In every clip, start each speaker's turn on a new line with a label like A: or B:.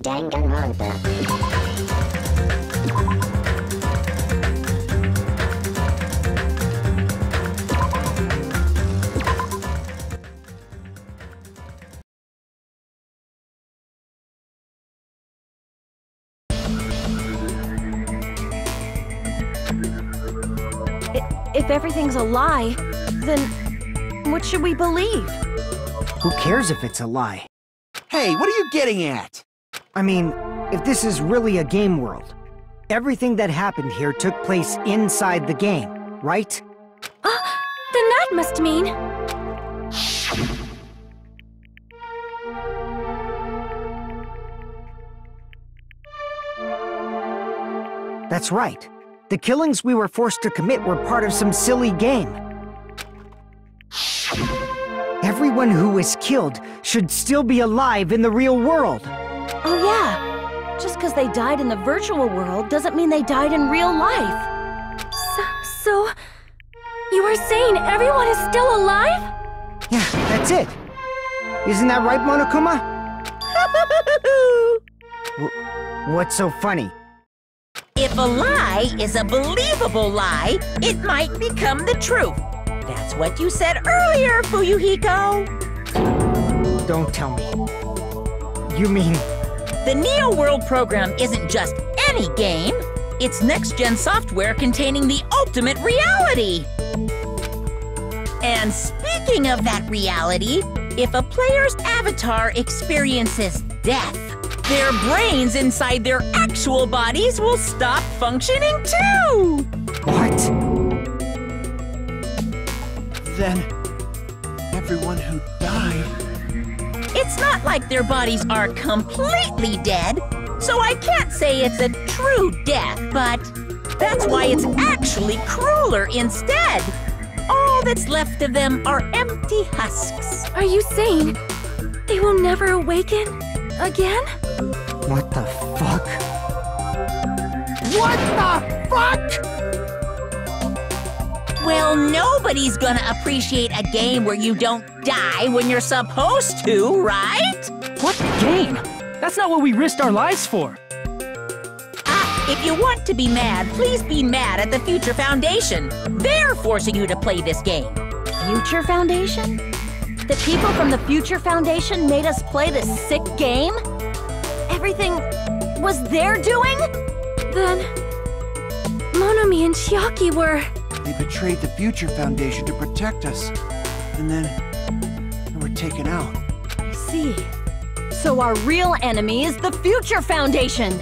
A: Danganronpa.
B: If everything's a lie, then what should we believe?
C: Who cares if it's a lie?
D: Hey, what are you getting at?
C: I mean, if this is really a game world, everything that happened here took place inside the game, right?
B: Then that must mean...
C: That's right. The killings we were forced to commit were part of some silly game. Everyone who was killed should still be alive in the real world.
B: Oh yeah, just because they died in the virtual world doesn't mean they died in real life. So you are saying everyone is still alive?
C: Yeah, that's it. Isn't that right, Monokuma? What's so funny?
E: If a lie is a believable lie, it might become the truth. That's what you said earlier, Fuyuhiko.
C: Don't tell me. You mean...
E: The Neo World program isn't just any game. It's next-gen software containing the ultimate reality. And speaking of that reality, if a player's avatar experiences death, their brains inside their actual bodies will stop functioning too!
C: What?
D: Then, everyone who died...
E: It's not like their bodies are completely dead, so I can't say it's a true death, but that's why it's actually crueler instead. All that's left of them are empty husks.
B: Are you saying they will never awaken again?
C: What the fuck?
D: What the fuck?!
E: Well, nobody's gonna appreciate a game where you don't die when you're supposed to, right?
F: What game? That's not what we risked our lives for.
E: If you want to be mad, please be mad at the Future Foundation. They're forcing you to play this game.
B: Future Foundation? The people from the Future Foundation made us play this sick game? Everything was their doing? Then... Monomi and Chiaki were...
D: They betrayed the Future Foundation to protect us. And then... they were taken out.
B: I see. So our real enemy is the Future Foundation!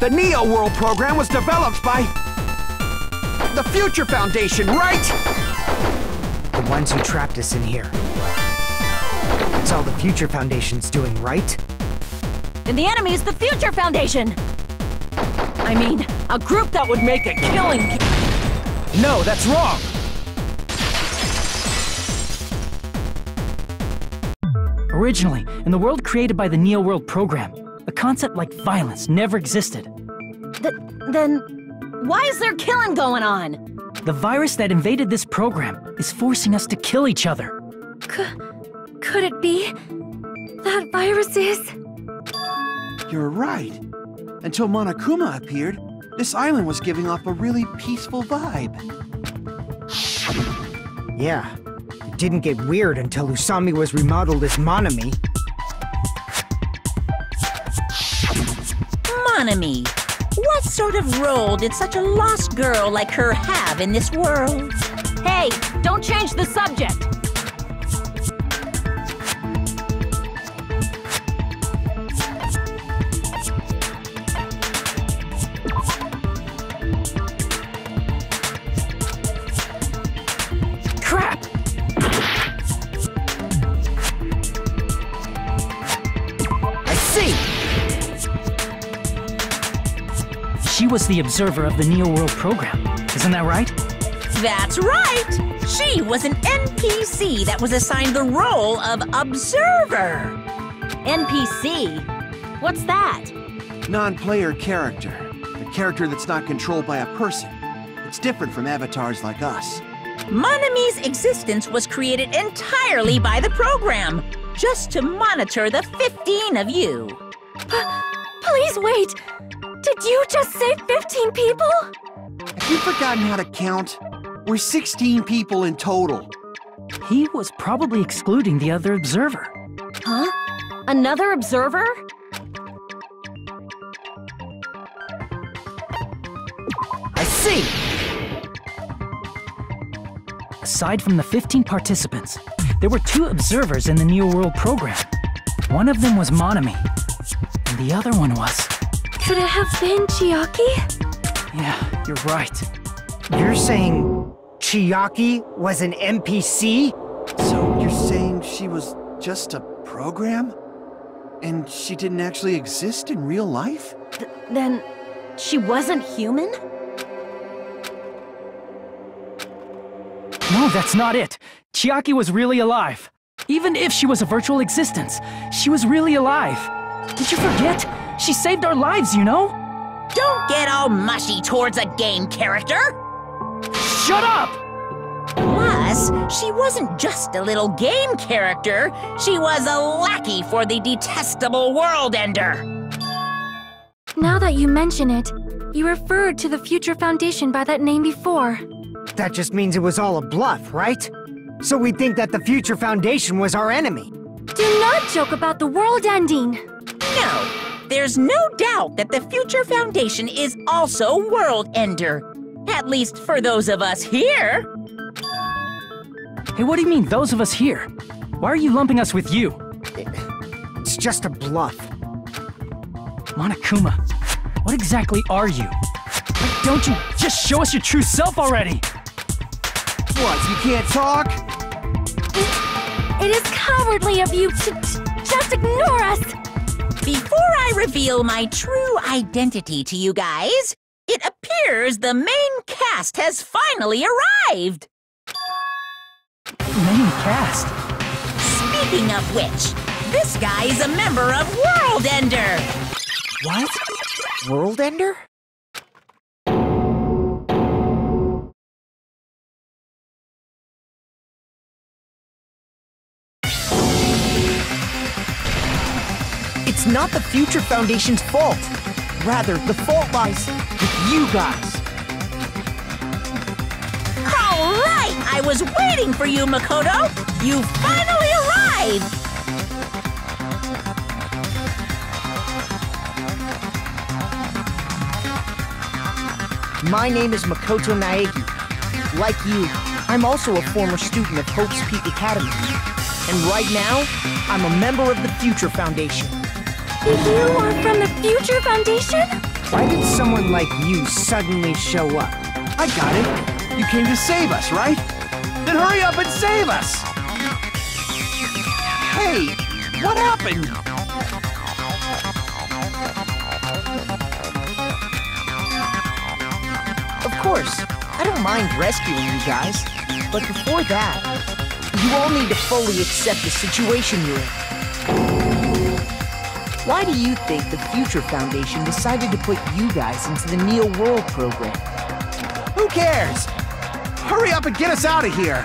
D: The Neo World program was developed by the Future Foundation, right?
C: The ones who trapped us in here. That's all the Future Foundation's doing, right?
B: And the enemy's the Future Foundation! I mean, a group that would make a killing...
F: No, that's wrong! Originally, in the world created by the Neo World program, a concept like violence never existed.
B: Then... why is there killing going on?
F: The virus that invaded this program is forcing us to kill each other.
B: Could it be... that virus is...
D: You're right. Until Monokuma appeared, this island was giving off a really peaceful vibe.
C: Yeah. It didn't get weird until Usami was remodeled as Monami.
E: Monami, what sort of role did such a lost girl like her have in this world?
B: Hey, don't change the subject!
F: Crap!
C: I see!
F: She was the observer of the Neo World program, isn't that right?
E: That's right! She was an NPC that was assigned the role of observer.
B: NPC? What's that?
D: Non-player character. A character that's not controlled by a person. It's different from avatars like us.
E: Monami's existence was created entirely by the program, just to monitor the 15 of you.
B: Please wait! Did you just say 15 people?
D: Have you forgotten how to count? We're 16 people in total.
F: He was probably excluding the other observer.
B: Huh? Another observer?
C: I see!
F: Aside from the 15 participants, there were 2 observers in the Neo World program. One of them was Monami, and the other one was...
B: Could it have been Chiaki?
F: Yeah, you're right.
C: You're saying Chiaki was an NPC?
D: So you're saying she was just a program? And she didn't actually exist in real life?
B: Then she wasn't human?
F: No, that's not it. Chiaki was really alive. Even if she was a virtual existence, she was really alive. Did you forget? She saved our lives, you know?
E: Don't get all mushy towards a game character!
F: Shut up!
E: Plus, she wasn't just a little game character, she was a lackey for the detestable World Ender.
A: Now that you mention it, you referred to the Future Foundation by that name before.
C: That just means it was all a bluff, right? So we think that the Future Foundation was our enemy.
A: Do not joke about the world ending!
E: No, there's no doubt that the Future Foundation is also World Ender. At least for those of us here.
F: Hey, what do you mean, those of us here? Why are you lumping us with you?
C: It's just a bluff.
F: Monokuma, what exactly are you? Why don't you just show us your true self already?
D: What, you can't talk?
A: It is cowardly of you to just ignore us!
E: Before I reveal my true identity to you guys, it appears the main cast has finally arrived!
F: Main cast?
E: Speaking of which, this guy is a member of World Ender!
C: What? World Ender?
G: It's not the Future Foundation's fault. Rather, the fault lies with you guys.
E: All right! I was waiting for you, Makoto! You finally arrived!
G: My name is Makoto Naegi. Like you, I'm also a former student of Hope's Peak Academy. And right now, I'm a member of the Future Foundation.
A: You are from the Future Foundation?
C: Why did someone like you suddenly show up?
D: I got it. You came to save us, right? Then hurry up and save us! Hey, what happened?
G: Of course, I don't mind rescuing you guys. But before that, you all need to fully accept the situation you're in. Why do you think the Future Foundation decided to put you guys into the Neo World program?
D: Who cares? Hurry up and get us out of here!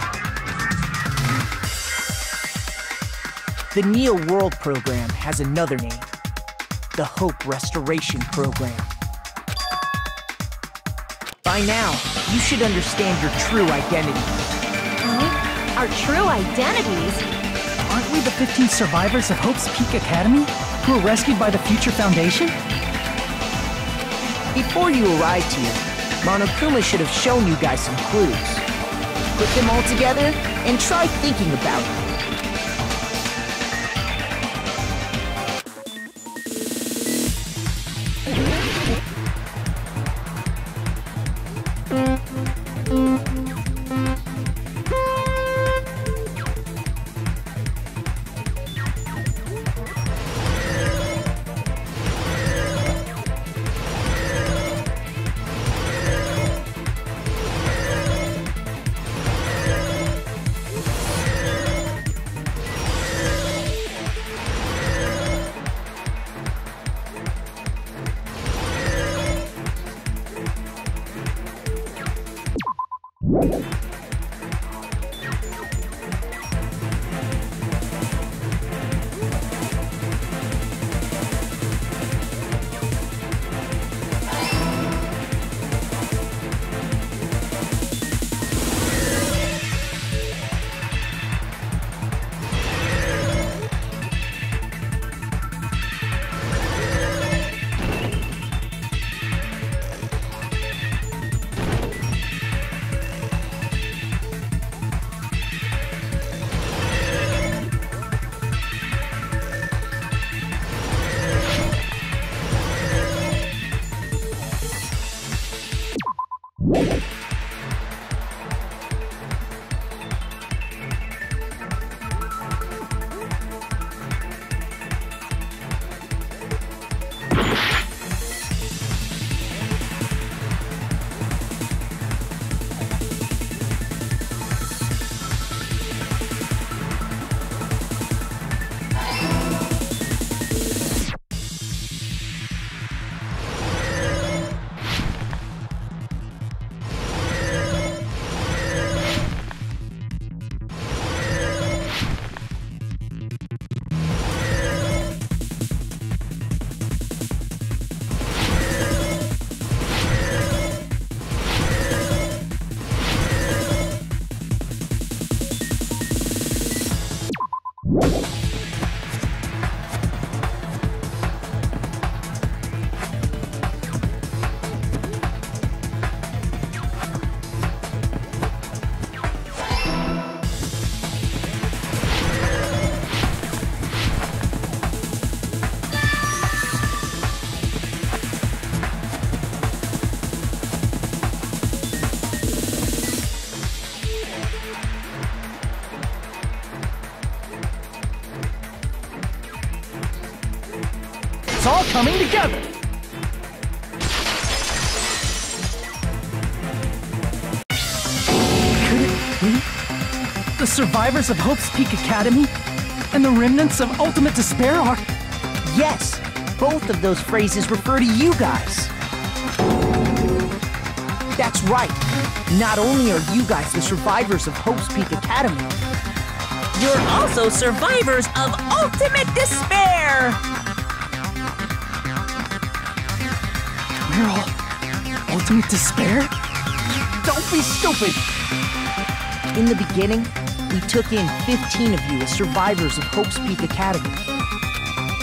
G: The Neo World program has another name. The Hope Restoration Program. By now, you should understand your true identity.
B: Our true identities?
F: Aren't we the 15 survivors of Hope's Peak Academy who were rescued by the Future Foundation?
G: Before you arrived here, Monokuma should have shown you guys some clues. Put them all together and try thinking about it.
F: It's all coming together! Could it be the survivors of Hope's Peak Academy and the remnants of Ultimate Despair are...
G: Yes, both of those phrases refer to you guys. That's right. Not only are you guys the survivors of Hope's Peak Academy,
E: You're also survivors of Ultimate Despair!
F: We're all Ultimate Despair?
D: Don't be stupid!
G: in the beginning, we took in 15 of you as survivors of Hope's Peak Academy.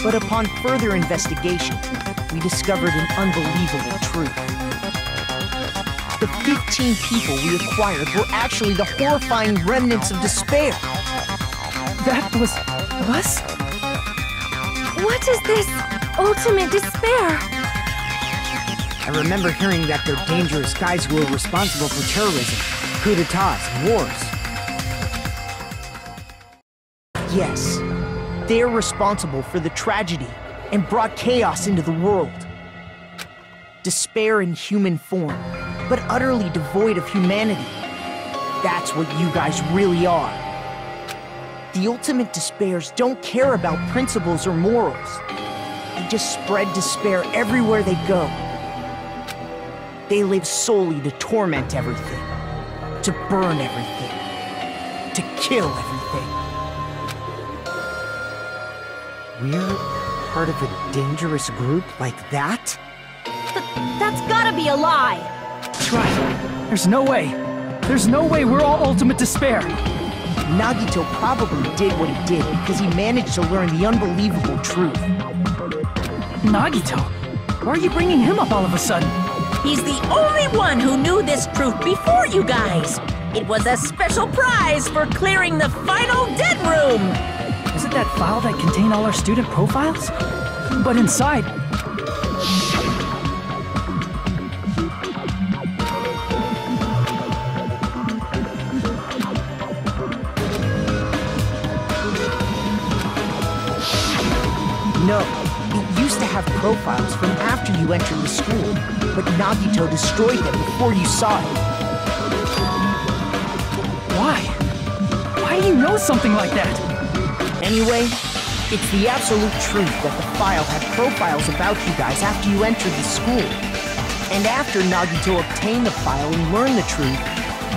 G: But upon further investigation, we discovered an unbelievable truth. The 15 people we acquired were actually the horrifying remnants of despair.
F: That was us?
A: What is this ultimate despair?
C: I remember hearing that they're dangerous guys who are responsible for terrorism, coups d'etats, and wars.
G: Yes, they are responsible for the tragedy and brought chaos into the world. Despair in human form, but utterly devoid of humanity. That's what you guys really are. The ultimate despairs don't care about principles or morals. They just spread despair everywhere they go. They live solely to torment everything, to burn everything, to kill everything.
C: We're part of a dangerous group like that?
B: That's gotta be a lie!
F: That's right. There's no way. There's no way we're all ultimate despair.
G: Nagito probably did what he did because he managed to learn the unbelievable truth.
F: Nagito? Why are you bringing him up all of a sudden?
E: He's the only one who knew this truth before you guys. It was a special prize for clearing the final dead room.
F: Is it that file that contained all our student profiles? But inside...
G: No, it used to have profiles from after you entered the school, but Nagito destroyed them before you saw it.
F: Why? Why do you know something like that?
G: Anyway, it's the absolute truth that the file had profiles about you guys after you entered the school. And after Nagito obtained the file and learned the truth,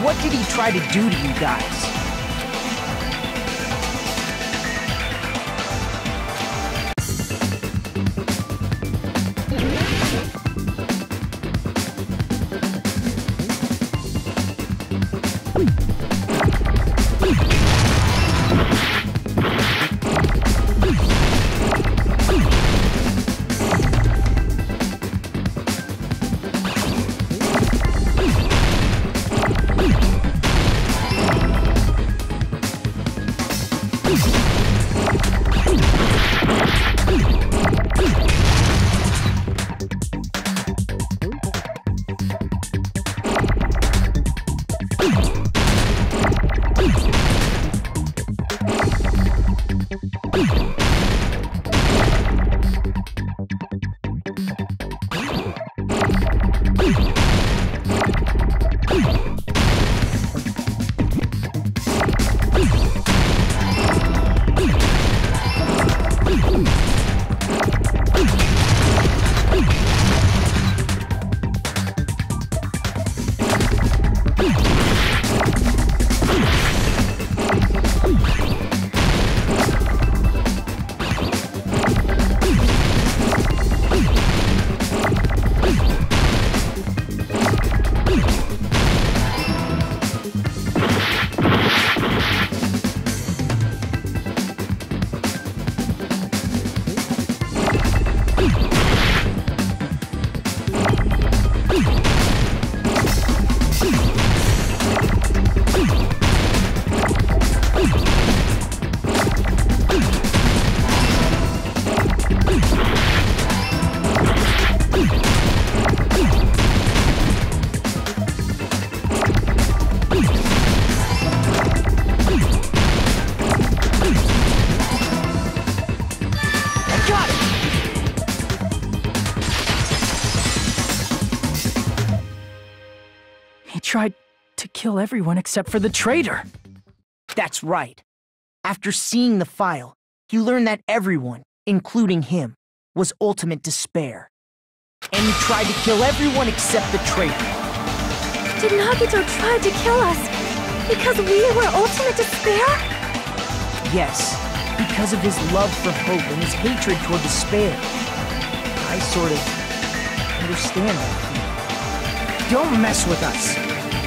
G: what did he try to do to you guys?
F: Tried to kill everyone except for the traitor.
G: That's right. After seeing the file, he learned that everyone, including him, was ultimate despair. And he tried to kill everyone except the traitor.
A: Did Nagito try to kill us because we were ultimate despair?
G: Yes, because of his love for hope and his hatred toward despair. I sort of understand that.
C: Don't mess with us.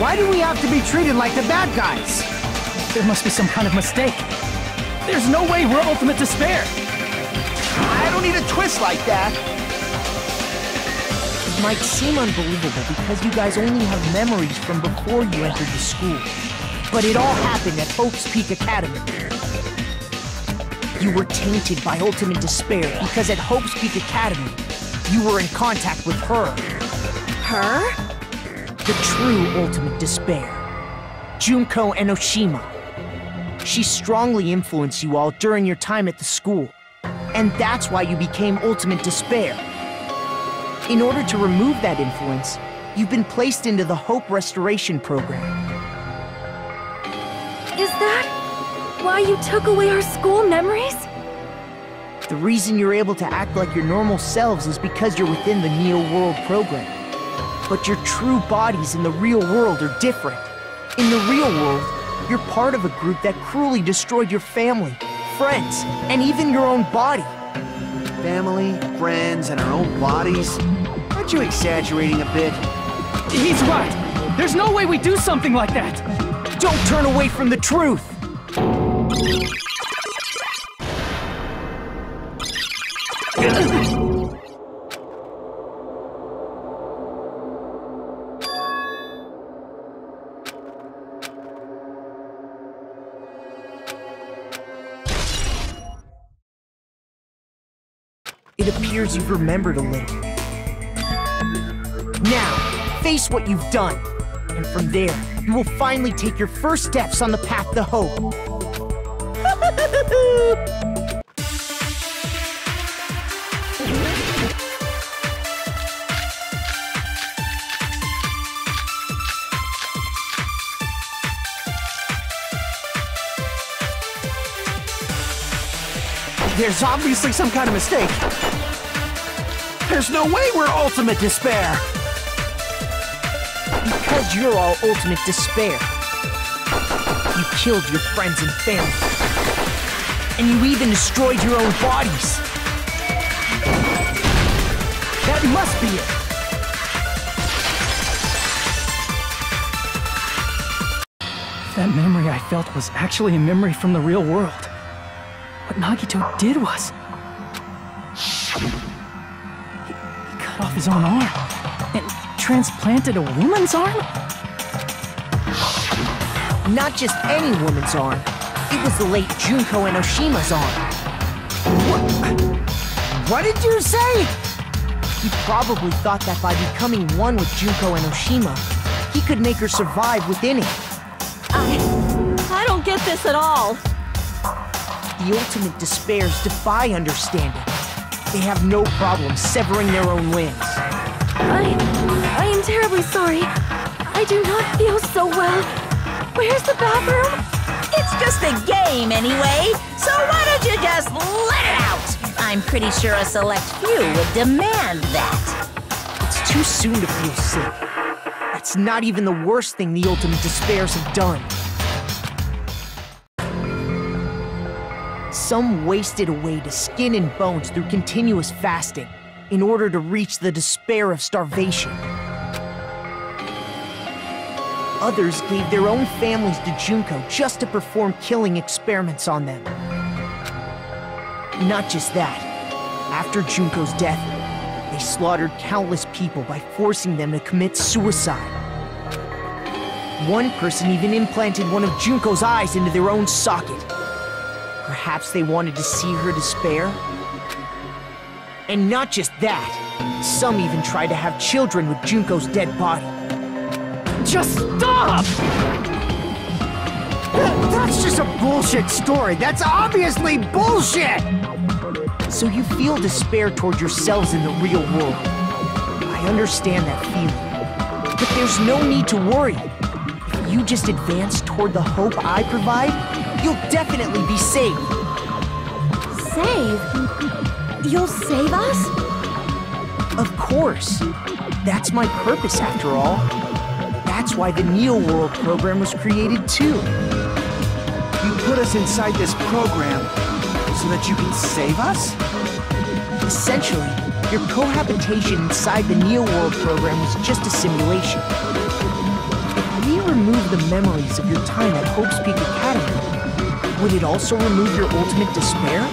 C: Why do we have to be treated like the bad guys?
F: There must be some kind of mistake. There's no way we're ultimate despair.
D: I don't need a twist like that.
G: It might seem unbelievable because you guys only have memories from before you entered the school. But it all happened at Hope's Peak Academy. You were tainted by ultimate despair because at Hope's Peak Academy, you were in contact with her.
B: Her?
G: The true ultimate despair. Junko Enoshima. She strongly influenced you all during your time at the school, and that's why you became ultimate despair. In order to remove that influence, you've been placed into the Hope Restoration Program.
A: Is that why you took away our school memories?
G: The reason you're able to act like your normal selves is because you're within the Neo World program. But your true bodies in the real world are different. In the real world, you're part of a group that cruelly destroyed your family, friends, and even your own body.
D: Family, friends, and our own bodies? Aren't you exaggerating a bit?
F: He's right! There's no way we do something like that!
G: Don't turn away from the truth! It appears you've remembered a little. Now, face what you've done. And from there, you will finally take your first steps on the path to hope.
D: There's obviously some kind of mistake. There's no way we're ultimate despair.
G: Because you're all ultimate despair. You killed your friends and family. And you even destroyed your own bodies. That must be it.
F: That memory I felt was actually a memory from the real world. What Nagito did was... He cut off his own arm and transplanted a woman's arm?
G: Not just any woman's arm. It was the late Junko Enoshima's arm. What did you say? He probably thought that by becoming one with Junko Enoshima, he could make her survive within it.
B: I don't get this at all.
G: The ultimate despairs defy understanding. They have no problem severing their own limbs.
A: I am terribly sorry. I do not feel so well. Where's the bathroom?
E: It's just a game anyway, so why don't you just let it out? I'm pretty sure a select few would demand that.
G: It's too soon to feel sick. That's not even the worst thing the ultimate despairs have done. Some wasted away to skin and bones through continuous fasting in order to reach the despair of starvation. Others gave their own families to Junko just to perform killing experiments on them. Not just that. After Junko's death, they slaughtered countless people by forcing them to commit suicide. One person even implanted one of Junko's eyes into their own socket. Perhaps they wanted to see her despair? And not just that, some even tried to have children with Junko's dead body.
F: Just stop!
C: That's just a bullshit story. That's obviously bullshit!
G: So you feel despair toward yourselves in the real world. I understand that feeling. But there's no need to worry. If you just advance toward the hope I provide, you'll definitely be saved.
B: Save? You'll save us?
G: Of course. That's my purpose, after all. That's why the Neo World program was created, too.
D: You put us inside this program so that you can save us?
G: Essentially, your cohabitation inside the Neo World program was just a simulation. If we remove the memories of your time at Hope's Peak Academy, would it also remove your ultimate despair?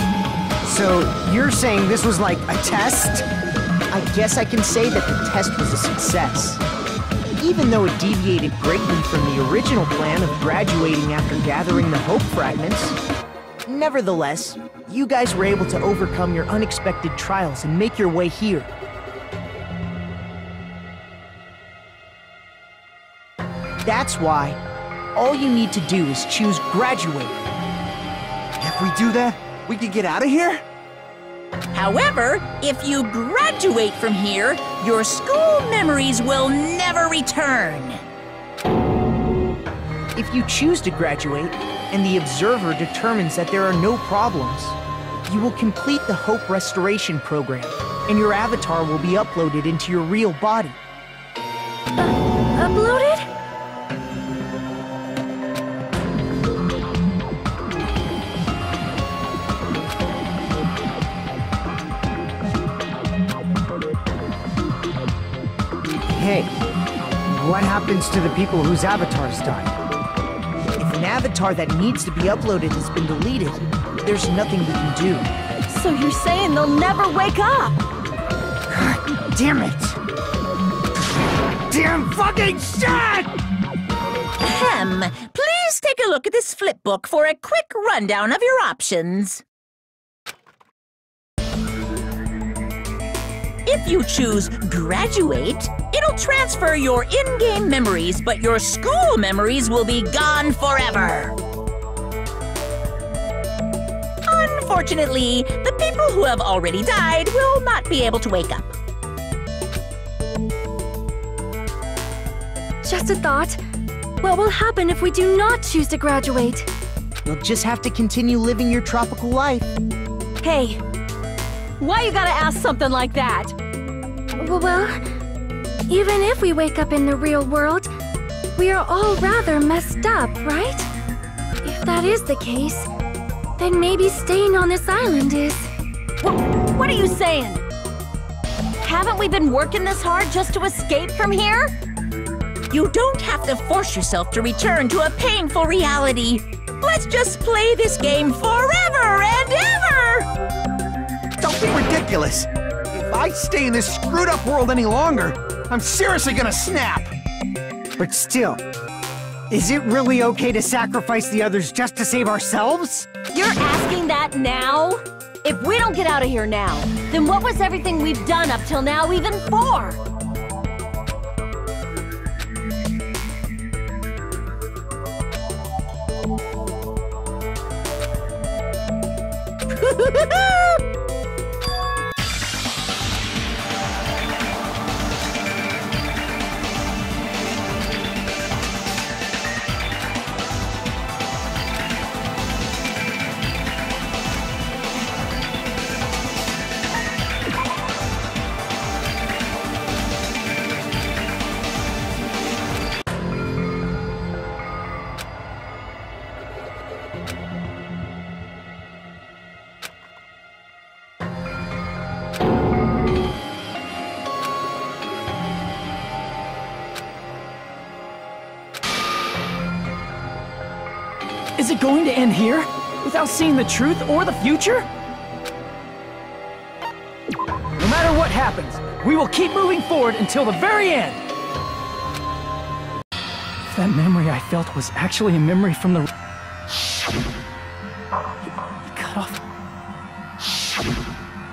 C: So, you're saying this was like a test?
G: I guess I can say that the test was a success. Even though it deviated greatly from the original plan of graduating after gathering the Hope fragments. Nevertheless, you guys were able to overcome your unexpected trials and make your way here. That's why all you need to do is choose graduate.
D: If we do that, we can get out of here?
E: However, if you graduate from here, your school memories will never return.
G: If you choose to graduate, and the observer determines that there are no problems, you will complete the Hope Restoration Program, and your avatar will be uploaded into your real body.
A: Uploaded?
C: Hey, what happens to the people whose avatars died?
G: If an avatar that needs to be uploaded has been deleted, there's nothing we can do.
B: So you're saying they'll never wake up?
C: God damn it! Damn fucking shit!
E: Please take a look at this flipbook for a quick rundown of your options. If you choose graduate, it'll transfer your in-game memories, but your school memories will be gone forever. Unfortunately, the people who have already died will not be able to wake up.
A: Just a thought. What will happen if we do not choose to graduate?
G: You'll just have to continue living your tropical life.
B: Hey, why you gotta ask something like that?
A: Well, even if we wake up in the real world, we are all rather messed up, right? If that is the case, then maybe staying on this island is...
B: What are you saying? Haven't we been working this hard just to escape from here?
E: You don't have to force yourself to return to a painful reality. Let's just play this game forever and ever!
D: Don't be ridiculous. If I stay in this screwed up world any longer, I'm seriously gonna snap.
C: But still, is it really okay to sacrifice the others just to save ourselves?
B: You're asking that now? If we don't get out of here now, then what was everything we've done up till now even for?
F: Is it going to end here? Without seeing the truth or the future? No matter what happens, we will keep moving forward until the very end! If that memory I felt was actually a memory from the... He cut off...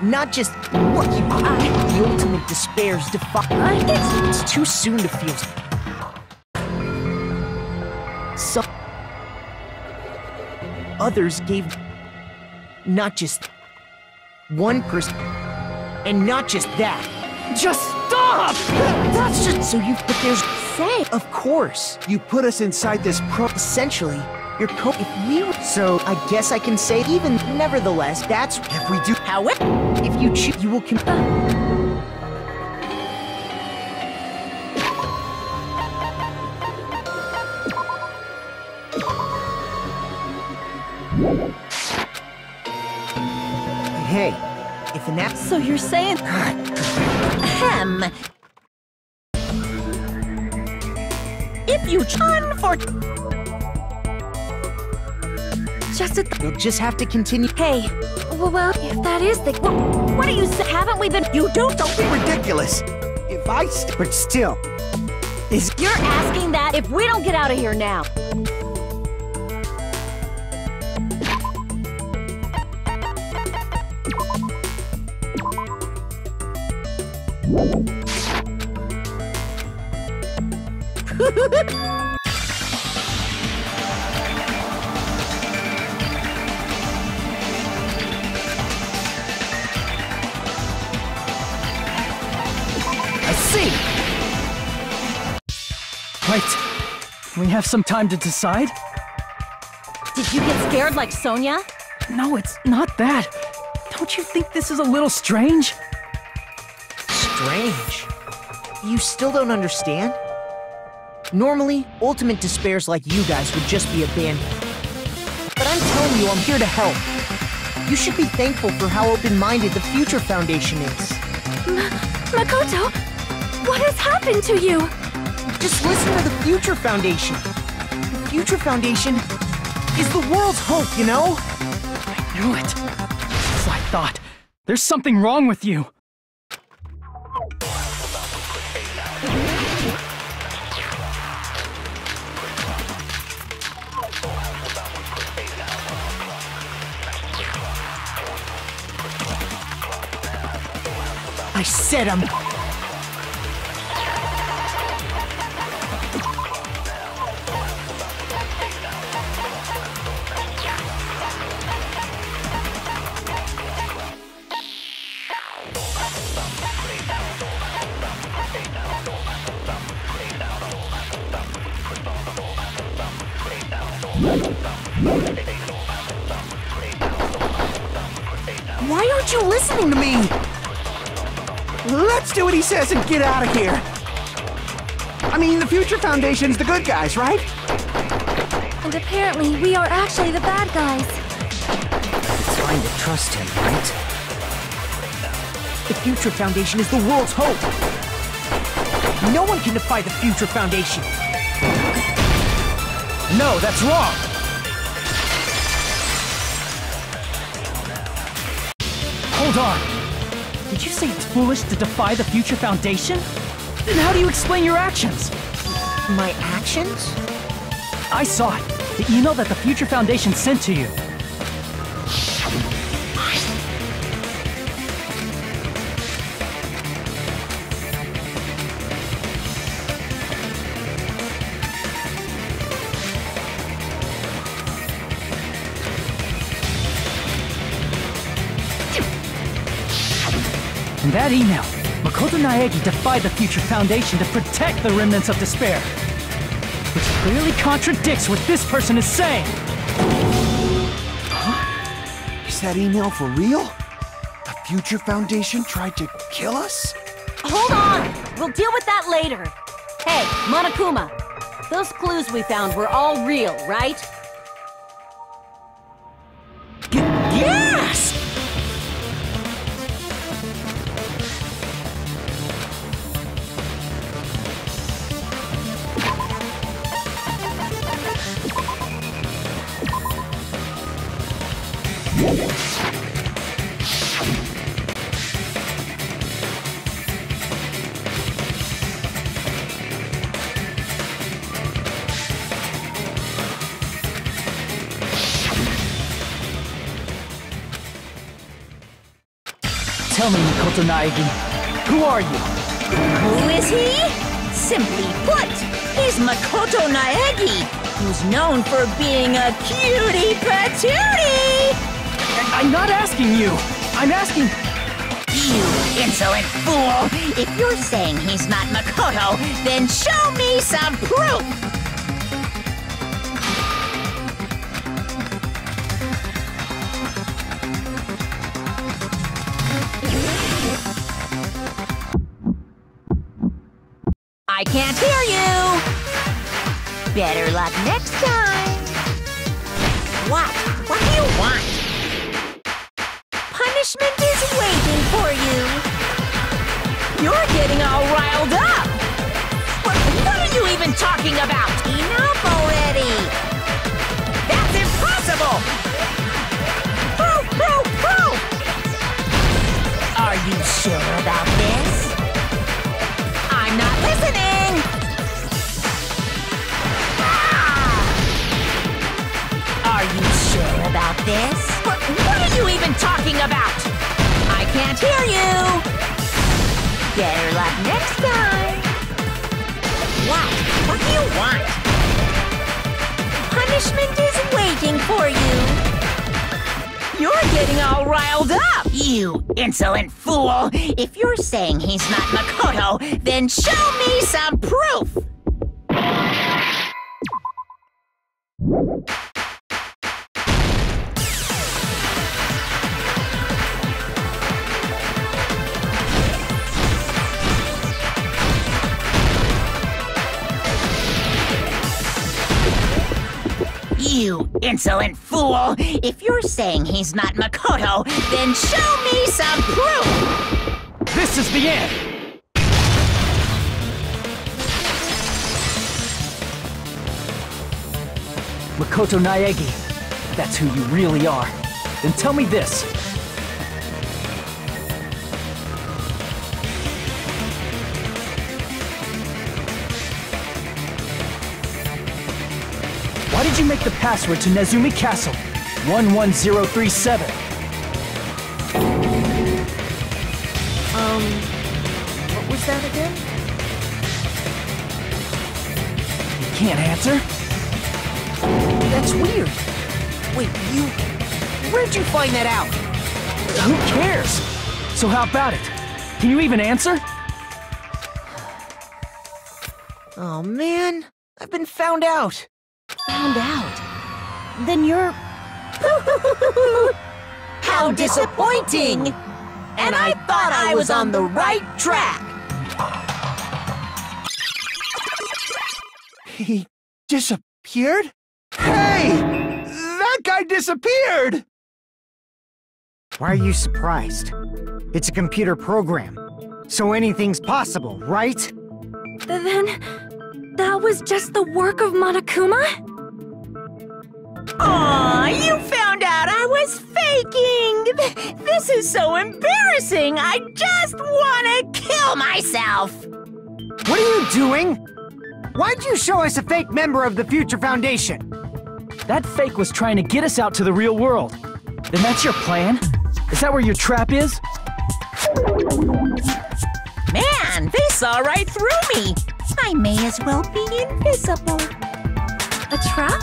G: Not just what you the ultimate despair's it's too soon to feel... So... Others gave... Not just... one person... And not just that.
F: Just stop!
G: That's just... So you've... But there's...
B: Say,
G: Of course.
D: You put us inside this
G: Essentially, you're if we... So, I guess I can say even... Nevertheless, that's...
D: If we do...
E: However,
G: If you choose, you will...
C: Hey,
G: If an app...
B: so you're saying...
E: if you for
A: Just a
G: You'll just have to continue...
A: Hey, well, if that is the...
B: What do you say? Haven't we been...
E: you don't
D: Be ridiculous. If I
C: but still, is...
B: You're asking that if we don't get out of here now.
F: see! Wait, can we have some time to decide?
B: Did you get scared like Sonia?
F: No, it's not that. Don't you think this is a little strange?
G: Strange. You still don't understand? Normally, ultimate despairs like you guys would just be abandoned. But I'm telling you, I'm here to help. You should be thankful for how open-minded the Future Foundation is.
A: Makoto, what has happened to you?
G: Just listen to the Future Foundation. The Future Foundation is the world's hope, you know?
F: I knew it. As I thought. There's something wrong with you.
G: I said I'm... Why aren't you listening to me?
D: Let's do what he says and get out of here. I mean, the Future Foundation's the good guys, right?
A: And apparently, we are actually the bad guys.
C: It's fine to trust him, right?
G: The Future Foundation is the world's hope. No one can defy the Future Foundation.
F: No, that's wrong! Hold on! Did you say it's foolish to defy the Future Foundation? Then how do you explain your actions?
G: My actions?
F: I saw it. The email that the Future Foundation sent to you. In that email, Makoto Naegi defied the Future Foundation to protect the remnants of despair. Which clearly contradicts what this person is saying!
D: Huh? Is that email for real? The Future Foundation tried to kill us?
B: Hold on! We'll deal with that later. Hey, Monokuma, those clues we found were all real, right?
G: Yes!
F: Tell me, Makoto Naegi, who are you?
E: Who is he? Simply put, he's Makoto Naegi, who's known for being a cutie patootie!
F: I'm not asking you! I'm asking...
E: You insolent fool! If you're saying he's not Makoto, then show me some proof! I can't hear you! Better luck next time! What? What do you want? Punishment is waiting for you! You're getting all riled up! What are you even talking about? Enough already! That's impossible! Proof, proof, proof! Are you sure about this? I'm not listening! Ah! Are you sure about this? What are you even talking about? I can't hear you! Better luck next time! What? What do you want? Punishment is waiting for you! You're getting all riled up! You insolent fool! If you're saying he's not Makoto, then show me some proof! You insolent fool! If you're saying he's not Makoto, then show me some proof!
F: This is the end! Makoto Naegi, that's who you really are. Then tell me this. Why did you make the password to Nezumi Castle? 11037.
B: What was that again?
F: You can't answer?
G: That's weird. Wait, where'd you find that out?
F: Who cares? So how about it? Can you even answer?
G: Oh man, I've been found out.
B: Found out? Then you're...
E: How disappointing! And I thought I was on the right track!
D: He disappeared? Hey! That guy disappeared!
C: Why are you surprised? It's a computer program, so anything's possible, right?
A: Then, that was just the work of Monokuma?
E: Aw, you found out I was faking! This is so embarrassing! I just want to kill myself!
C: What are you doing? Why'd you show us a fake member of the Future Foundation?
F: That fake was trying to get us out to the real world. Then that's your plan? Is that where your trap is?
E: Man, they saw right through me! I may as well be invisible.
A: A trap?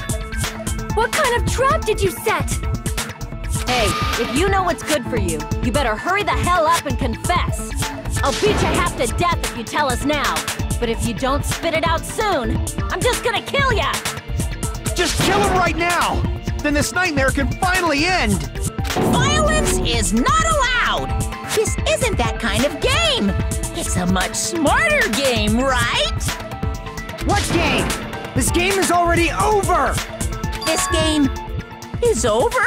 A: What kind of trap did you set?
B: Hey, if you know what's good for you, you better hurry the hell up and confess. I'll beat you half to death if you tell us now. But if you don't spit it out soon, I'm just gonna kill ya!
D: Just kill him right now! Then this nightmare can finally end!
E: Violence is not allowed! This isn't that kind of game! It's a much smarter game, right?
C: What game? This game is already over!
E: This game is over?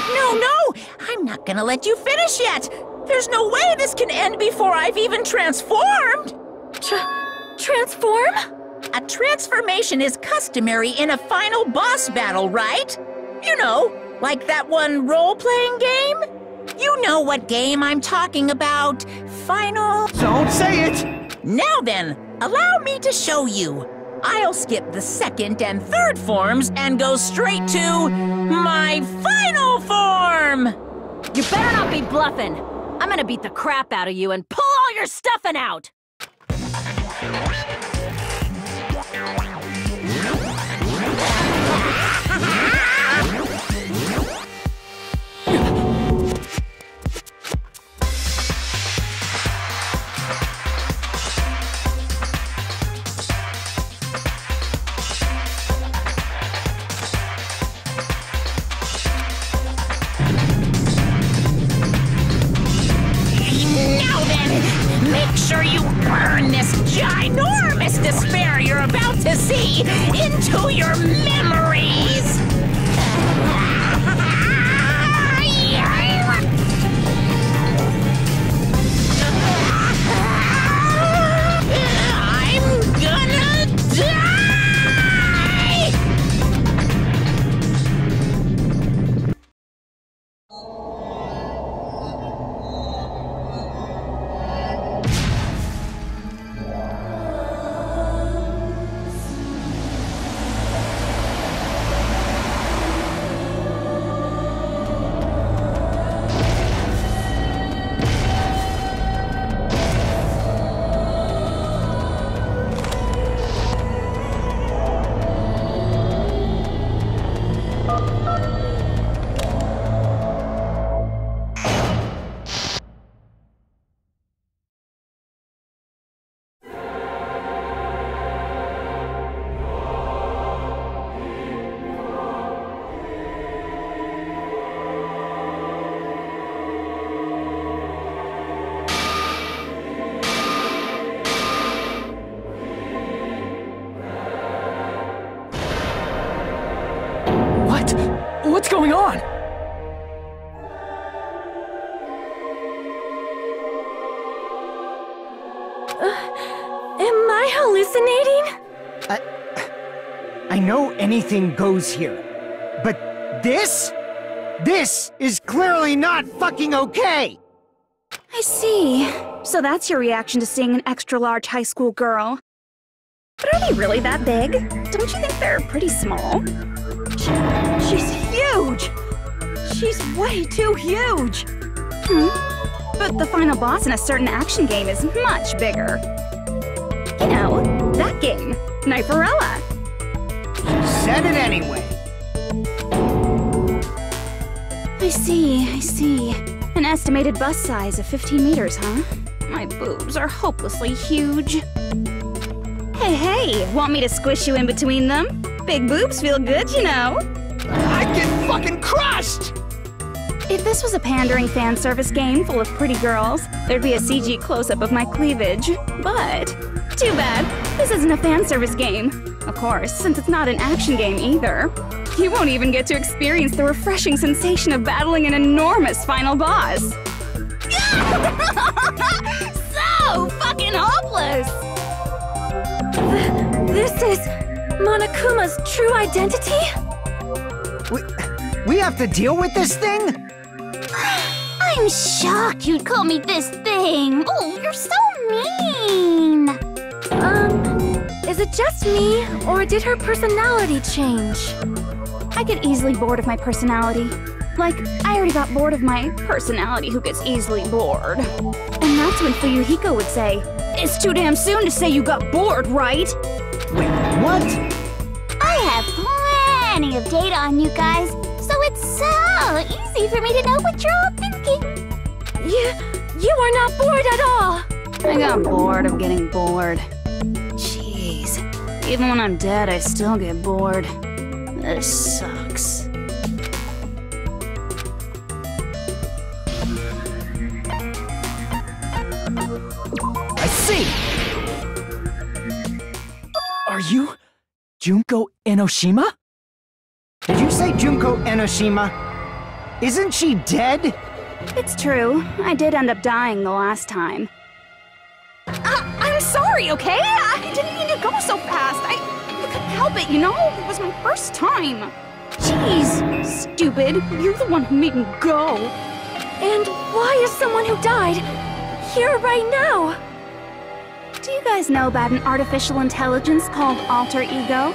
E: No! I'm not gonna let you finish yet! There's no way this can end before I've even transformed!
A: Transform?
E: A transformation is customary in a final boss battle, right? You know, like that one role-playing game? You know what game I'm talking about. Final...
D: Don't say it!
E: Now then, allow me to show you. I'll skip the second and third forms and go straight to my final form!
B: You better not be bluffing. I'm gonna beat the crap out of you and pull all your stuffing out!
E: Now then, make sure you burn this ginormous despair you're about to see into your memories! I'm gonna die!
A: hallucinating?
C: I know anything goes here, but this is clearly not fucking okay!
H: I see. So that's your reaction to seeing an extra-large high school girl. But are they really that big? Don't you think they're pretty small? She's huge! She's way too huge! But the final boss in a certain action game is much bigger. You know, that game, Kniferella.
C: Said it anyway.
H: I see. An estimated bust size of 15 meters, huh? My boobs are hopelessly huge. Hey, want me to squish you in between them? Big boobs feel good, you know.
D: I'd get fucking crushed!
H: If this was a pandering fan service game full of pretty girls, there'd be a CG close-up of my cleavage. But too bad, this isn't a fan service game. Of course, since it's not an action game either. You won't even get to experience the refreshing sensation of battling an enormous final boss. So fucking hopeless!
A: This is Monokuma's true identity?
C: We have to deal with this thing?
B: I'm shocked you'd call me this thing. Oh, you're so mean.
A: Is it just me, or did her personality change?
H: I get easily bored of my personality. Like, I already got bored of my personality who gets easily bored. And that's when Fuyuhiko would say, "It's too damn soon to say you got bored, right?"
C: Wait, what?
B: I have plenty of data on you guys, so it's so easy for me to know what you're all thinking.
A: You are not bored at all!
H: I got bored of getting bored. Jeez. Even when I'm dead, I still get bored. This sucks.
C: I see!
F: Are you Junko Enoshima?
C: Did you say Junko Enoshima? Isn't she dead?
H: It's true. I did end up dying the last time. I'm sorry, okay? I didn't mean to go so fast. I couldn't help it, you know? It was my first time. Jeez, stupid. You're the one who made me go.
A: And why is someone who died here right now?
H: Do you guys know about an artificial intelligence called alter ego?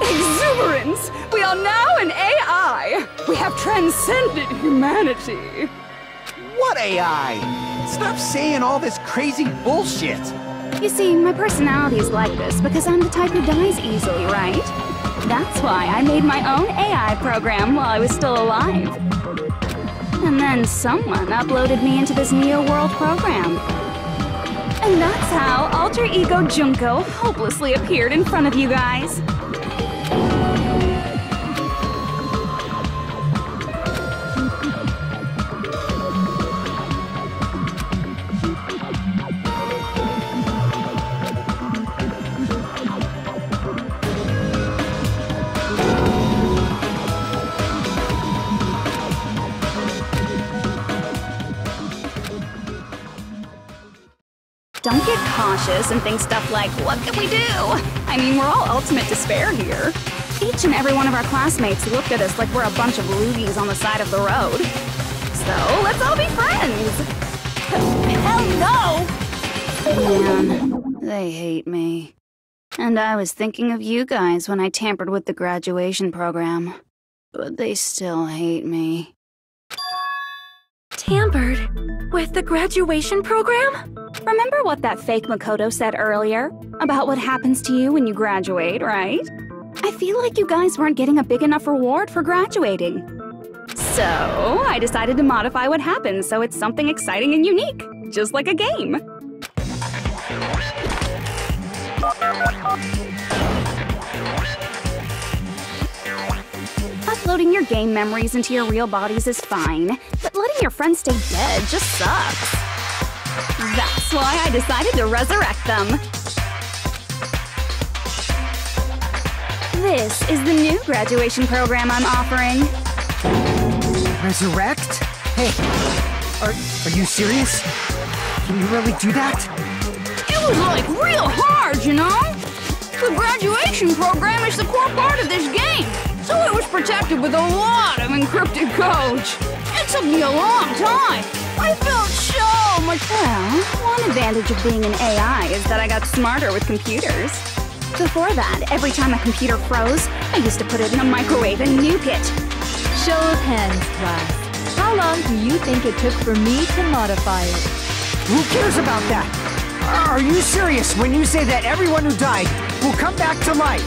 H: Exuberance! We are now an AI! We have transcended humanity!
D: What AI? Stop saying all this crazy bullshit!
H: You see, my personality is like this because I'm the type who dies easily, right? That's why I made my own AI program while I was still alive. And then someone uploaded me into this Neo World program. And that's how Alter Ego Junko hopelessly appeared in front of you guys. Don't get cautious and think stuff like, what can we do? I mean, we're all ultimate despair here. Each and every one of our classmates looked at us like we're a bunch of loogies on the side of the road. So, let's all be friends! Hell no! Man, they hate me. And I was thinking of you guys when I tampered with the graduation program. But they still hate me.
A: Tampered with the graduation program?
H: Remember what that fake Makoto said earlier? About what happens to you when you graduate, right? I feel like you guys weren't getting a big enough reward for graduating. So, I decided to modify what happens so it's something exciting and unique, just like a game. Uploading your game memories into your real bodies is fine, but letting your friends stay dead just sucks. That's why I decided to resurrect them. This is the new graduation program I'm offering.
C: Resurrect? Hey, are you serious? Can you really do that?
H: You It was like real hard, you know? The graduation program is the core part of this game, so it was protected with a lot of encrypted codes. It took me a long time. I felt so much... Well, one advantage of being an AI is that I got smarter with computers. Before that, every time a computer froze, I used to put it in a microwave and nuke it.
B: Show of hands, class. How long do you think it took for me to modify it?
C: Who cares about that? Are you serious when you say that everyone who died will come back to life?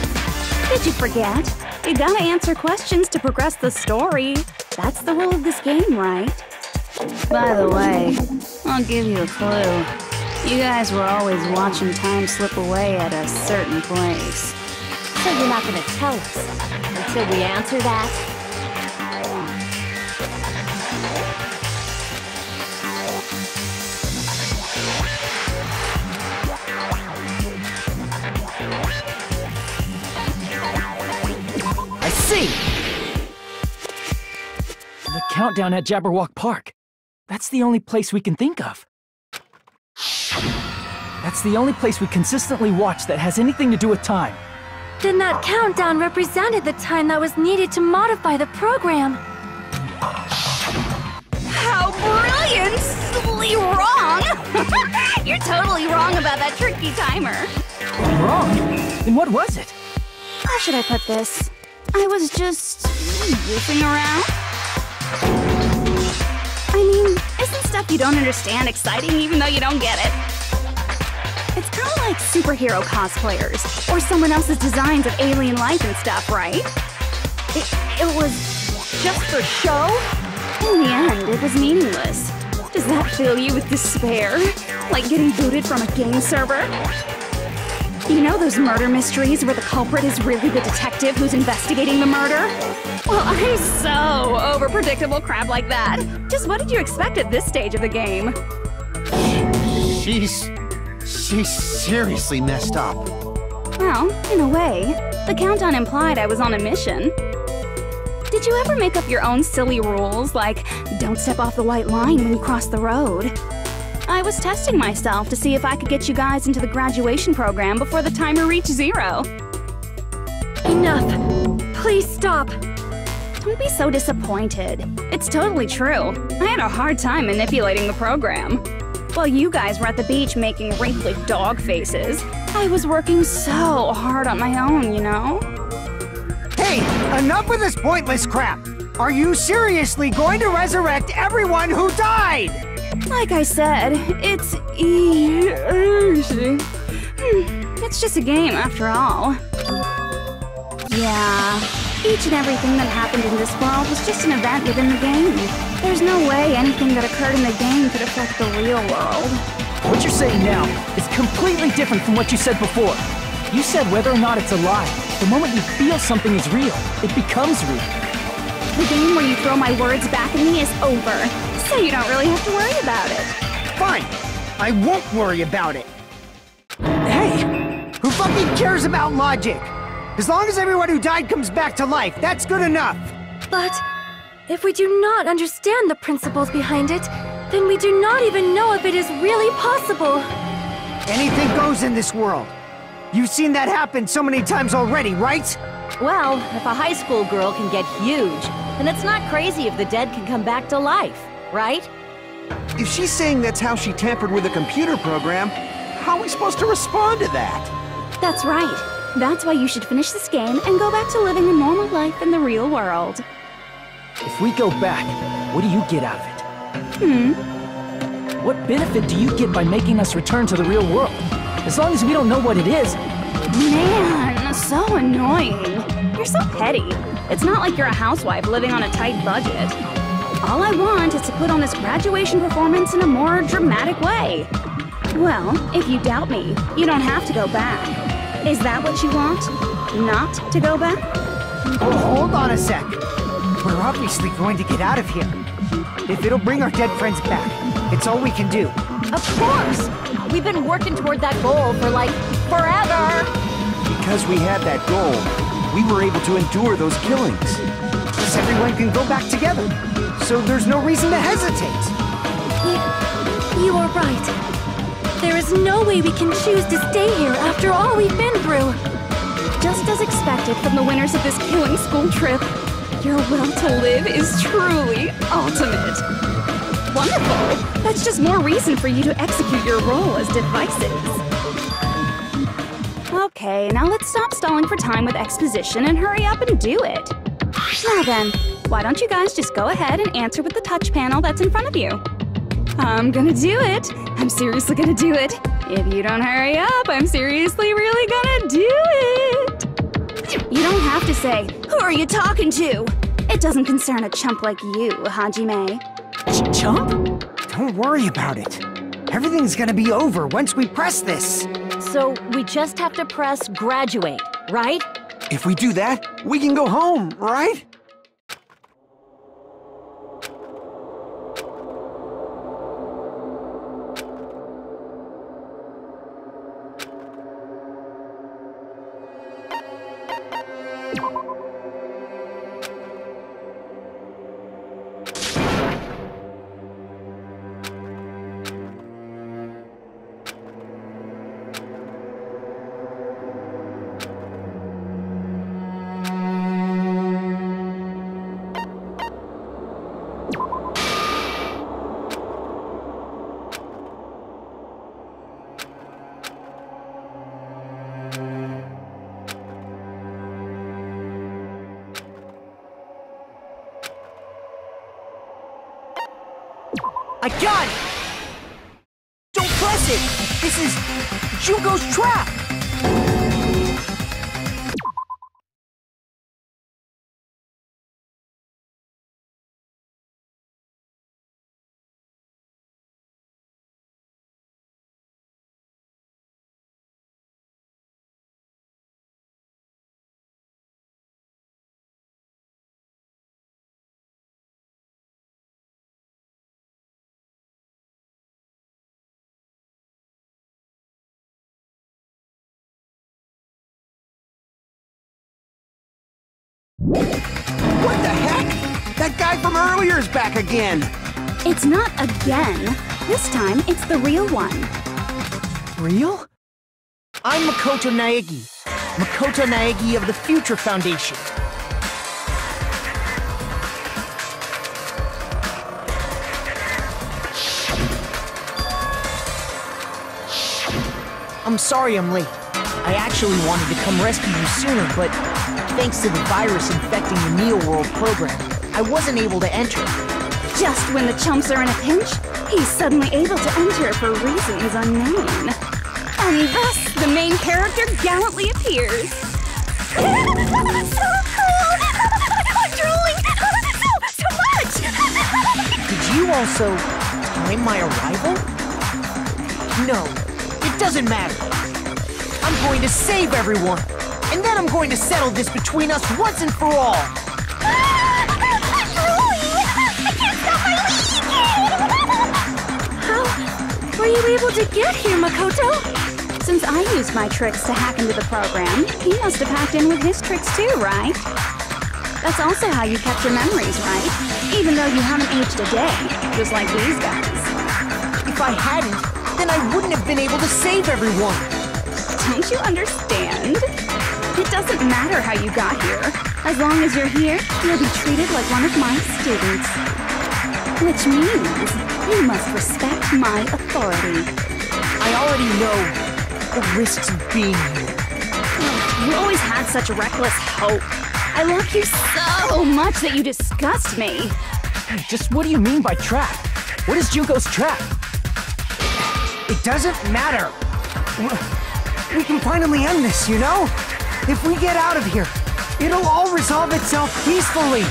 H: Did you forget? You gotta answer questions to progress the story. That's the rule of this game, right? By the way, I'll give you a clue. You guys were always watching time slip away at a certain place.
B: So you're not gonna tell us until we answer that?
C: I see!
F: The countdown at Jabberwock Park. That's the only place we can think of. That's the only place we consistently watch that has anything to do with time.
A: Then that countdown represented the time that was needed to modify the program.
H: How brilliantly wrong! You're totally wrong about that tricky timer.
F: Wrong? Then what was it?
H: How should I put this? I was just goofing around. I mean, isn't stuff you don't understand exciting even though you don't get it? It's kind of like superhero cosplayers, or someone else's designs of alien life and stuff, right?
B: It was just for show?
H: In the end, it was meaningless. Does that fill you with despair? Like getting booted from a game server? You know those murder mysteries where the culprit is really the detective who's investigating the murder? Well, I'm so over predictable crap like that. Just what did you expect at this stage of the game?
D: She's seriously messed up.
H: Well, in a way, the countdown implied I was on a mission. Did you ever make up your own silly rules, like don't step off the white line when you cross the road? I was testing myself to see if I could get you guys into the graduation program before the timer reached 0.
A: Enough. Please stop.
H: Don't be so disappointed. It's totally true. I had a hard time manipulating the program. While you guys were at the beach making wrinkly dog faces, I was working so hard on my own, you know?
C: Hey, enough with this pointless crap! Are you seriously going to resurrect everyone who died?
H: Like I said, it's easy. It's just a game after all. Yeah, each and everything that happened in this world was just an event within the game. There's no way anything that occurred in the game could affect the real world.
F: What you're saying now is completely different from what you said before. You said whether or not it's a lie. The moment you feel something is real, it becomes real.
H: The game where you throw my words back at me is over, so you don't really have to worry about it.
C: Fine, I won't worry about it.
F: Hey!
C: Who fucking cares about logic? As long as everyone who died comes back to life, that's good enough.
A: But if we do not understand the principles behind it, then we do not even know if it is really possible.
C: Anything goes in this world. You've seen that happen so many times already, right?
B: Well, if a high school girl can get huge, then it's not crazy if the dead can come back to life, right?
D: If she's saying that's how she tampered with a computer program, how are we supposed to respond to that?
H: That's right. That's why you should finish this game and go back to living a normal life in the real world.
F: If we go back, what do you get out of it? What benefit do you get by making us return to the real world? As long as we don't know what it is.
H: Man, so annoying. You're so petty. It's not like you're a housewife living on a tight budget. All I want is to put on this graduation performance in a more dramatic way. Well, if you doubt me, you don't have to go back. Is that what you want? Not to go back?
C: Oh, hold on a sec. We're obviously going to get out of here. If it'll bring our dead friends back, it's all we can do.
B: Of course! We've been working toward that goal for, like, forever!
D: Because we had that goal, we were able to endure those killings.
C: Because everyone can go back together, so there's no reason to hesitate.
A: You are right. There is There's no way we can choose to stay here after all we've been through.
H: Just as expected from the winners of this killing school trip, your will to live is truly ultimate. Wonderful! That's just more reason for you to execute your role as devices. Okay, now let's stop stalling for time with exposition and hurry up and do it. Now then, why don't you guys just go ahead and answer with the touch panel that's in front of you? I'm gonna do it. I'm seriously gonna do it. If you don't hurry up, I'm seriously really gonna do it. You don't have to say, "Who are you talking to?" It doesn't concern a chump like you, Hajime.
C: Chump? Don't worry about it. Everything's gonna be over once we press this.
B: So we just have to press graduate, right?
D: If we do that, we can go home, right?
G: I got it! Don't press it! This is Junko's trap!
D: What the heck? That guy from earlier is back again!
H: It's not again. This time, it's the real one.
G: Real? I'm Makoto Naegi. Makoto Naegi of the Future Foundation. I'm sorry I'm late. I actually wanted to come rescue you sooner, but thanks to the virus infecting the Neo World program, I wasn't able to enter.
H: Just when the chumps are in a pinch, he's suddenly able to enter for reasons unknown. And thus, the main character gallantly appears. So cool! I'm drooling! So much!
G: Did you also time my arrival? No, it doesn't matter. I'm going to save everyone, and then I'm going to settle this between us once and for all.
H: I'm drooling! I can't stop my
A: How were you able to get here, Makoto?
H: Since I used my tricks to hack into the program, he must have hacked in with his tricks too, right? That's also how you kept your memories, right? Even though you haven't aged a day, just like these guys.
G: If I hadn't, then I wouldn't have been able to save everyone.
H: Don't you understand? It doesn't matter how you got here. As long as you're here, you'll be treated like one of my students. Which means you must respect my authority.
G: I already know the risks of being here.
H: You always had such reckless hope. I love you so much that you disgust me.
F: Hey, just what do you mean by trap? What is Junko's trap?
C: It doesn't matter. We can finally end this, you know? If we get out of here, it'll all resolve itself peacefully.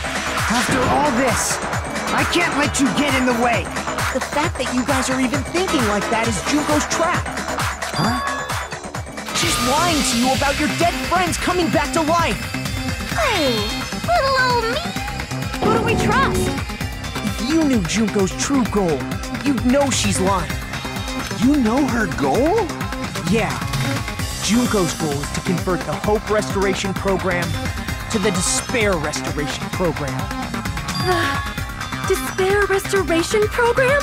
C: After all this, I can't let you get in the way.
G: The fact that you guys are even thinking like that is Junko's trap.
C: Huh?
G: She's lying to you about your dead friends coming back to life.
B: Hey, little old me. Who do we trust?
G: If you knew Junko's true goal, you'd know she's lying.
D: You know her goal?
G: Yeah. Junko's goal is to convert the Hope Restoration Program to the Despair Restoration Program.
A: The Despair Restoration Program?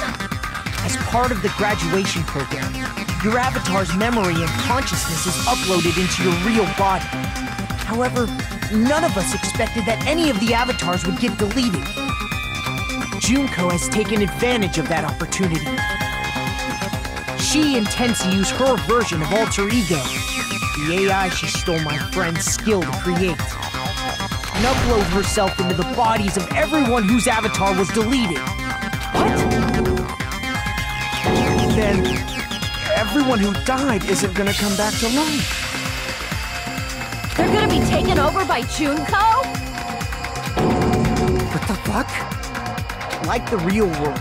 G: As part of the graduation program, Your avatar's memory and consciousness is uploaded into your real body. However, none of us expected that any of the avatars would get deleted. Junko has taken advantage of that opportunity. She intends to use her version of alter ego, the AI she stole my friend's skill to create, and upload herself into the bodies of everyone whose avatar was deleted.
C: What? Then everyone who died isn't gonna come back to life.
B: They're gonna be taken over by Junko?
C: What the fuck?
G: Like the real world,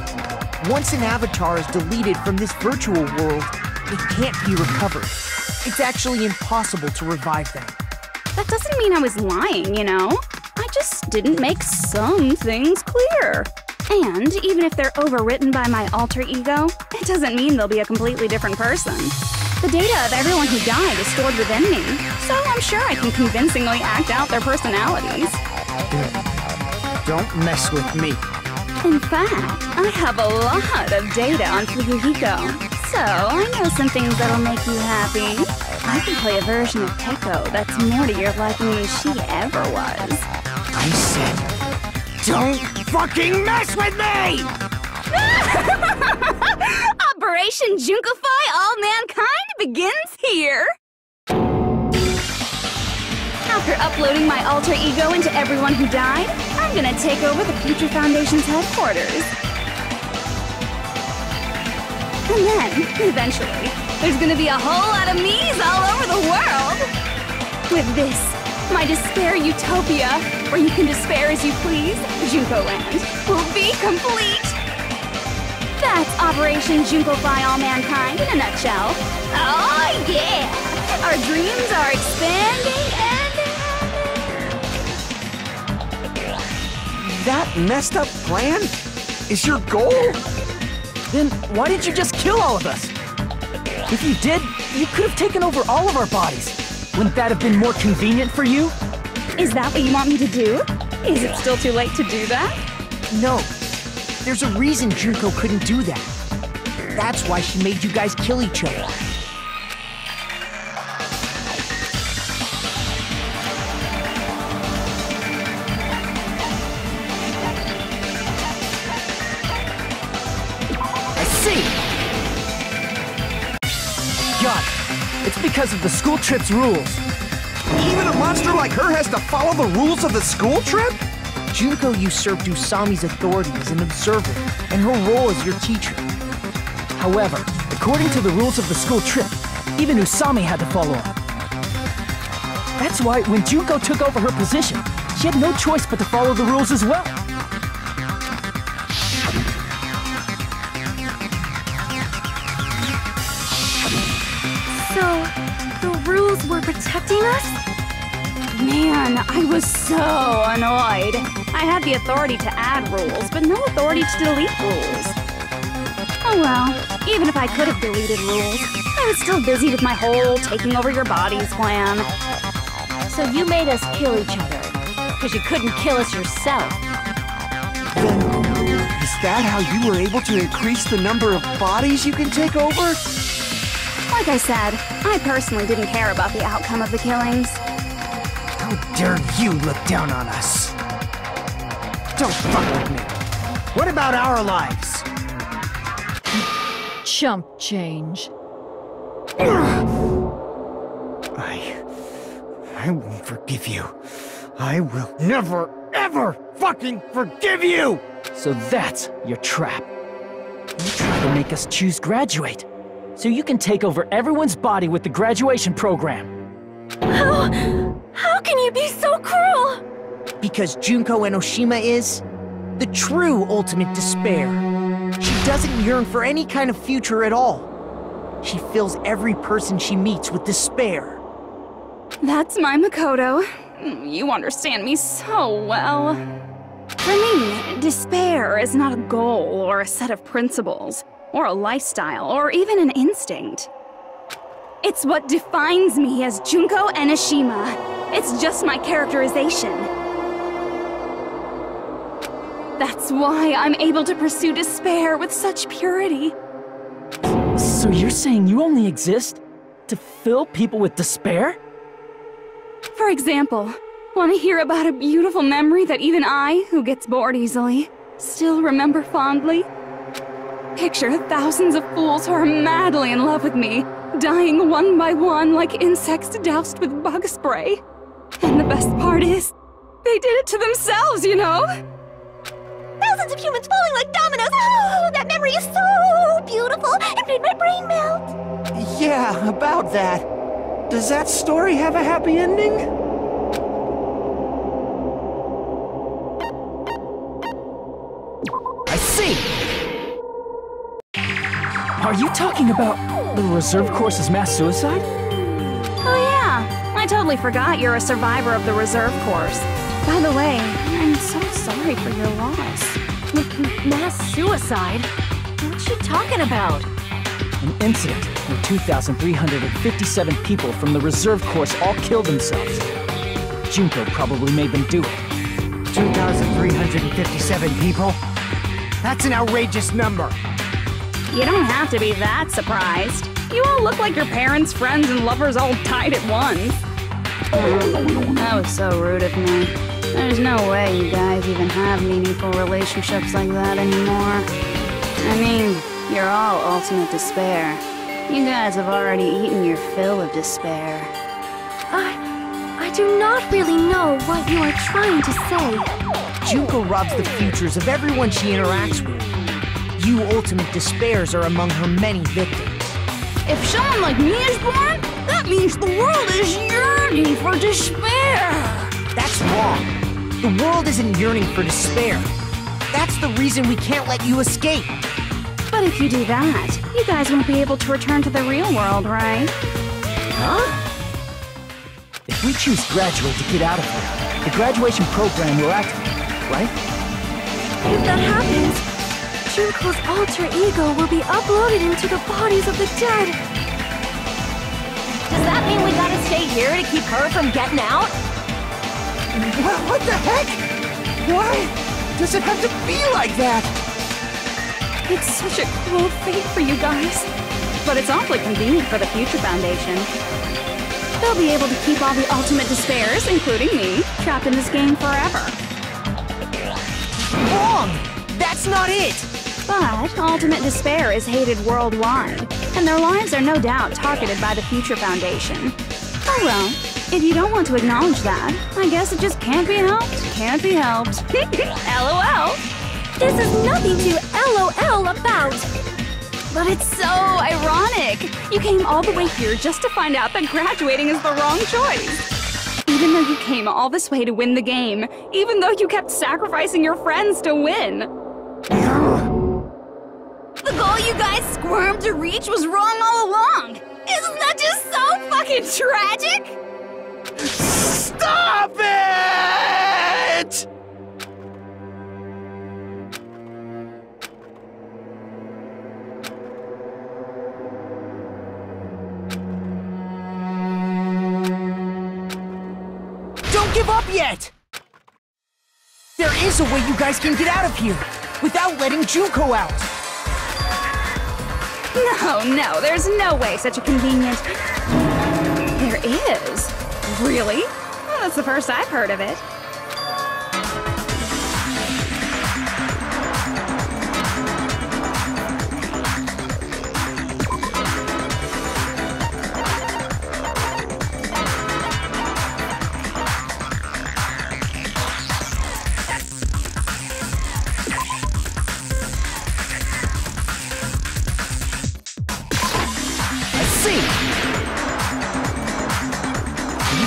G: once an avatar is deleted from this virtual world, it can't be recovered. It's actually impossible to revive them.
H: That doesn't mean I was lying, you know? I just didn't make some things clear. And even if they're overwritten by my alter ego, it doesn't mean they'll be a completely different person. The data of everyone who died is stored within me, so I'm sure I can convincingly act out their personalities.
C: Don't mess with me.
H: In fact, I have a lot of data on Fuyuhiko, so I know some things that'll make you happy. I can play a version of Peko that's more to your liking than she ever was.
C: I said, don't fucking mess with me!
H: Operation Junkify All Mankind begins here! After uploading my alter ego into everyone who died, I'm gonna take over the Future Foundation's headquarters. And then, eventually, there's gonna be a whole lot of me's all over the world! With this, my despair utopia, where you can despair as you please, Junko Land, will be complete! That's Operation Junkify All Mankind in a nutshell. Oh yeah! Our dreams are expanding and...
C: That messed up plan is your goal?
F: Then why didn't you just kill all of us? If you did, you could have taken over all of our bodies. Wouldn't that have been more convenient for you?
H: Is that what you want me to do? Is it still too late to do that?
G: No. There's a reason Junko couldn't do that. That's why she made you guys kill each other.
F: I see! Got it. It's because of the school trip's rules.
D: Even a monster like her has to follow the rules of the school trip?
G: Junko usurped Usami's authority as an observer, and her role as your teacher.
F: However, according to the rules of the school trip, even Usami had to follow them. That's why when Junko took over her position, she had no choice but to follow the rules as well.
A: So, the rules were protecting us?
H: Man, I was so annoyed. I had the authority to add rules, but no authority to delete rules. Oh well, even if I could have deleted rules, I was still busy with my whole taking over your bodies plan.
B: So you made us kill each other, because you couldn't kill us yourself.
D: Then, is that how you were able to increase the number of bodies you can take over?
H: Like I said, I personally didn't care about the outcome of the killings.
C: How dare you look down on us? Don't fuck with me. What about our lives?
B: Chump change.
C: I won't forgive you. I will never, ever fucking forgive you!
F: So that's your trap. You try to make us choose graduate, so you can take over everyone's body with the graduation program.
A: How can you be so cruel?
G: Because Junko Enoshima is the true ultimate despair. She doesn't yearn for any kind of future at all. She fills every person she meets with despair.
H: That's my Makoto. You understand me so well. For me, despair is not a goal or a set of principles, or a lifestyle, or even an instinct. It's what defines me as Junko Enoshima. It's just my characterization. That's why I'm able to pursue despair with such purity.
F: So you're saying you only exist to fill people with despair?
H: For example, want to hear about a beautiful memory that even I, who gets bored easily, still remember fondly? Picture thousands of fools who are madly in love with me, dying one by one like insects doused with bug spray. And the best part is, they did it to themselves, you know?
B: Thousands of humans falling like dominoes! Oh, that memory is so beautiful! It made my brain melt!
C: Yeah, about that. Does that story have a happy ending?
F: I see! Are you talking about the reserve course's mass suicide?
H: Oh yeah, I totally forgot you're a survivor of the reserve course. By the way, I'm so sorry for your loss.
B: Mass suicide? What's she talking about?
F: An incident where 2,357 people from the reserve course all killed themselves. Junko probably made them do it.
C: 2,357 people? That's an outrageous number.
H: You don't have to be that surprised. You all look like your parents, friends, and lovers all tied at once. That was so rude of me. There's no way you guys even have meaningful relationships like that anymore. I mean, you're all ultimate despair. You guys have already eaten your fill of despair.
A: I do not really know what you are trying to say.
G: Junko robs the futures of everyone she interacts with. You ultimate despairs are among her many victims.
H: If someone like me is born, that means the world is yearning for despair.
G: That's wrong. The world isn't yearning for despair. That's the reason we can't let you escape.
H: But if you do that, you guys won't be able to return to the real world, right?
G: Huh?
F: If we choose graduate to get out of here, the graduation program will activate, right?
A: If that happens, Junko's alter ego will be uploaded into the bodies of the dead.
B: Does that mean we gotta stay here to keep her from getting out?
C: What the heck? Why does it have to be like that?
H: It's such a cruel fate for you guys. But it's awfully convenient for the Future Foundation. They'll be able to keep all the ultimate despairs, including me, trapped in this game forever.
G: Wrong! That's not it!
H: But ultimate despair is hated worldwide, and their lives are no doubt targeted by the Future Foundation. Oh well, if you don't want to acknowledge that, I guess it just can't be helped. Can't be helped. LOL!
A: This is nothing to LOL about.
H: But it's so ironic! You came all the way here just to find out that graduating is the wrong choice. Even though you came all this way to win the game, even though you kept sacrificing your friends to win. The goal you guys squirmed to reach was wrong all along! Isn't that just so fucking tragic?
C: Stop it!
G: Don't give up yet! There is a way you guys can get out of here without letting Junko out.
H: No, there's no way such a convenient... There is? Really? Well, that's the first I've heard of it.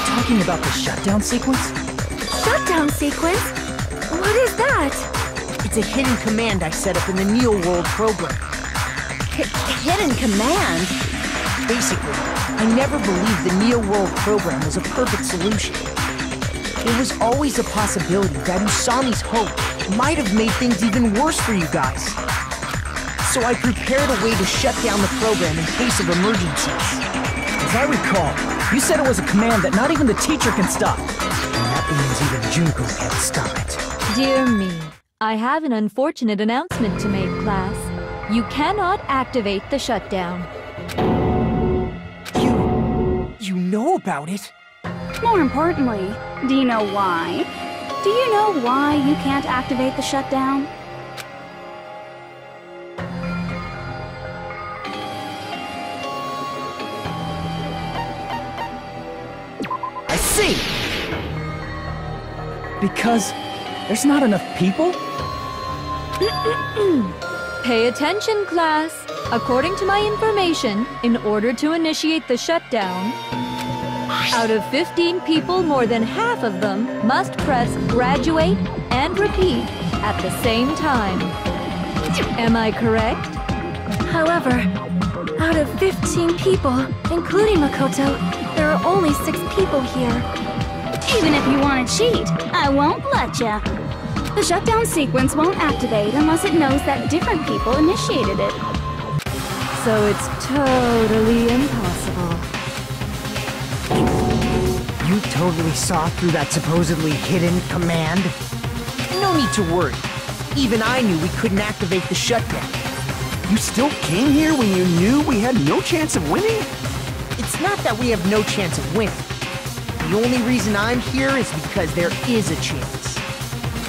F: Talking about the shutdown sequence?
A: Shutdown sequence? What is that?
G: It's a hidden command I set up in the Neo World program.
B: Hidden command?
G: Basically, I never believed the Neo World program was a perfect solution. There was always a possibility that Usami's hope might have made things even worse for you guys. So I prepared a way to shut down the program in case of emergencies.
F: As I recall, you said it was a command that not even the teacher can stop.
C: And that means even Junko can't stop it.
I: Dear me, I have an unfortunate announcement to make, class. You cannot activate the shutdown.
C: you know about it.
H: More importantly, do you know why? Do you know why you can't activate the shutdown?
C: I see!
F: Because there's not enough people?
I: Pay attention, class. According to my information, in order to initiate the shutdown, out of 15 people, more than half of them must press graduate and repeat at the same time. Am I correct?
A: However, out of 15 people, including Makoto, there are only 6 people here.
H: Even if you want to cheat, I won't let ya. The shutdown sequence won't activate unless it knows that different people initiated it.
I: So it's totally impossible.
C: You totally saw through that supposedly hidden command? No need to worry. Even I knew we couldn't activate the shutdown.
D: You still came here when you knew we had no chance of winning?
C: It's not that we have no chance of winning. The only reason I'm here is because there is a chance.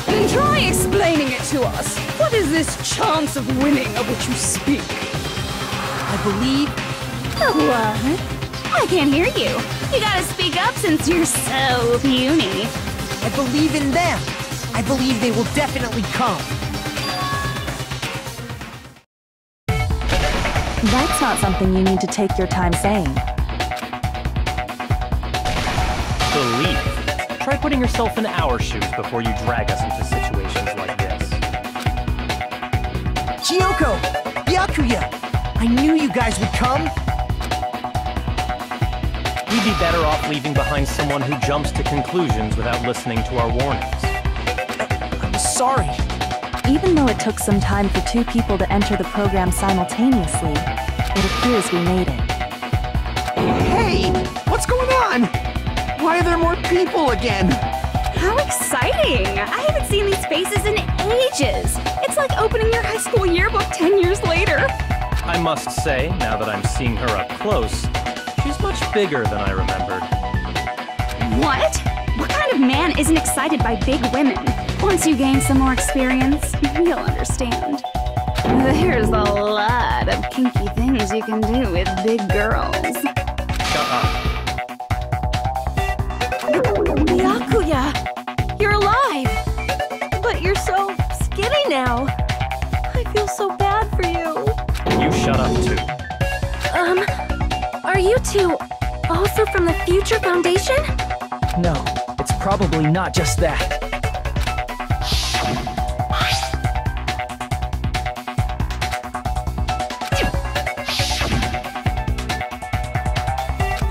J: Then try explaining it to us. What is this chance of winning of which you speak?
C: I believe...
H: What? I can't hear you. You gotta speak up since you're so puny.
C: I believe in them. I believe they will definitely come.
B: That's not something you need to take your time saying.
K: Believe. Try putting yourself in our shoes before you drag us into situations like this.
C: Kyoko! Byakuya! I knew you guys would come!
K: We'd be better off leaving behind someone who jumps to conclusions without listening to our warnings.
C: I'm sorry.
B: Even though it took some time for 2 people to enter the program simultaneously, it appears we made it.
D: Hey! What's going on? Why are there more people again?
H: How exciting! I haven't seen these faces in ages. It's like opening your high school yearbook 10 years later.
K: I must say, now that I'm seeing her up close, she's much bigger than I remembered.
H: What? What kind of man isn't excited by big women? Once you gain some more experience, you'll understand. There's a lot of kinky things you can do with big girls.
K: Shut up.
B: Byakuya! You're alive! But you're so skinny now. I feel so bad for you.
K: You shut up too.
A: Are you two also from the Future Foundation?
F: No, it's probably not just that.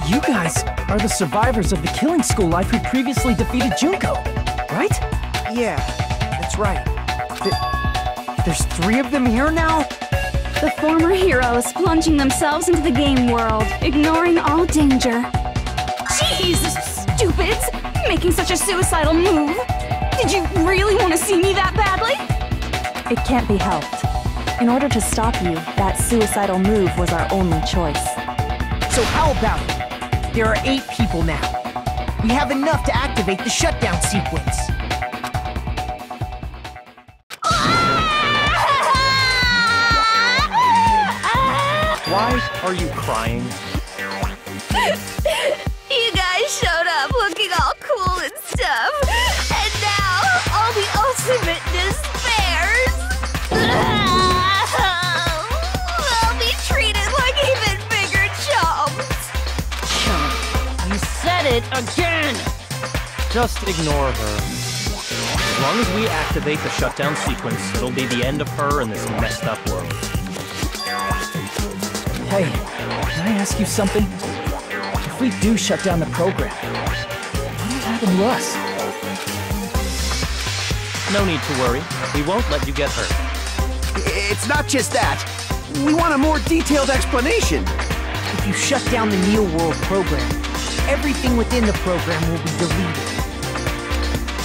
F: You guys are the survivors of the killing school life who previously defeated Junko, right?
C: Yeah, that's right. There's 3 of them here now?
H: The former heroes plunging themselves into the game world, ignoring all danger. Jeez, stupids! Making such a suicidal move! Did you really want to see me that badly?
B: It can't be helped. In order to stop you, that suicidal move was our only choice.
C: So how about it? There are 8 people now. We have enough to activate the shutdown sequence.
K: Why are you crying?
A: You guys showed up looking all cool and stuff, and now all the ultimate despairs. I'll be treated like even bigger chumps.
E: You said it again!
K: Just ignore her. As long as we activate the shutdown sequence, it'll be the end of her in this messed up world.
F: Hey, can I ask you something? If we do shut down the program, what'll happen to us?
K: No need to worry. We won't let you get hurt.
D: It's not just that. We want a more detailed explanation.
C: If you shut down the Neo World program, everything within the program will be deleted.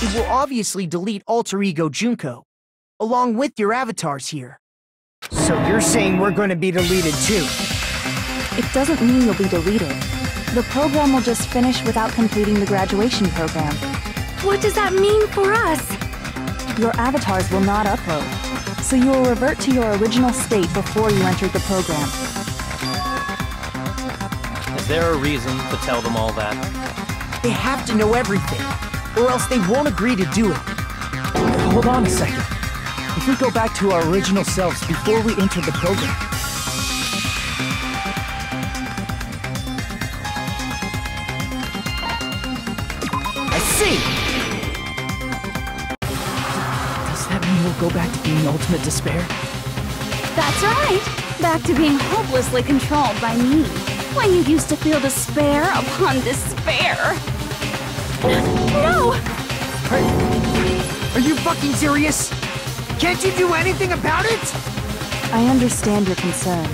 C: It will obviously delete Alter Ego Junko, along with your avatars here. So you're saying we're going to be deleted too?
B: It doesn't mean you'll be deleted. The program will just finish without completing the graduation program.
A: What does that mean for us?
B: Your avatars will not upload, so you will revert to your original state before you entered the program.
K: Is there a reason to tell them all that?
G: They have to know everything, or else they won't agree to do it.
F: Hold on a second. If we go back to our original selves before we enter the program...
G: I see!
F: Does that mean we'll go back to being ultimate despair?
H: That's right! Back to being hopelessly controlled by me. When you used to feel despair upon despair. No!
C: Are you fucking serious? Can't you do anything about it?
B: I understand your concern,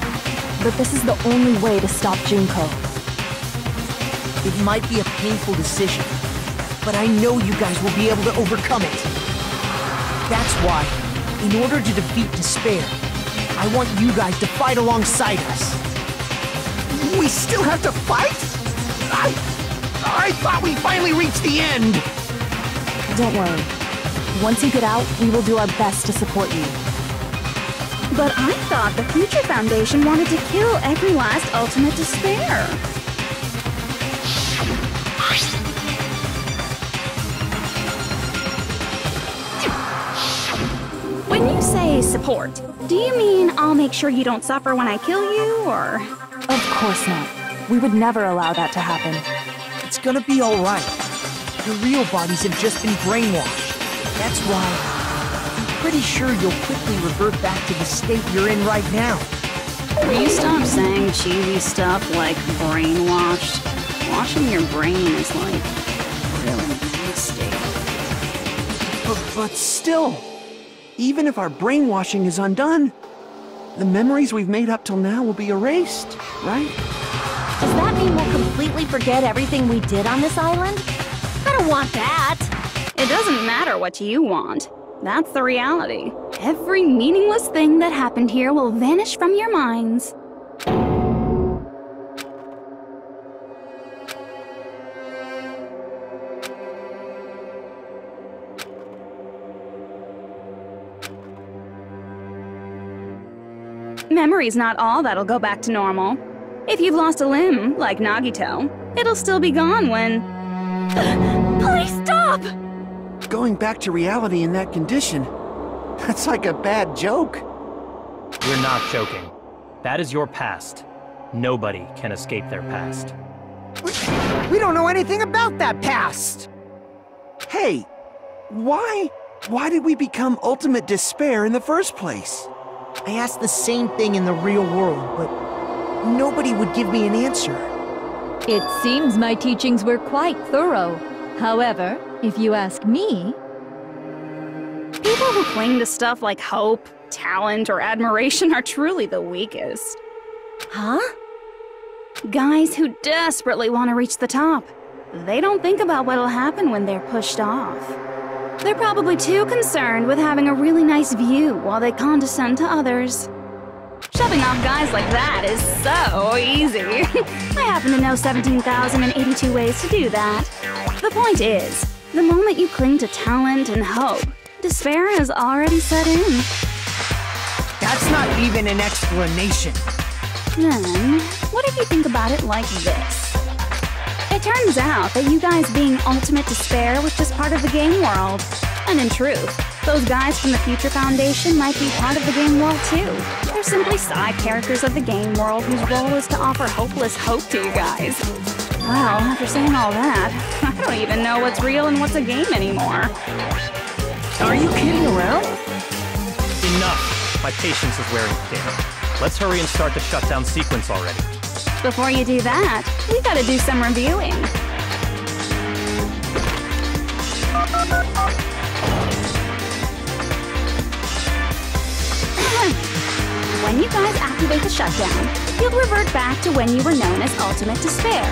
B: but this is the only way to stop Junko.
G: It might be a painful decision, but I know you guys will be able to overcome it. That's why, in order to defeat despair, I want you guys to fight alongside us.
D: We still have to fight? I thought we finally reached the end!
B: Don't worry. Once you get out, we will do our best to support you.
H: But I thought the Future Foundation wanted to kill every last ultimate despair. When you say support, do you mean I'll make sure you don't suffer when I kill you, or...?
B: Of course not. We would never allow that to happen.
G: It's gonna be alright. Your real bodies have just been brainwashed. That's why I'm pretty sure you'll quickly revert back to the state you're in right now.
H: Will you stop saying cheesy stuff like brainwashed? Washing your brain is like really nasty.
D: But still, even if our brainwashing is undone, the memories we've made up till now will be erased, right?
B: Does that mean we'll completely forget everything we did on this island? I don't want that!
H: It doesn't matter what you want. That's the reality. Every meaningless thing that happened here will vanish from your minds. Memory's not all that'll go back to normal. If you've lost a limb, like Nagito, it'll still be gone when... Please stop!
D: Going back to reality in that condition, that's like a bad joke.
K: We're not joking. That is your past. Nobody can escape their past.
C: We don't know anything about that past!
D: Hey, why did we become ultimate despair in the first place?
G: I asked the same thing in the real world, but nobody would give me an answer.
I: It seems my teachings were quite thorough. However, if you ask me...
H: People who cling to stuff like hope, talent, or admiration are truly the weakest.
B: Huh?
H: Guys who desperately want to reach the top. They don't think about what'll happen when they're pushed off. They're probably too concerned with having a really nice view while they condescend to others. Shoving off guys like that is so easy. I happen to know 17,082 ways to do that. The point is, the moment you cling to talent and hope, despair has already set in.
C: That's not even an explanation.
H: Then, what if you think about it like this? It turns out that you guys being ultimate despair was just part of the game world. And in truth, those guys from the Future Foundation might be part of the game world too. They're simply side characters of the game world whose role is to offer hopeless hope to you guys. Well, after saying all that, I don't even know what's real and what's a game anymore.
G: Are you kidding around?
K: Enough! My patience is wearing thin. Let's hurry and start the shutdown sequence already.
H: Before you do that, we gotta do some reviewing. When you guys activate the shutdown, you'll revert back to when you were known as Ultimate Despair.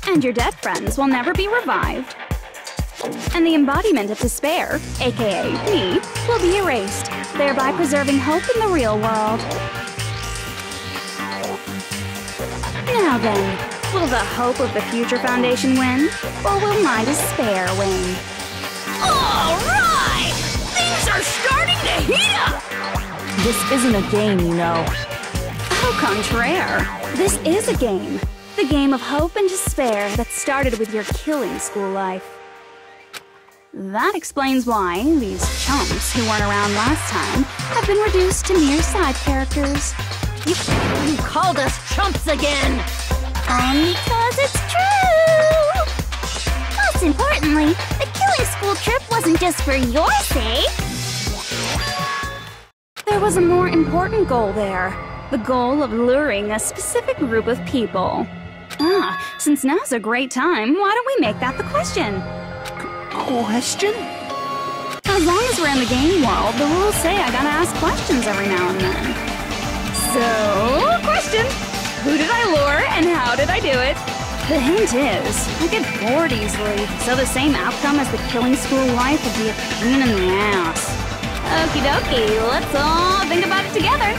H: And your dead friends will never be revived. And the embodiment of despair, aka me, will be erased, thereby preserving hope in the real world. Now then, will the hope of the Future Foundation win, or will my despair win?
B: All right! Things are starting to heat up!
G: This isn't a game, you know.
H: Au contraire, this is a game. The game of hope and despair that started with your killing school life. That explains why these chumps who weren't around last time have been reduced to mere side characters.
B: You called us chumps again!
L: Because it's true! Most importantly, the killing school trip wasn't just for your sake.
H: There was a more important goal there. The goal of luring a specific group of people. Since now's a great time, why don't we make that the question?
D: Question?
H: As long as we're in the game world, the rules say I gotta ask questions every now and then. So, question! Who did I lure and how did I do it? The hint is, I get bored easily, so the same outcome as the killing school life would be a pain in the ass. Okie dokie, let's all think about it together.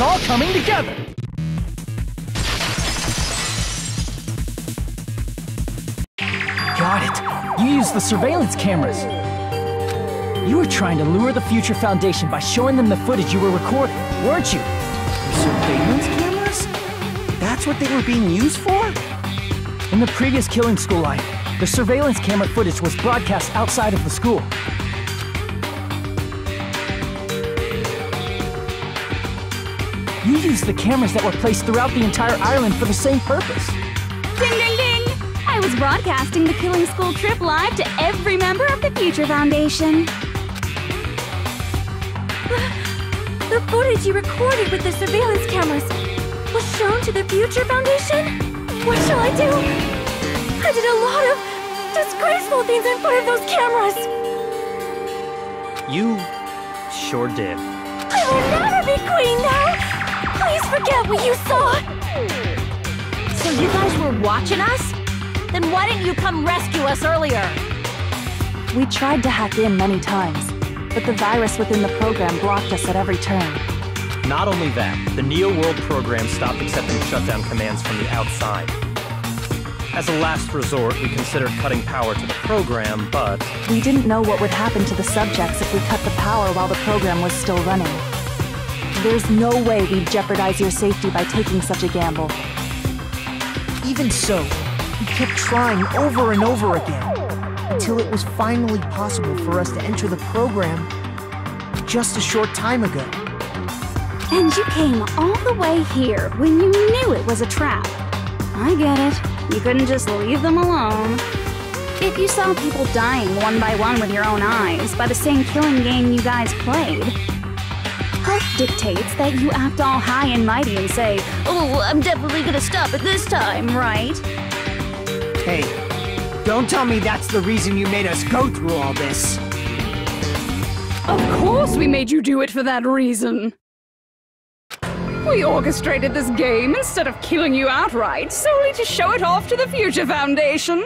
F: it's all coming together! Got it! You used the surveillance cameras! You were trying to lure the Future Foundation by showing them the footage you were recording, weren't you?
D: Surveillance cameras? That's what they were being used for?
F: In the previous killing school life, the surveillance camera footage was broadcast outside of the school. You used the cameras that were placed throughout the entire island for the same purpose.
H: Ding, ding, ding! I was broadcasting the Killing School trip live to every member of the Future Foundation.
A: The footage you recorded with the surveillance cameras was shown to the Future Foundation? What shall I do? I did a lot of disgraceful things in front of those cameras!
K: You sure did.
A: I will never be queen now! Please forget what you saw!
B: So you guys were watching us? Then why didn't you come rescue us earlier?
M: We tried to hack in many times, but the virus within the program blocked us at every turn.
K: Not only that, the Neo World program stopped accepting shutdown commands from the outside. As a last resort, we considered cutting power to the program, but...
M: We didn't know what would happen to the subjects if we cut the power while the program was still running. There's no way we'd jeopardize your safety by taking such a gamble.
G: Even so, we kept trying over and over again, until it was finally possible for us to enter the program just a short time ago.
H: And you came all the way here when you knew it was a trap. I get it. You couldn't just leave them alone. If you saw people dying one by one with your own eyes by the same killing game you guys played, health dictates that you act all high and mighty and say, "Oh, I'm definitely gonna stop it this time," right?
C: Hey, don't tell me that's the reason you made us go through all this.
J: Of course we made you do it for that reason. We orchestrated this game instead of killing you outright, solely to show it off to the Future Foundation.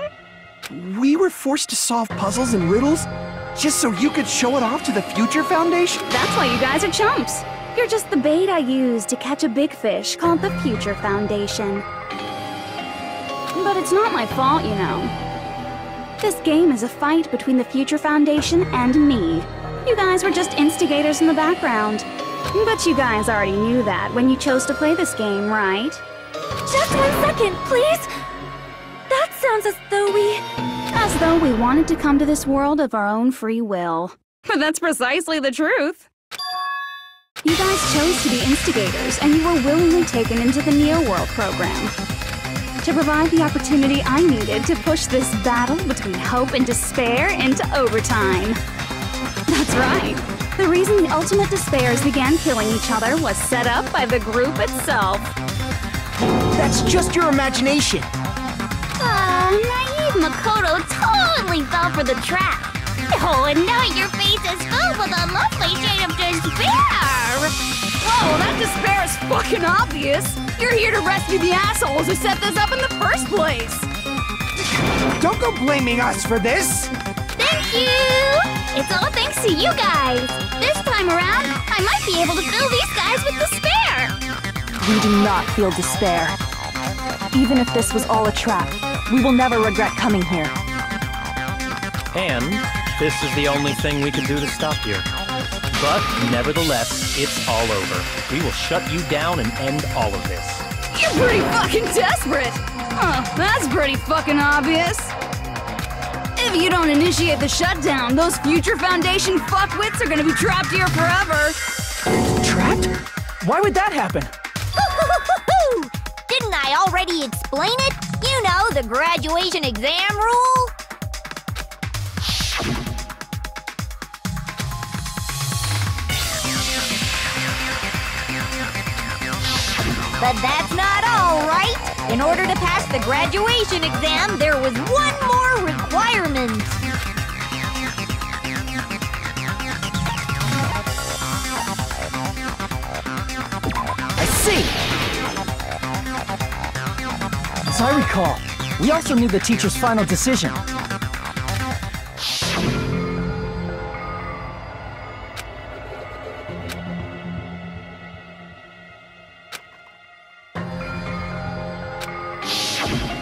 D: We were forced to solve puzzles and riddles just so you could show it off to the Future Foundation?
H: That's why you guys are chumps. You're just the bait I used to catch a big fish called the Future Foundation. But it's not my fault, you know. This game is a fight between the Future Foundation and me. You guys were just instigators in the background. But you guys already knew that when you chose to play this game, right?
A: Just 1 second, please! That sounds as though we...
H: As though we wanted to come to this world of our own free will.
J: But that's precisely the truth.
H: You guys chose to be instigators, and you were willingly taken into the Neo World program. To provide the opportunity I needed to push this battle between hope and despair into overtime. That's right. The reason the ultimate despairs began killing each other was set up by the group itself.
G: That's just your imagination.
L: Naive Makoto totally fell for the trap. Oh, and now your face is filled with a lovely shade of despair.
J: Whoa, that despair is fucking obvious. You're here to rescue the assholes who set this up in the first place.
C: Don't go blaming us for this.
L: Thank you. It's all thanks to you guys. This time around, I might be able to fill these guys with despair.
M: We do not feel despair. Even if this was all a trap, we will never regret coming here.
K: And this is the only thing we can do to stop you. But nevertheless, it's all over. We will shut you down and end all of this.
J: You're pretty fucking desperate. That's pretty fucking obvious. If you don't initiate the shutdown, those Future Foundation fuckwits are gonna be trapped here forever.
F: Trapped? Why would that happen?
L: Didn't I already explain it? You know, the graduation exam rule. But that's not all, right? In order to pass the graduation exam, there was one more requirement.
G: I see!
F: As I recall, we also need the teacher's final decision.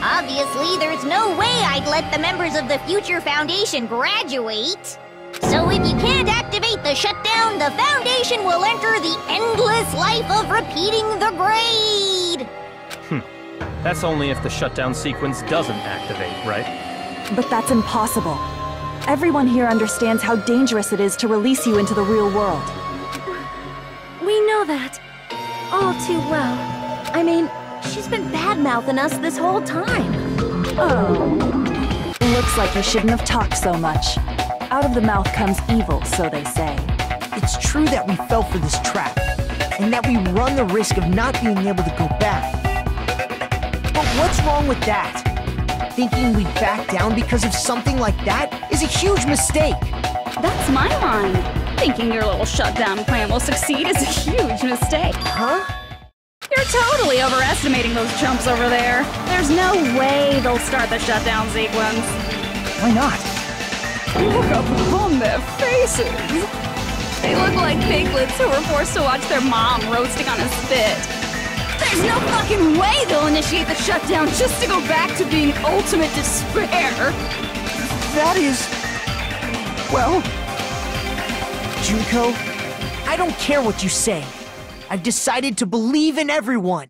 L: Obviously, there's no way I'd let the members of the Future Foundation graduate. So if you can't activate the shutdown, the Foundation will enter the endless life of repeating the grade!
K: That's only if the shutdown sequence doesn't activate, right?
M: But that's impossible. Everyone here understands how dangerous it is to release you into the real world.
A: We know that. All too well.
B: I mean, she's been bad-mouthing us this whole time.
M: Oh. Looks like you shouldn't have talked so much. Out of the mouth comes evil, so they say.
G: It's true that we fell for this trap, and that we run the risk of not being able to go back. But what's wrong with that? Thinking we'd back down because of something like that is a huge mistake.
H: That's my line. Thinking your little shutdown plan will succeed is a huge mistake.
G: Huh?
H: You're totally overestimating those chumps over there. There's no way they'll start the shutdown sequence.
F: Why not?
H: Look upon their faces. They look like piglets who were forced to watch their mom roasting on a spit. There's no fucking way they'll initiate the shutdown just to go back to being ultimate despair.
G: That is... well... Junko, I don't care what you say. I've decided to believe in everyone.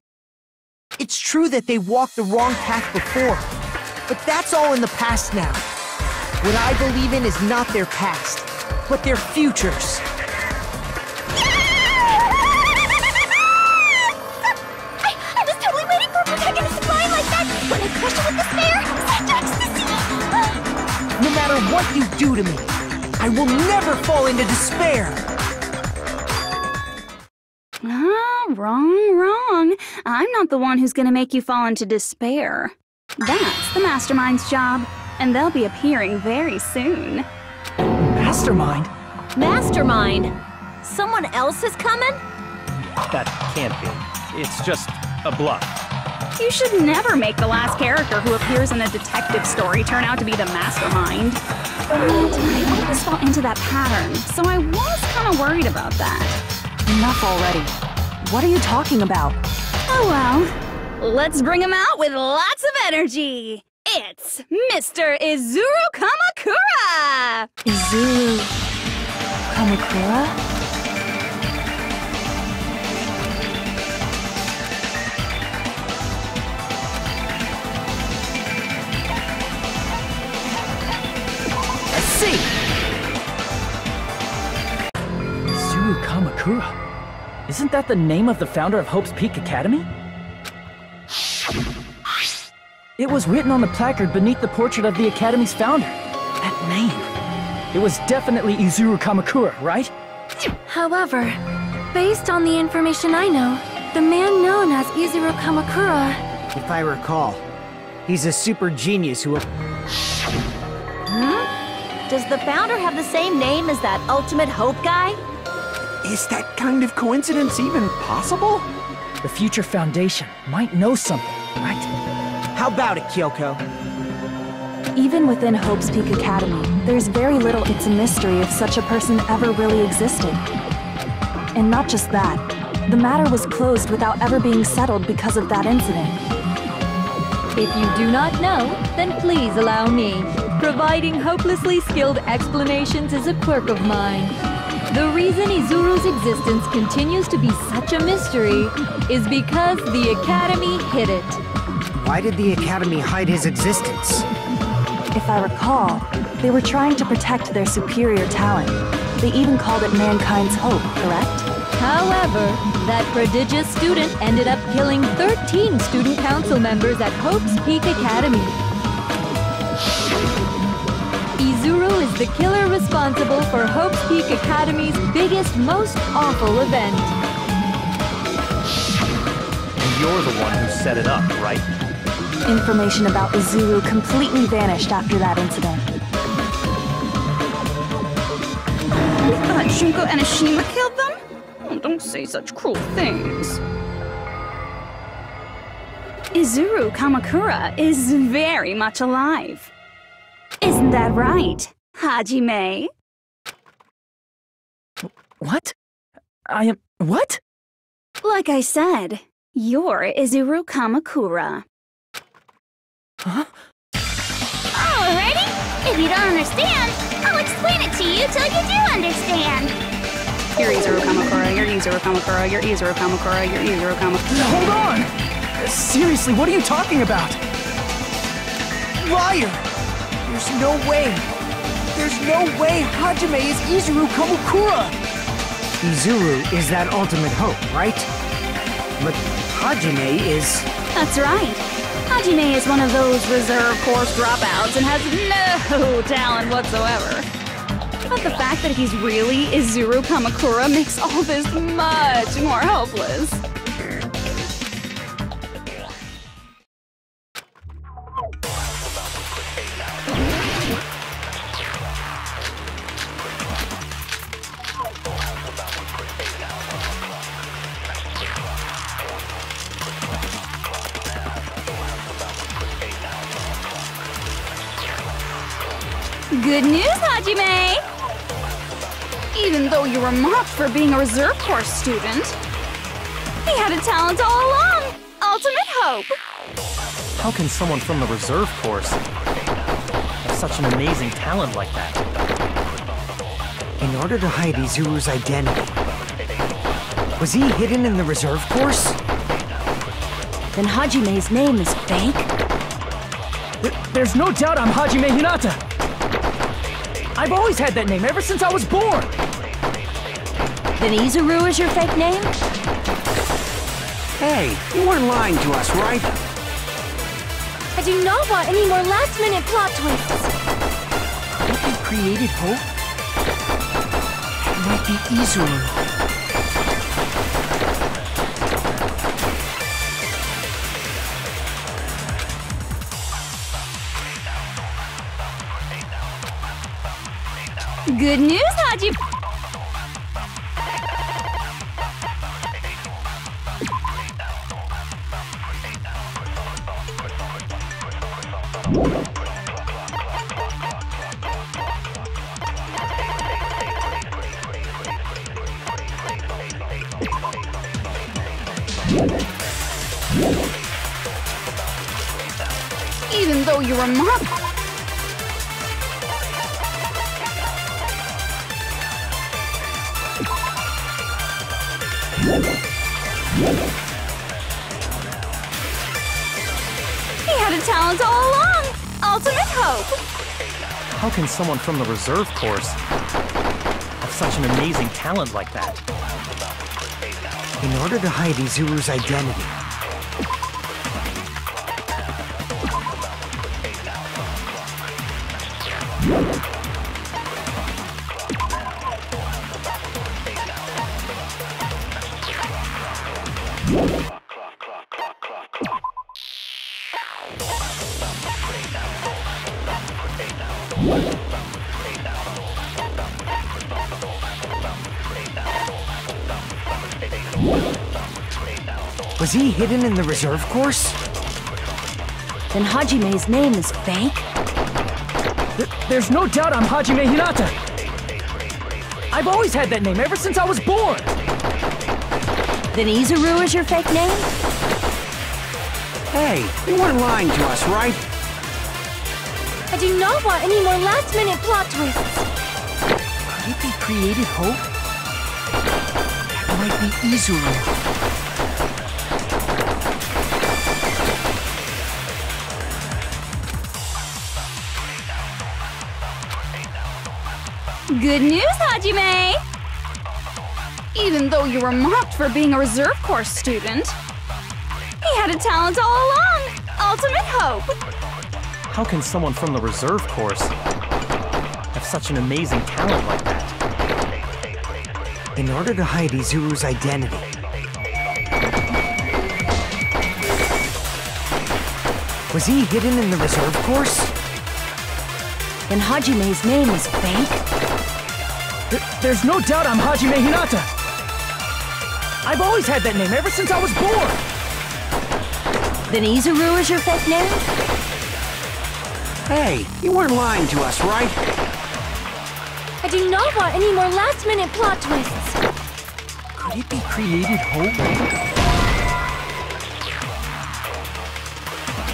G: It's true that they walked the wrong path before, but that's all in the past now. What I believe in is not their past, but their futures.
L: I was totally waiting for a protagonist to fly like that when I crushed it with despair. Such ecstasy!
G: No matter what you do to me, I will never fall into despair.
H: Wrong. I'm not the one who's gonna make you fall into despair. That's the Mastermind's job, and they'll be appearing very soon.
F: Mastermind?
B: Mastermind? Someone else is coming?
K: That can't be. It's just a bluff.
H: You should never make the last character who appears in a detective story turn out to be the Mastermind. And I always fall into that pattern, so I was kinda worried about that.
M: Enough already. What are you talking about?
H: Oh well, let's bring him out with lots of energy. It's Mr. Izuru Kamakura!
M: Izuru... Kamakura?
G: I see!
F: Izuru Kamakura? Isn't that the name of the founder of Hope's Peak Academy? It was written on the placard beneath the portrait of the Academy's founder. That name. It was definitely Izuru Kamakura, right?
A: However, based on the information I know, the man known as Izuru Kamakura...
C: If I recall, he's a super genius who...
B: Does the founder have the same name as that Ultimate Hope guy?
D: Is that kind of coincidence even possible?
F: The Future Foundation might know something, right?
G: How about it, Kyoko?
M: Even within Hope's Peak Academy, there's very little it's a mystery if such a person ever really existed. And not just that, the matter was closed without ever being settled because of that incident.
I: If you do not know, then please allow me. Providing hopelessly skilled explanations is a quirk of mine. The reason Izuru's existence continues to be such a mystery is because the Academy hid it.
C: Why did the Academy hide his existence?
M: If I recall, they were trying to protect their superior talent. They even called it mankind's hope, correct?
I: However, that prodigious student ended up killing 13 student council members at Hope's Peak Academy. Izuru is the killer responsible for Hope's Peak Academy's biggest, most awful event.
K: And you're the one who set it up, right?
M: Information about Izuru completely vanished after that incident.
H: You thought Junko and Ashima killed them? Oh, don't say such cruel things. Izuru Kamakura is very much alive. Isn't that right, Hajime?
F: What? I am... what?
H: Like I said, you're Izuru Kamakura.
L: Alrighty? If you don't understand, I'll explain it to you till you do understand.
J: You're Izuru Kamakura, you're Izuru Kamakura, you're Izuru Kamakura, you're Izuru Kamakura.
F: Hold on! Seriously, what are you talking about?
C: Liar! There's no way! There's no way Hajime is Izuru Kamakura! Izuru is that ultimate hope, right? But Hajime is...
H: That's right. Hajime is one of those reserve course dropouts and has no talent whatsoever. But the fact that he's really Izuru Kamakura makes all this much more hopeless. Good news, Hajime! Even though you were mocked for being a reserve course student, he had a talent all along! Ultimate hope!
K: How can someone from the reserve course have such an amazing talent like that?
C: In order to hide Izuru's identity, was he hidden in the reserve course?
B: Then Hajime's name is fake?
F: There's no doubt I'm Hajime Hinata! I've always had that name ever since I was born!
B: Then Izuru is your fake name?
D: Hey, you weren't lying to us, right?
A: I do not want any more last-minute plot twists.
C: Could it be created hope? It might be Izuru.
H: Good news, Hajime! Even though you were mocked. He had a talent all along! Ultimate hope!
K: How can someone from the reserve course have such an amazing talent like that?
C: In order to hide Izuru's identity, was he hidden in the reserve course?
B: Then Hajime's name is fake?
F: There's no doubt I'm Hajime Hinata! I've always had that name ever since I was born!
B: Then Izuru is your fake name?
D: Hey, you weren't lying to us, right?
A: I do not want any more last-minute plot twists.
C: Could it be created hope? That might be Izuru.
H: Good news, Hajime! Even though you were mocked for being a reserve course student, he had a talent all along! Ultimate hope!
K: How can someone from the reserve course have such an amazing talent like that?
C: In order to hide Izuru's identity, was he hidden in the reserve course?
B: Then Hajime's name is fake?
F: There's no doubt I'm Hajime Hinata! I've always had that name ever since I was born!
B: Then Izuru is your fake name?
D: Hey, you weren't lying to us, right?
A: I do not want any more last-minute plot twists.
C: Could it be created hope?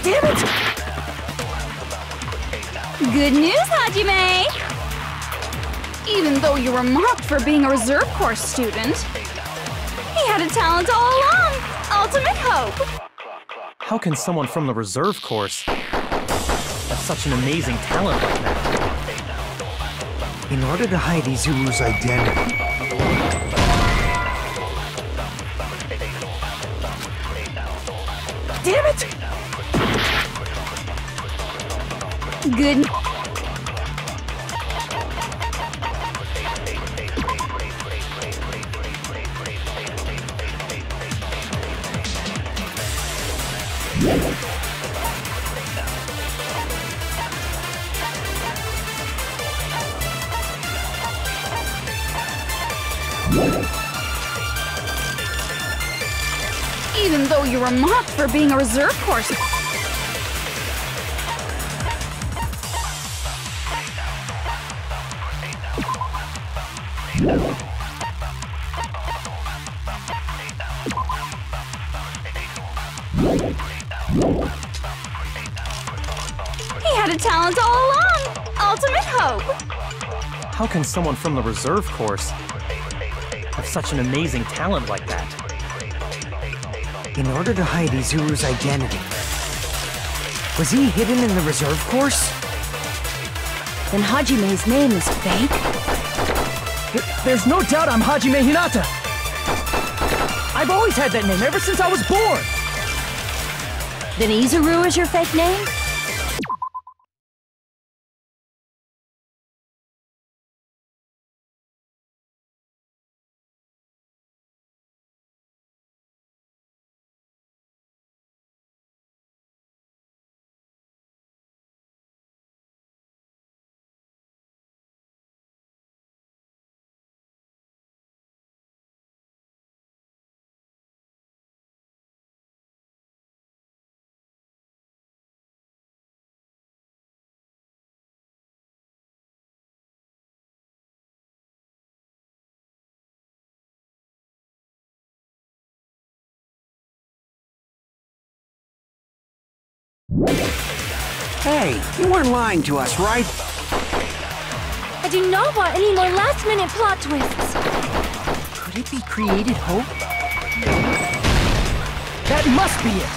F: Damn it!
H: Good news, Hajime! Even though you were mocked for being a reserve course student, he had a talent all along! Ultimate hope!
K: How can someone from the reserve course have such an amazing talent like that?
C: In order to hide Izuru's identity.
J: Damn it!
H: Good. Even though you were mocked for being a reserve course. He had a talent all along! Ultimate hope!
K: How can someone from the reserve course have such an amazing talent like that?
C: In order to hide Izuru's identity. Was he hidden in the reserve course?
B: Then Hajime's name is fake?
F: There's no doubt I'm Hajime Hinata! I've always had that name ever since I was born!
B: Then Izuru is your fake name?
D: Hey, you weren't lying to us, right?
A: I do not want any more last-minute plot twists.
G: Could it be created hope?
F: That must be it!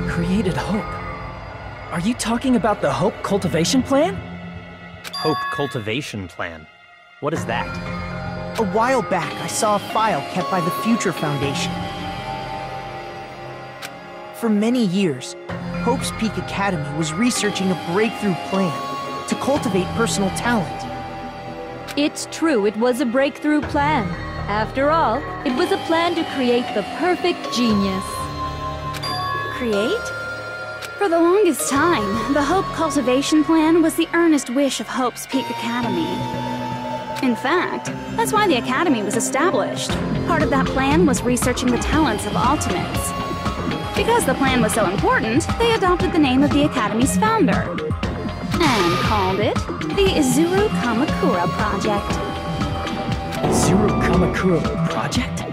F: Created hope. Are you talking about the Hope Cultivation Plan?
K: Hope Cultivation Plan. What is that?
G: A while back, I saw a file kept by the Future Foundation. For many years, Hope's Peak Academy was researching a breakthrough plan to cultivate personal talent.
I: It's true, it was a breakthrough plan. After all, it was a plan to create the perfect genius.
H: Create? For the longest time, the Hope Cultivation Plan was the earnest wish of Hope's Peak Academy. In fact, that's why the Academy was established. Part of that plan was researching the talents of Ultimates. Because the plan was so important, they adopted the name of the Academy's founder and called it the Izuru Kamakura Project.
F: Izuru Kamakura Project?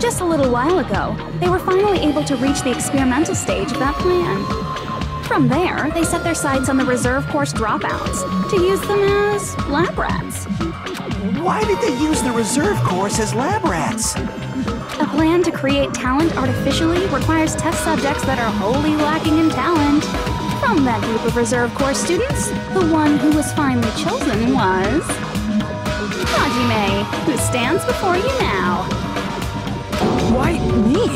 H: Just a little while ago, they were finally able to reach the experimental stage of that plan. From there, they set their sights on the reserve course dropouts to use them as lab rats.
D: Why did they use the reserve course as lab rats?
H: A plan to create talent artificially requires test subjects that are wholly lacking in talent. From that group of reserve course students, the one who was finally chosen was Hajime, who stands before you now.
F: Why me?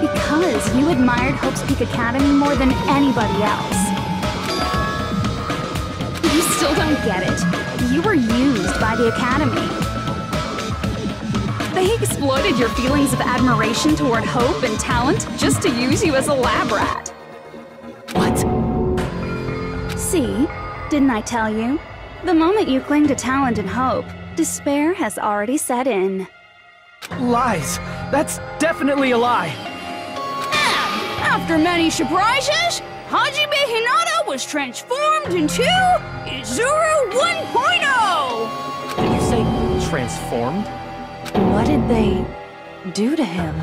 H: Because you admired Hope's Peak Academy more than anybody else. You still don't get it. You were used by the Academy. They exploited your feelings of admiration toward hope and talent just to use you as a lab rat.
F: What?
H: See? Didn't I tell you? The moment you cling to talent and hope, despair has already set in.
F: Lies. That's definitely a lie.
J: After many surprises, Hajime Hinata was transformed into Izuru 1.0!
K: Did you say transformed?
M: What did they do to him?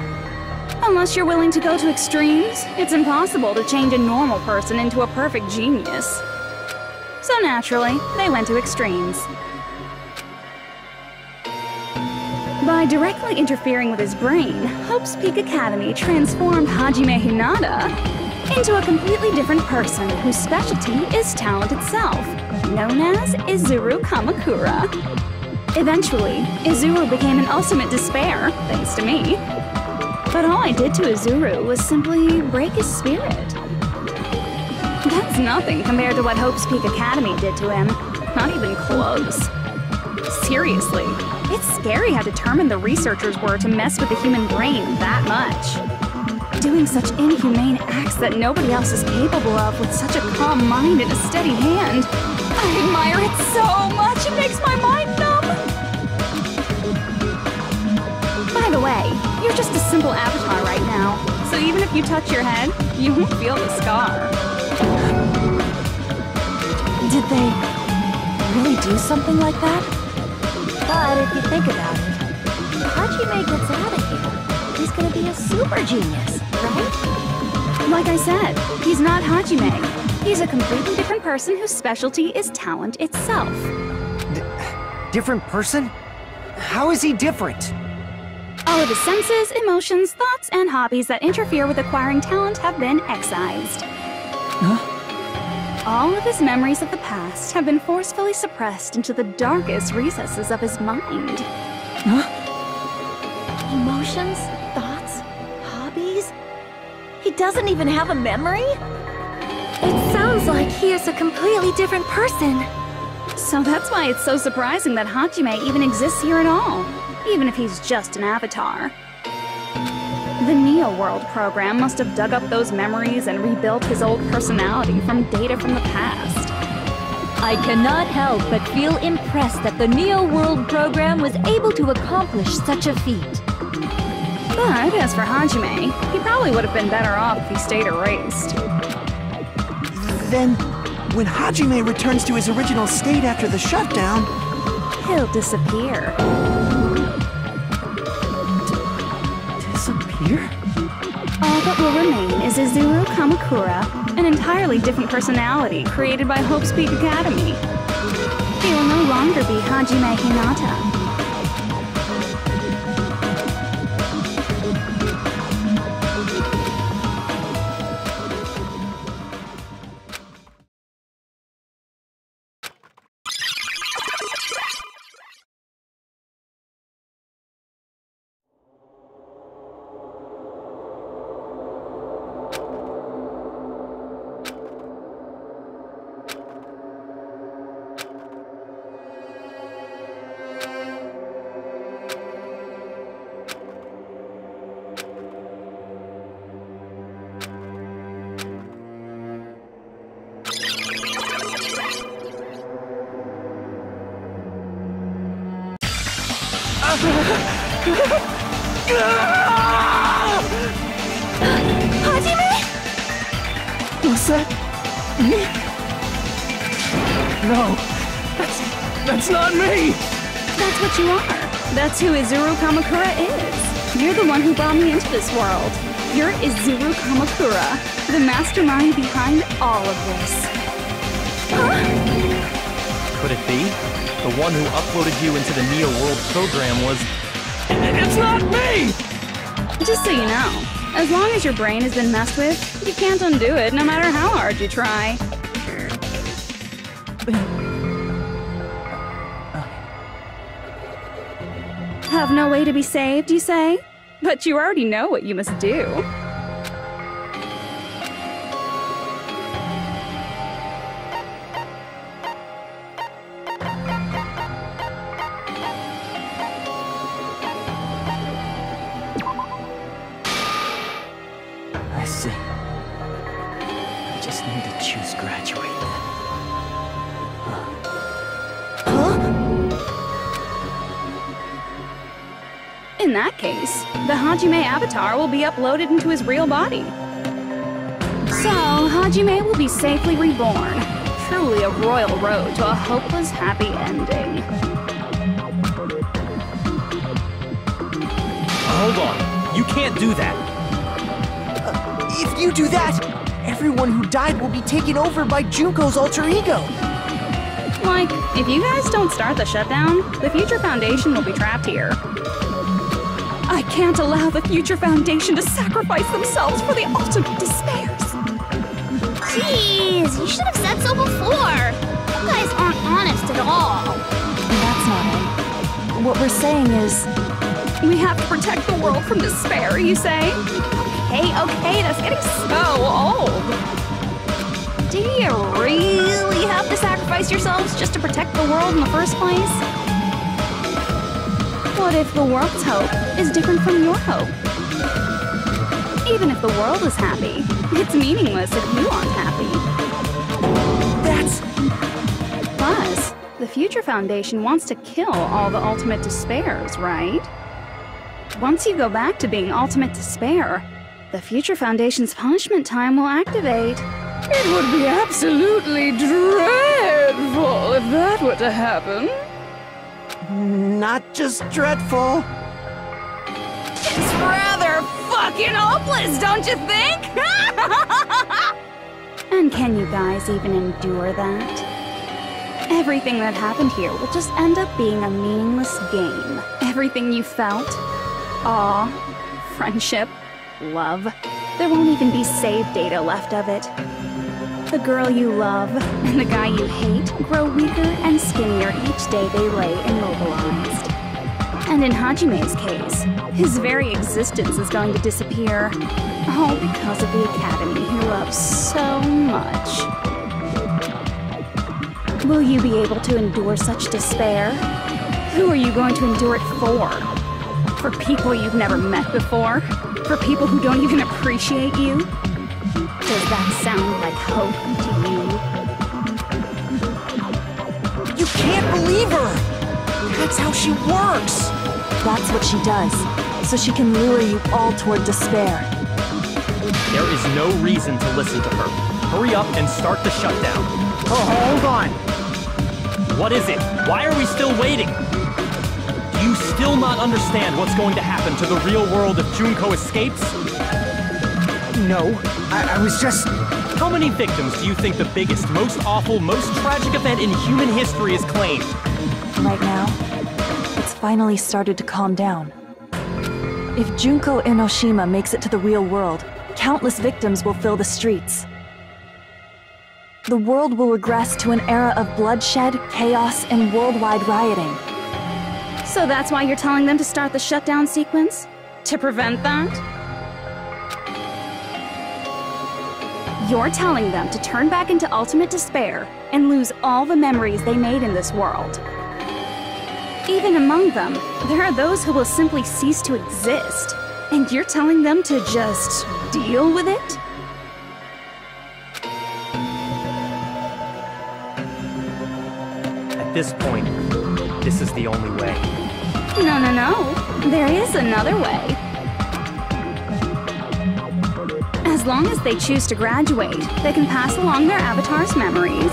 H: Unless you're willing to go to extremes, it's impossible to change a normal person into a perfect genius. So naturally, they went to extremes. By directly interfering with his brain, Hope's Peak Academy transformed Hajime Hinata into a completely different person whose specialty is talent itself, known as Izuru Kamakura. Eventually, Izuru became an ultimate despair, thanks to me. But all I did to Izuru was simply break his spirit. That's nothing compared to what Hope's Peak Academy did to him. Not even close. Seriously, it's scary how determined the researchers were to mess with the human brain that much. Doing such inhumane acts that nobody else is capable of with such a calm mind and a steady hand. I admire it so much, it makes my mind numb. By the way, you're just a simple avatar right now, so even if you touch your head, you won't feel the scar.
B: Did they really do something like that? But if you think about it, if Hajime gets out of here, he's gonna be a super genius, right?
H: Like I said, he's not Hajime. He's a completely different person whose specialty is talent itself.
C: Different person? How is he different?
H: All of his senses, emotions, thoughts, and hobbies that interfere with acquiring talent have been excised.
F: Huh?
H: All of his memories of the past have been forcefully suppressed into the darkest recesses of his mind.
F: Huh?
B: Emotions, thoughts, hobbies? He doesn't even have a memory?
A: It sounds like he is a completely different person.
H: So that's why it's so surprising that Hajime even exists here at all, even if he's just an avatar. The Neo World program must have dug up those memories and rebuilt his old personality from data from the past.
I: I cannot help but feel impressed that the Neo World program was able to accomplish such a feat.
H: But as for Hajime, he probably would have been better off if he stayed erased.
D: Then, when Hajime returns to his original state after the shutdown,
H: he'll disappear.
F: Disappear?
H: All that will remain is Izuru Kamakura, an entirely different personality created by Hope's Peak Academy. He will no longer be Hajime Hinata. Hajime?
F: Was that me? No, that's not me!
H: That's what you are. That's who Izuru Kamakura is. You're the one who brought me into this world. You're Izuru Kamakura, the mastermind behind all of this. Huh?
K: Could it be? The one who uploaded you into the Neo World program was...
F: It's not me!
H: Just so you know, as long as your brain has been messed with, you can't undo it no matter how hard you try. Have no way to be saved, you say? But you already know what you must do.
F: I see. I just need to choose graduate then.
H: In that case, the Hajime avatar will be uploaded into his real body. So, Hajime will be safely reborn. Truly a royal road to a hopeless, happy ending.
K: Hold on. You can't do that.
G: If you do that, everyone who died will be taken over by Junko's alter ego.
H: Like, if you guys don't start the shutdown, the Future Foundation will be trapped here. I can't allow the Future Foundation to sacrifice themselves for the ultimate despairs.
L: Jeez, you should have said so before. You guys aren't honest at all.
M: That's not it. What we're saying is...
H: We have to protect the world from despair, you say? Okay, that's getting so old. Do you really have to sacrifice yourselves just to protect the world in the first place? What if the world's hope is different from your hope? Even if the world is happy, it's meaningless if you aren't happy.
G: That's...
H: Plus, the Future Foundation wants to kill all the ultimate despairs, right? Once you go back to being ultimate despair, the Future Foundation's punishment time will activate.
J: It would be absolutely dreadful if that were to happen.
G: not just dreadful.
H: It's rather fucking hopeless, don't you think? And can you guys even endure that? Everything that happened here will just end up being a meaningless game. Everything you felt, awe, friendship, love, there won't even be save data left of it. The girl you love and the guy you hate grow weaker and skinnier each day they lay immobilized. And in Hajime's case, his very existence is going to disappear. All because of the Academy he loves so much. Will you be able to endure such despair? Who are you going to endure it for? For people you've never met before? For people who don't even appreciate you? Does that sound like hope to you?
G: You can't believe her! That's how she works!
M: That's what she does, so she can lure you all toward despair.
K: There is no reason to listen to her. Hurry up and start the shutdown.
C: Oh, hold on.
K: What is it? Why are we still waiting? Do you still not understand what's going to happen to the real world if Junko escapes?
C: No, I was just...
K: How many victims do you think the biggest, most awful, most tragic event in human history has claimed?
M: Right now, it's finally started to calm down. If Junko Enoshima makes it to the real world, countless victims will fill the streets. The world will regress to an era of bloodshed, chaos, and worldwide rioting.
H: So that's why you're telling them to start the shutdown sequence? To prevent that? You're telling them to turn back into ultimate despair and lose all the memories they made in this world. Even among them, there are those who will simply cease to exist. And you're telling them to just deal with it?
K: At this point, this is the only way.
H: No. There is another way. As long as they choose to graduate, they can pass along their avatar's memories.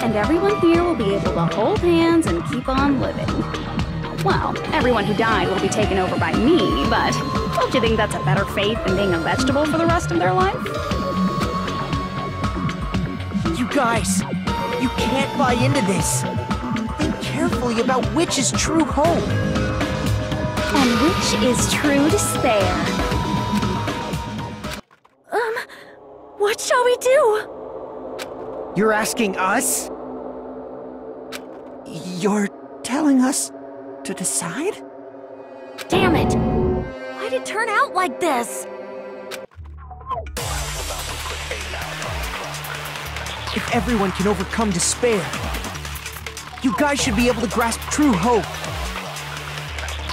H: And everyone here will be able to hold hands and keep on living. Well, everyone who died will be taken over by me, but don't you think that's a better fate than being a vegetable for the rest of their life?
G: You guys, you can't buy into this. Think carefully about which is true hope.
H: And which is true despair.
A: What shall we do?
C: You're asking us?
G: You're telling us to decide?
A: Damn it! Why'd it turn out like this?
G: If everyone can overcome despair, you guys should be able to grasp true hope.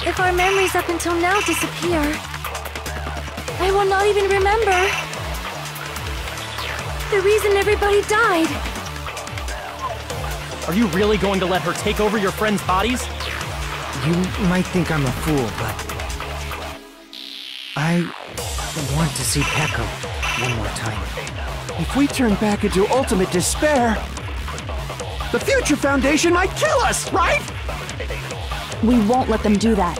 A: If our memories up until now disappear, I will not even remember the reason everybody died.
K: Are you really going to let her take over your friends' bodies?
C: You might think I'm a fool, but... I want to see Peko one more time.
D: If we turn back into ultimate despair, the Future Foundation might kill us, right?
M: We won't let them do that.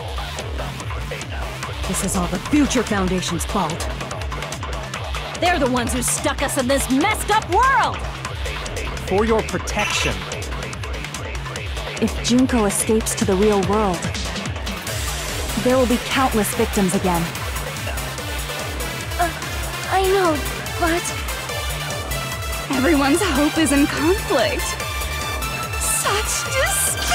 B: This is all the Future Foundation's fault. They're the ones who stuck us in this messed up world!
F: For your protection.
M: If Junko escapes to the real world, there will be countless victims again.
A: I know, but...
J: Everyone's hope is in conflict. Such despair!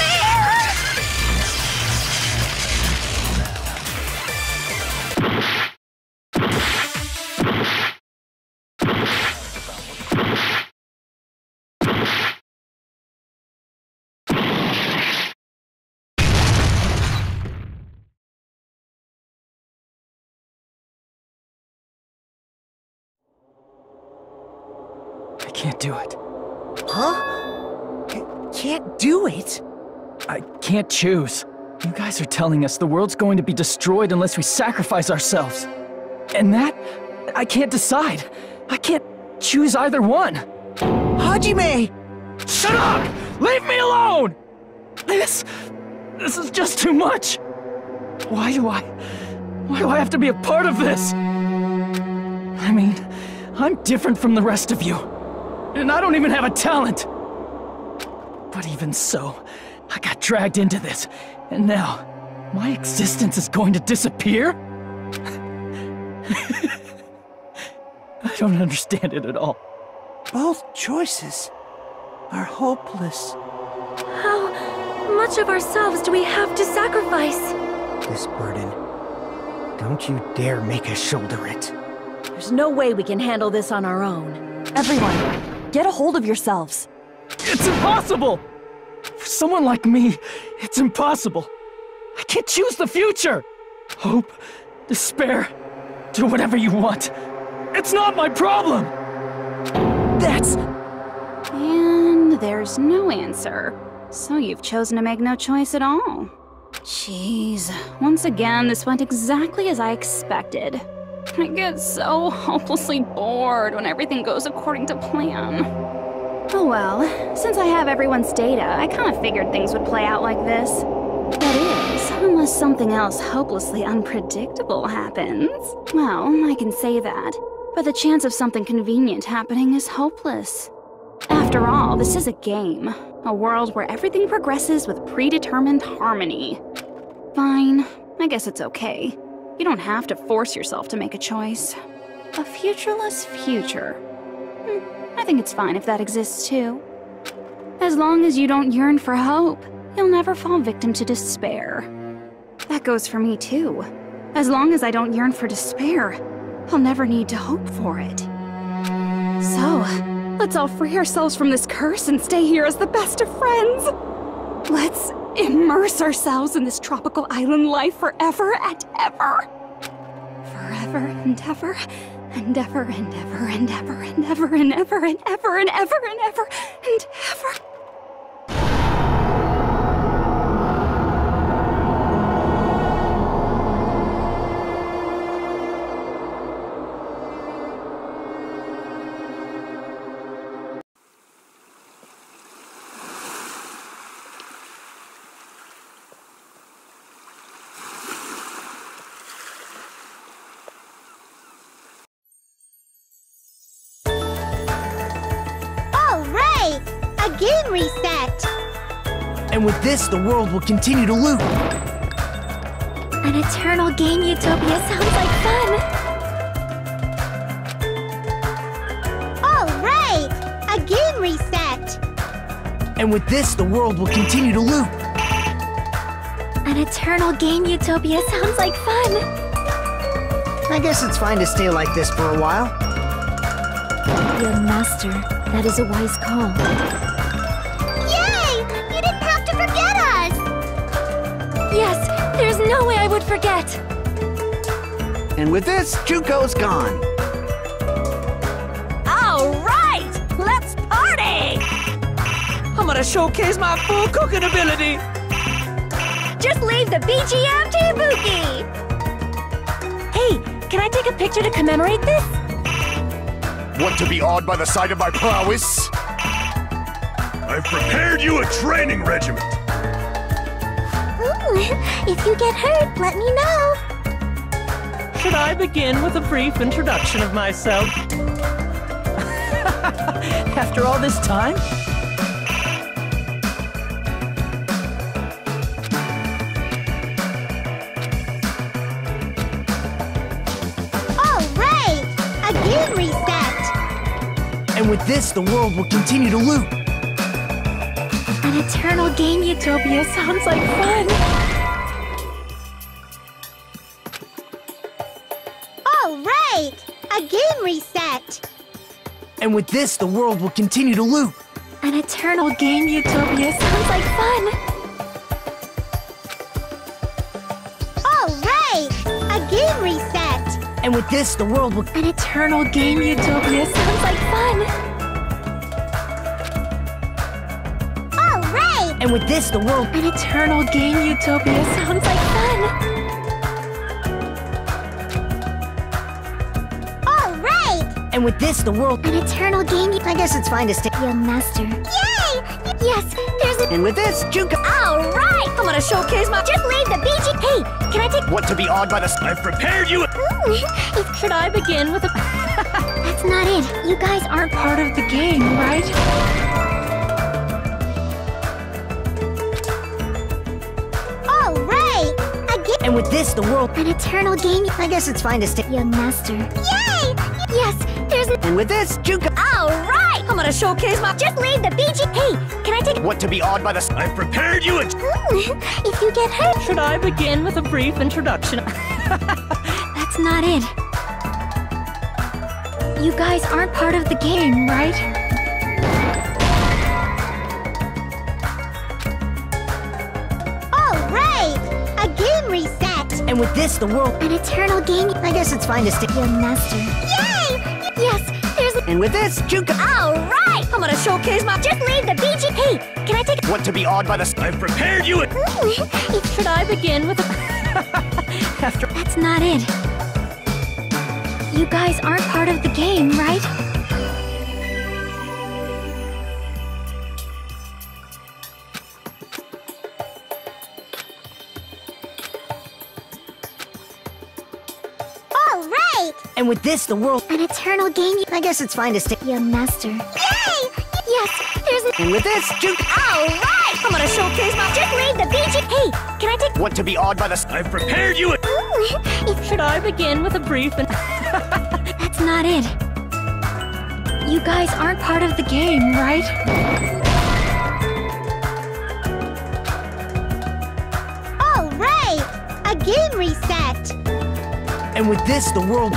F: I can't do it.
C: Huh? Can't do it?
F: I can't choose. You guys are telling us the world's going to be destroyed unless we sacrifice ourselves. And that, I can't decide. I can't choose either one.
C: Hajime!
F: Shut up! Leave me alone! This is just too much. Why do I have to be a part of this? I mean, I'm different from the rest of you. And I don't even have a talent. But even so, I got dragged into this, and now, my existence is going to disappear? I don't understand it at all.
C: Both choices are hopeless.
A: How much of ourselves do we have to sacrifice?
C: This burden, don't you dare make us shoulder it.
B: There's no way we can handle this on our own.
M: Everyone, get a hold of yourselves.
F: It's impossible! For someone like me, it's impossible. I can't choose the future! Hope, despair, do whatever you want. It's not my problem!
C: That's...
H: And there's no answer. So you've chosen to make no choice at all. Jeez, once again, this went exactly as I expected. I get so hopelessly bored when everything goes according to plan. Oh well, since I have everyone's data, I kind of figured things would play out like this. That is, unless something else hopelessly unpredictable happens. Well, I can say that, but the chance of something convenient happening is hopeless. After all, this is a game. A world where everything progresses with predetermined harmony. Fine, I guess it's okay. You don't have to force yourself to make a choice. A futureless future. I think it's fine if that exists too. As long as you don't yearn for hope, you'll never fall victim to despair. That goes for me too. As long as I don't yearn for despair, I'll never need to hope for it. So, let's all free ourselves from this curse and stay here as the best of friends. Let's immerse ourselves in this tropical island life forever and ever. Forever and ever, and ever and ever and ever and ever and ever and ever and ever and ever and ever.
L: Game reset!
C: And with this, the world will continue to loop.
A: An eternal game utopia sounds like fun!
L: Alright! A game reset!
C: And with this, the world will continue to loop.
A: An eternal game utopia sounds like fun!
C: I guess it's fine to stay like this for a while.
A: Young master, that is a wise call. Yes, there's no way I would forget!
D: And with this, Junko's gone.
B: Alright! Let's party!
G: I'm gonna showcase my full cooking ability!
A: Just leave the BGM to Ibuki! Hey, can I take a picture to commemorate this?
N: Want to be awed by the sight of my prowess? I've prepared you a training regiment.
A: If you get hurt, let me know.
K: Should I begin with a brief introduction of myself?
F: After all this time?
L: All right! A game reset!
C: And with this, the world will continue to loop.
A: An eternal game utopia sounds like fun.
L: All right! A game reset!
C: And with this, the world will continue to loop.
A: An eternal game utopia sounds like fun.
L: All right! A game reset!
C: And with this, the world will...
A: An eternal game utopia sounds like fun.
L: All right!
C: And with this, the world...
A: An eternal game utopia sounds like fun.
L: All right!
C: And with this, the world...
A: An eternal game...
C: I guess it's fine to stay...
A: Young master.
L: Yay!
A: Yes, there's a...
C: And with this, Junka...
L: All right! I'm gonna showcase my... Just leave the BG... Hey, can I take...
N: What to be awed by the... I've prepared you...
I: Should I begin with a...
A: That's not it. You guys aren't part of the game, right?
L: All right! A game...
C: And with this, the world...
A: An eternal game...
C: I guess it's fine to stay...
A: Young master.
L: Yay!
A: Yes, there's a...
C: And with this, Junka...
L: All right! I'm gonna showcase my... Just leave the BG... Hey, can I take...
N: What to be awed by the... I've prepared you...
A: If you get hurt...
I: Should I begin with a brief introduction?
A: That's not it. You guys aren't part of the game, right?
L: All right! A game reset!
C: And with this, the world...
A: An eternal game...
C: I guess it's fine to stay...
A: Young master.
L: Yay!
A: Yes, there's a...
C: And with this, Junka...
L: All right! I'm gonna showcase my... Just leave the BG... Hey, can I take...
N: What to be awed by the... I've prepared you...
I: Should I begin with a...
A: That's not it. You guys aren't part of the game, right?
L: All right!
C: And with this, the world...
A: An eternal game...
C: I guess it's fine to stay...
A: Young master.
L: Yay!
A: Yes, there's a...
C: And with this, Junka...
L: All right! I'm gonna showcase my... Just leave the BG... Hey, can I take...
N: What to be awed by the... I've prepared you...
I: Should I begin with a brief...
A: That's not it. You guys aren't part of the game, right?
L: All right! A game reset!
C: And with this, the world...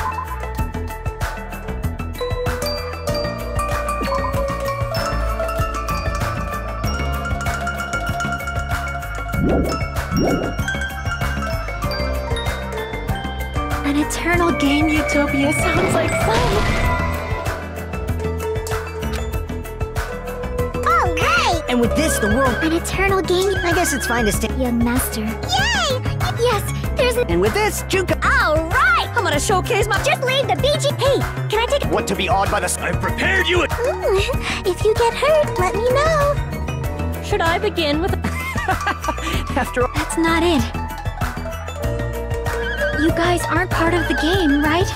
A: An eternal game utopia sounds like fun.
L: All right!
C: And with this, the world...
A: An eternal game...
C: I guess it's fine to stay...
A: Young master.
L: Yay!
A: Yes, there's a...
C: And with this, Junka...
L: All right! I'm gonna showcase my... Just leave the BG... Hey, can I take...
N: What to be awed by the... I've prepared you...
A: If you get hurt, let me know.
I: Should I begin with a...
F: After all...
A: That's not it. You guys aren't part of the game, right?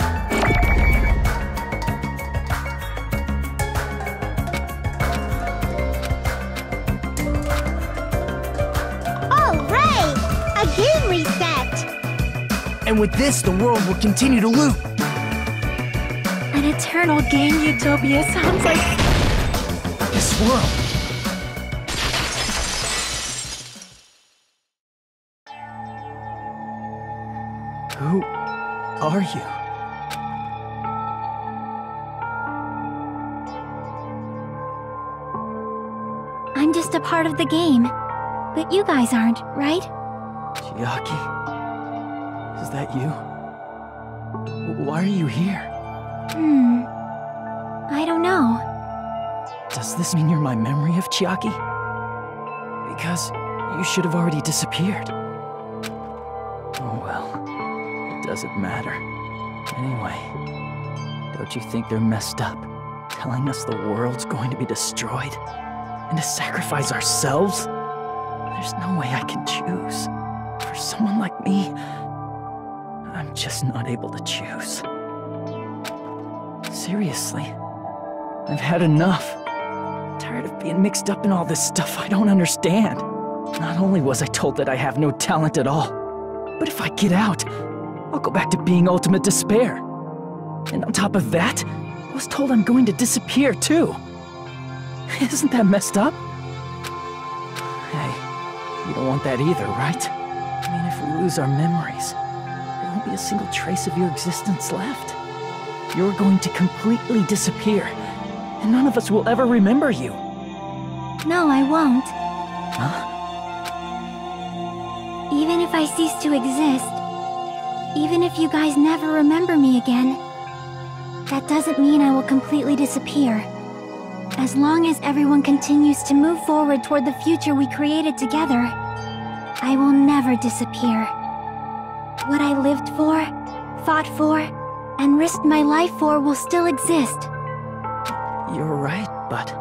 L: All right! A game reset!
C: And with this, the world will continue to loop.
A: An eternal game utopia sounds like...
C: This world...
F: Who are you?
A: I'm just a part of the game. But you guys aren't, right?
F: Chiaki? Is that you? Why are you here?
A: I don't know.
F: Does this mean you're my memory of Chiaki? Because you should have already disappeared. Oh well, it doesn't matter. Anyway, don't you think they're messed up? Telling us the world's going to be destroyed? And to sacrifice ourselves? There's no way I can choose. For someone like me, I'm just not able to choose. Seriously, I've had enough. I'm tired of being mixed up in all this stuff I don't understand. Not only was I told that I have no talent at all, but if I get out, I'll go back to being ultimate despair. And on top of that, I was told I'm going to disappear too. Isn't that messed up? Hey, you don't want that either, right? I mean, if we lose our memories, there won't be a single trace of your existence left. You're going to completely disappear, and none of us will ever remember you.
A: No, I won't.
F: Huh?
A: Even if I cease to exist, even if you guys never remember me again, that doesn't mean I will completely disappear. As long as everyone continues to move forward toward the future we created together, I will never disappear. What I lived for, fought for, and risked my life for will still exist.
F: You're right, but...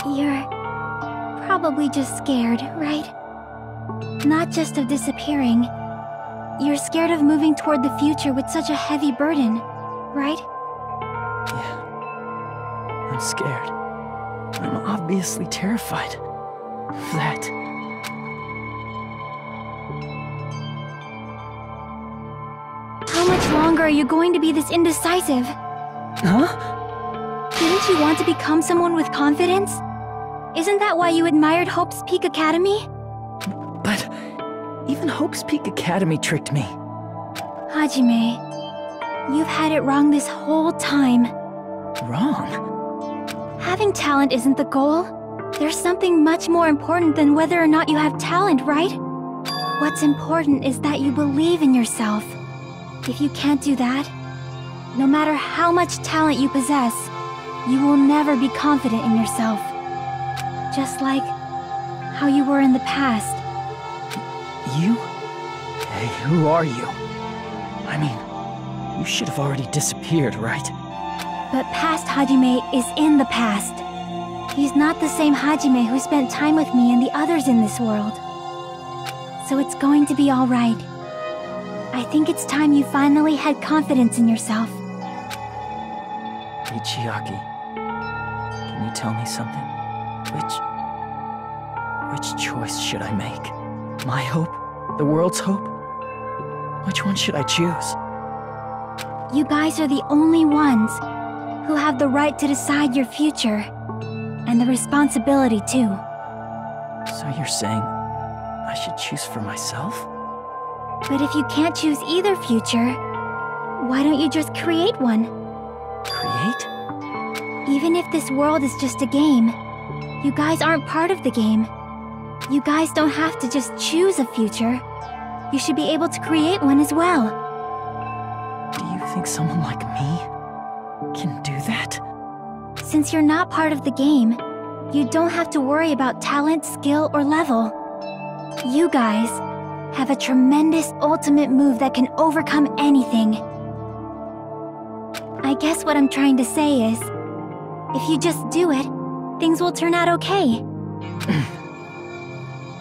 A: You're probably just scared, right? Not just of disappearing. You're scared of moving toward the future with such a heavy burden, right?
F: Yeah. I'm scared. I'm obviously terrified of that.
A: How much longer are you going to be this indecisive?
F: Huh?
A: Didn't you want to become someone with confidence? Isn't that why you admired Hope's Peak Academy?
F: But even Hope's Peak Academy tricked me.
A: Hajime, you've had it wrong this whole time.
F: Wrong?
A: Having talent isn't the goal. There's something much more important than whether or not you have talent, right? What's important is that you believe in yourself. If you can't do that, no matter how much talent you possess, you will never be confident in yourself. Just like how you were in the past.
F: You? Hey, who are you? I mean, you should have already disappeared, right?
A: But past Hajime is in the past. He's not the same Hajime who spent time with me and the others in this world. So it's going to be all right. I think it's time you finally had confidence in yourself.
F: Ichiaki, can you tell me something? Which choice should I make? My hope? The world's hope? Which one should I choose?
A: You guys are the only ones who have the right to decide your future. And the responsibility, too.
F: So you're saying I should choose for myself?
A: But if you can't choose either future, why don't you just create one?
F: Create?
A: Even if this world is just a game, you guys aren't part of the game. You guys don't have to just choose a future. You should be able to create one as well.
F: Do you think someone like me can do that?
A: Since you're not part of the game, you don't have to worry about talent, skill, or level. You guys have a tremendous ultimate move that can overcome anything. I guess what I'm trying to say is, if you just do it, things will turn out okay.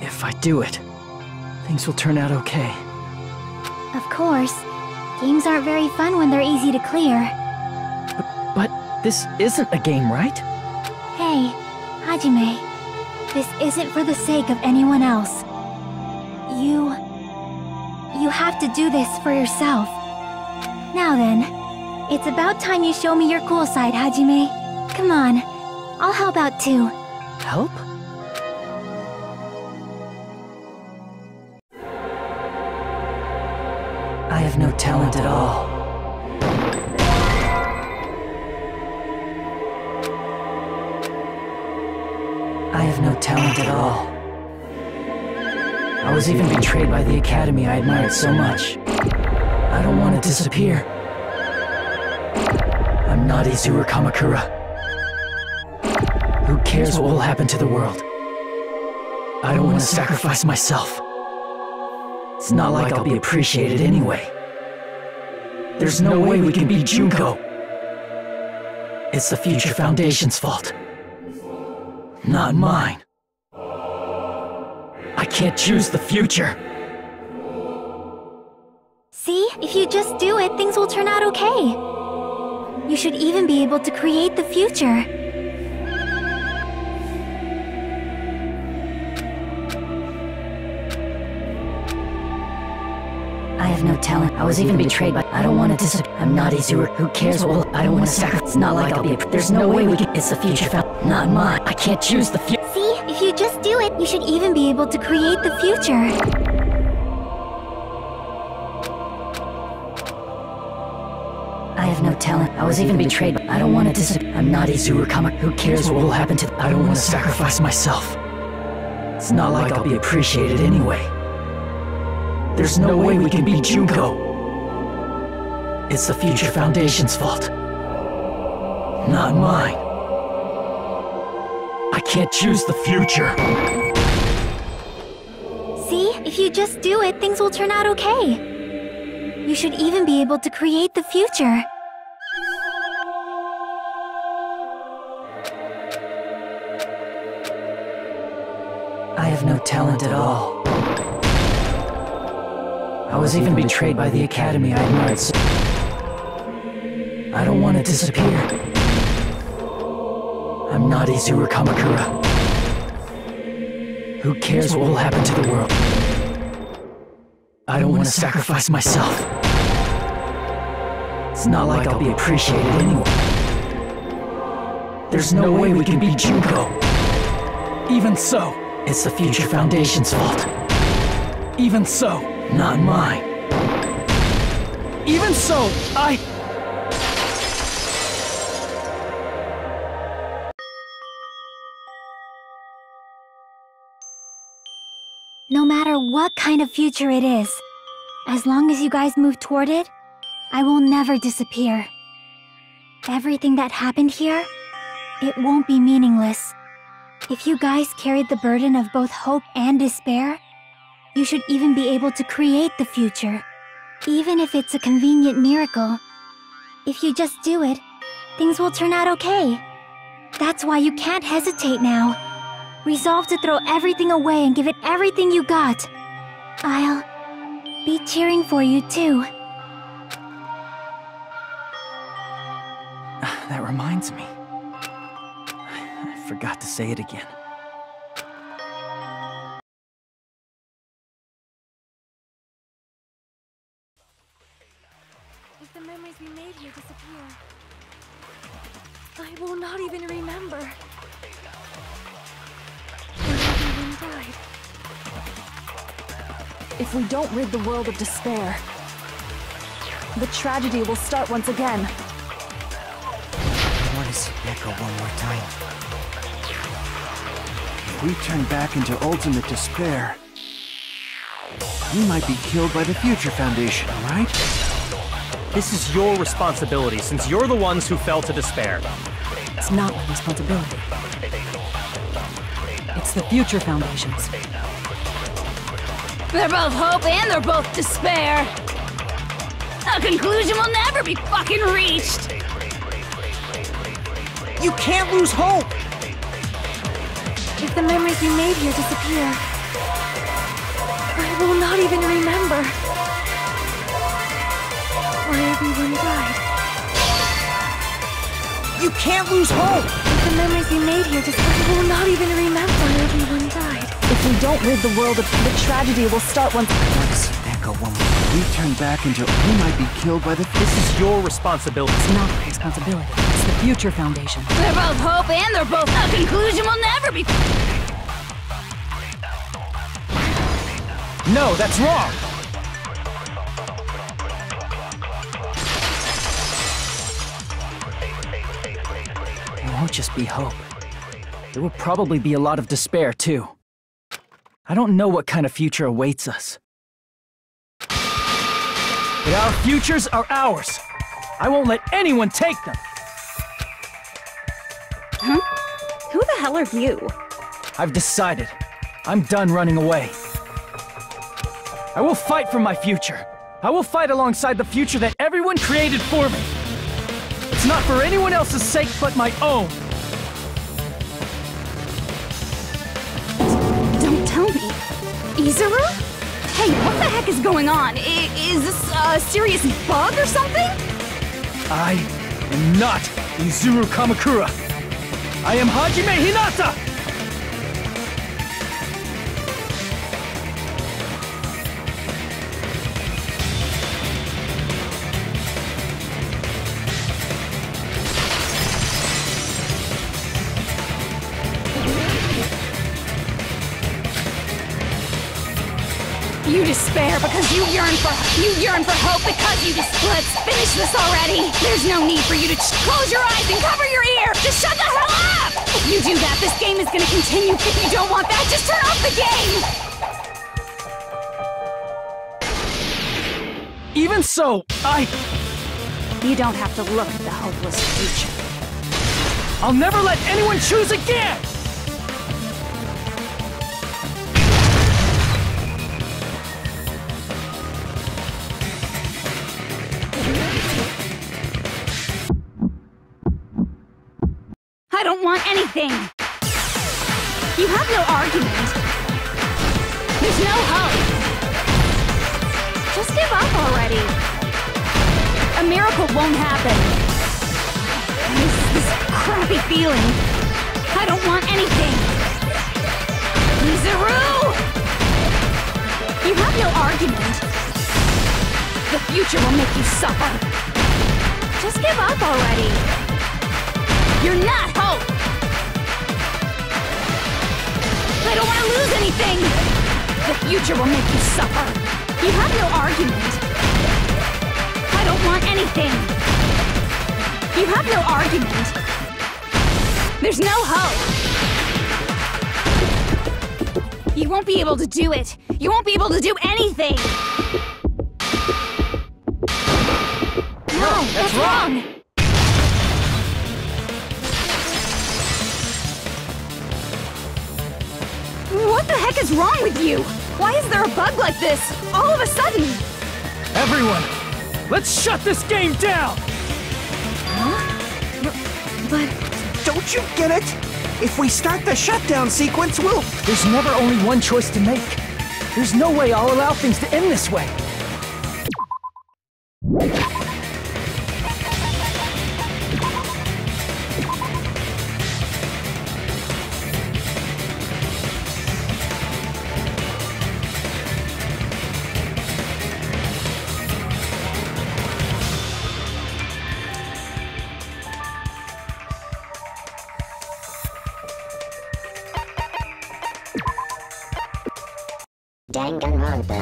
F: If I do it, things will turn out okay.
A: Of course, games aren't very fun when they're easy to clear.
F: But this isn't a game, right?
A: Hey, Hajime, this isn't for the sake of anyone else. You have to do this for yourself. Now then, it's about time you show me your cool side, Hajime. Come on, I'll help out too.
F: Help? I have no talent at all. I have no talent at all. I was even betrayed by the academy I admired so much. I don't want to disappear. I'm not Izuru Kamakura. Who cares what will happen to the world? I don't want to sacrifice myself. It's not like I'll be appreciated anyway. There's no way we can beat Junko. It's the Future Foundation's fault. Not mine. I can't choose the future.
A: See? if you just do it, things will turn out okay. You should even be able to create the future.
B: I have no talent. I was even betrayed by. I don't want to disappear. I'm not Izuru. Who cares? Well, I don't want to sacrifice. It's not like I'll be. There's no way we can. It's the future found. Not mine. I can't choose the future.
A: See, if you just do it, you should even be able to create the future.
B: I have no talent. I was even betrayed by. I don't want to disappear. I'm not Izuru Kama. Who cares what will happen to. I don't want to sacrifice myself. It's not like I'll be appreciated anyway. There's no way we can beat Junko. It's the Future Foundation's fault. Not mine. I can't choose the future.
A: See, if you just do it, things will turn out okay. You should even be able to create the future.
B: I have no talent at all. I was even betrayed by the Academy I admired so. I don't want to disappear. I'm not Izuru Kamakura. Who cares what will happen to the world? I don't want to sacrifice myself. It's not like I'll be appreciated anyway. There's no way we can beat Junko. Even so, it's the Future Foundation's fault. Even so, not mine.
F: Even so,
A: No matter what kind of future it is, as long as you guys move toward it, I will never disappear. Everything that happened here, it won't be meaningless. If you guys carried the burden of both hope and despair, you should even be able to create the future. Even if it's a convenient miracle. If you just do it, things will turn out okay. That's why you can't hesitate now. Resolve to throw everything away and give it everything you got. I'll be cheering for you too.
F: That reminds me. I forgot to say it again.
A: If the memories we made here disappear, I will not even remember when everyone died.
M: If we don't rid the world of despair, the tragedy will start once again.
C: I want to see Echo one more time.
D: If we turn back into ultimate despair, we might be killed by the Future Foundation, right?
K: This is your responsibility, since you're the ones who fell to despair.
M: It's not my responsibility. It's the Future Foundation's.
J: They're both hope and they're both despair. A conclusion will never be fucking reached.
C: You can't lose hope!
A: If the memories we made here disappear, I will not even remember why everyone died.
C: You can't lose hope!
A: If the memories we made here disappear, I will not even remember why everyone died.
M: If we don't rid the world of the tragedy will start once.
C: I want to see Echo one more.
D: If we turn back into, we might be killed by the.
K: This is your responsibility.
M: It's not my responsibility. It's the Future Foundation.
J: They're both hope and they're both. A conclusion will never be.
F: No, that's wrong! It won't just be hope. There will probably be a lot of despair, too. I don't know what kind of future awaits us. But our futures are ours! I won't let anyone take them!
H: Huh? Who the hell are you?
F: I've decided. I'm done running away. I will fight for my future. I will fight alongside the future that everyone created for me. It's not for anyone else's sake but my own.
H: Don't tell me. Izuru?
J: Hey, what the heck is going on? Is this a serious bug or something?
F: I am not Izuru Kamakura. I am Hajime Hinata!
J: You despair because you yearn for hope because you just let's finish this already. There's no need for you to just close your eyes and cover your ear. Just shut the hell up! If you do that, this game is gonna continue. If you don't want that, just turn off the game!
F: Even so,
J: You don't have to look at the hopeless future.
F: I'll never let anyone choose again!
J: I don't want anything! You have no argument. There's no hope. Just give up already. A miracle won't happen. This crappy feeling. I don't want anything. Izuru! You have no argument. The future will make you suffer. Just give up already. You're not hope! I don't want to lose anything! The future will make you suffer. You have no argument. I don't want anything. You have no argument. There's no hope. You won't be able to do it. You won't be able to do anything. No, that's wrong. What the heck is wrong with you? Why is there a bug like this, all of a sudden?
F: Everyone, let's shut this game down!
C: But don't you get it? If we start the shutdown sequence, we'll...
F: There's never only one choice to make. There's no way I'll allow things to end this way.
L: Danganronpa.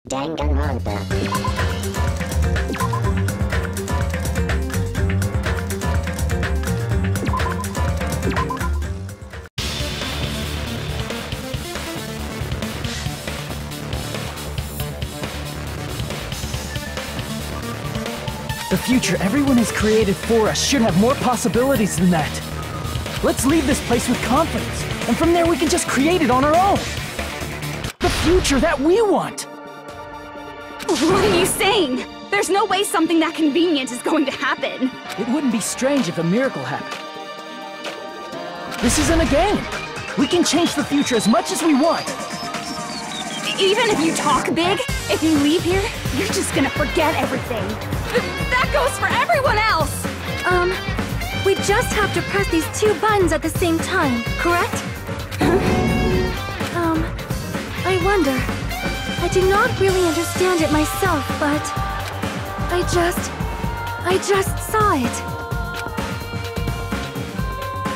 L: Danganronpa.
F: The future everyone has created for us should have more possibilities than that. Let's leave this place with confidence, and from there we can just create it on our own. The future that we want!
J: What are you saying? There's no way something that convenient is going to happen.
F: It wouldn't be strange if a miracle happened. This isn't a game. We can change the future as much as we want.
J: Even if you talk big, if you leave here, you're just gonna forget everything. That goes for everyone else!
A: We just have to press these two buttons at the same time, correct? I wonder. I do not really understand it myself, but... I just saw it.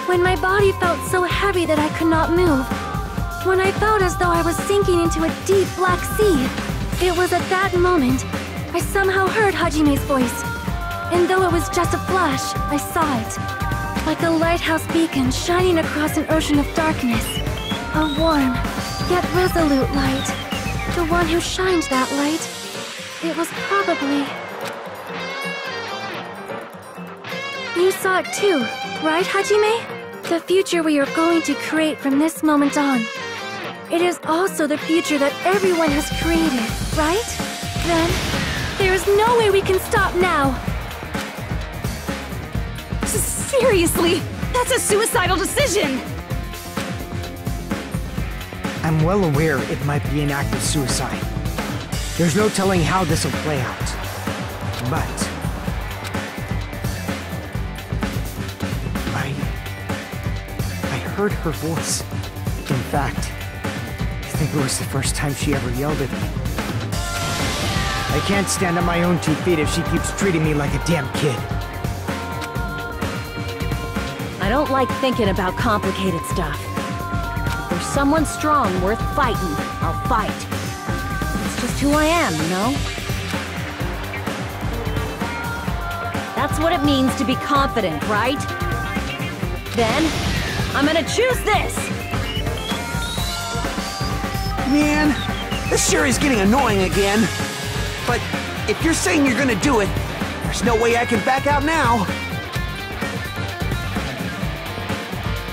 A: When my body felt so heavy that I could not move. When I felt as though I was sinking into a deep black sea. It was at that moment I somehow heard Hajime's voice. And though it was just a flash, I saw it. Like a lighthouse beacon shining across an ocean of darkness. A warm, yet resolute light. The one who shined that light, it was probably... You saw it too, right, Hajime? The future we are going to create from this moment on. It is also the future that everyone has created, right? Then, there is no way we can stop now.
J: Seriously, that's a suicidal decision!
C: I'm well aware it might be an act of suicide. There's no telling how this will play out. But... I heard her voice. In fact, I think it was the first time she ever yelled at me. I can't stand on my own 2 feet if she keeps treating me like a damn kid.
B: I don't like thinking about complicated stuff. If there's someone strong worth fighting, I'll fight. It's just who I am, you know? That's what it means to be confident, right? Then, I'm gonna choose this!
D: Man, this sure is getting annoying again. But if you're saying you're gonna do it, there's no way I can back out now.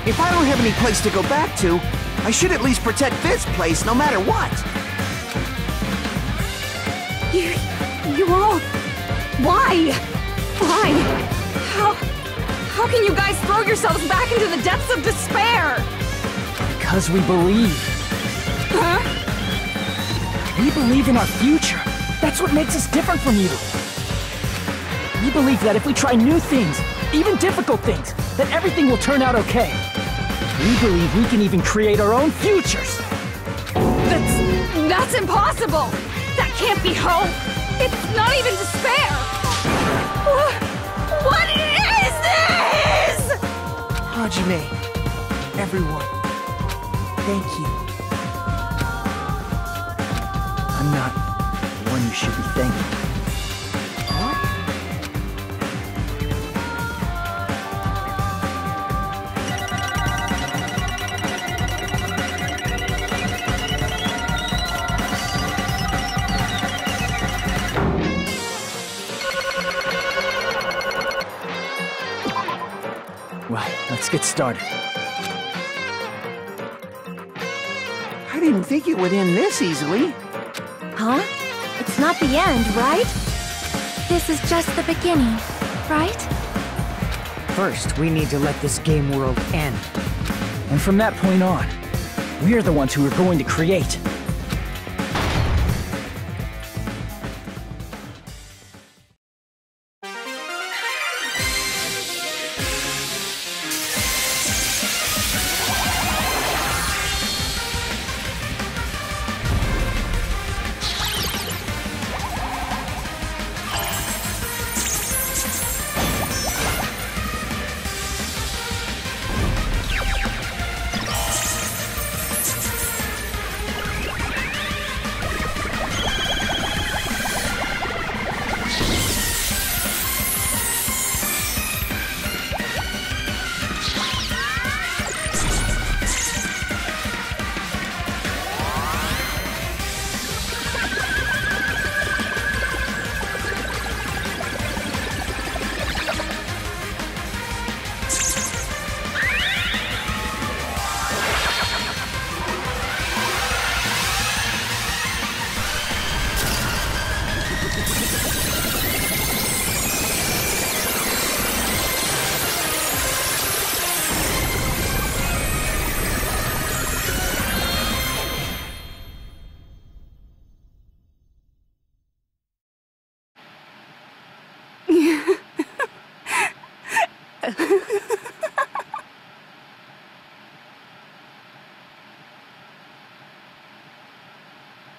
D: If I don't have any place to go back to, I should at least protect this place no matter what.
J: You all... Why? Why? How can you guys throw yourselves back into the depths of despair?
F: Because we believe.
J: Huh?
F: We believe in our future. That's what makes us different from you. We believe that if we try new things, even difficult things, that everything will turn out okay. We believe we can even create our own futures.
J: That's impossible! That can't be hope! It's not even despair! What is this?!
C: Hajime, everyone, thank you.
F: I'm not the one you should be thanking. Well, let's get started.
D: I didn't think it would end this easily.
B: Huh? It's not the end, right?
A: This is just the beginning, right?
C: First, we need to let this game world end.
F: And from that point on, we're the ones who are going to create.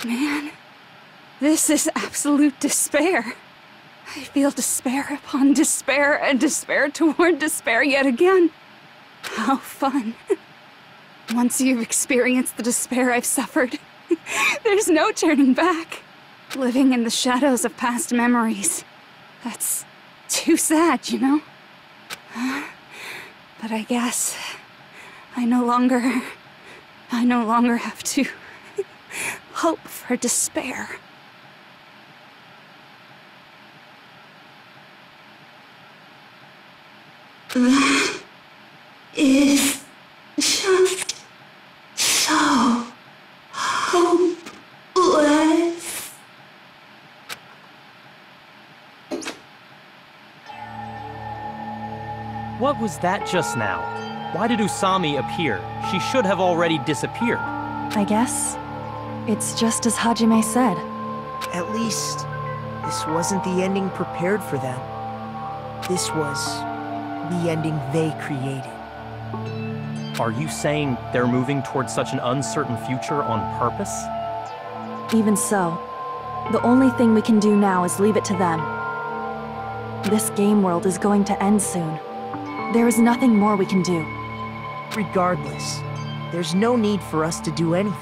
J: Man, this is absolute despair. I feel despair upon despair and despair toward despair yet again. How fun. Once you've experienced the despair I've suffered, there's no turning back. Living in the shadows of past memories. That's Too sad, you know? But I guess I no longer have to hope for despair.
O: That is just so hopeless.
K: What was that just now? Why did Usami appear? She should have already disappeared.
M: I guess it's just as Hajime said.
G: At least, this wasn't the ending prepared for them. This was the ending they created.
K: Are you saying they're moving towards such an uncertain future on purpose?
M: Even so, the only thing we can do now is leave it to them. This game world is going to end soon. There is nothing more we can do.
G: Regardless, there's no need for us to do anything.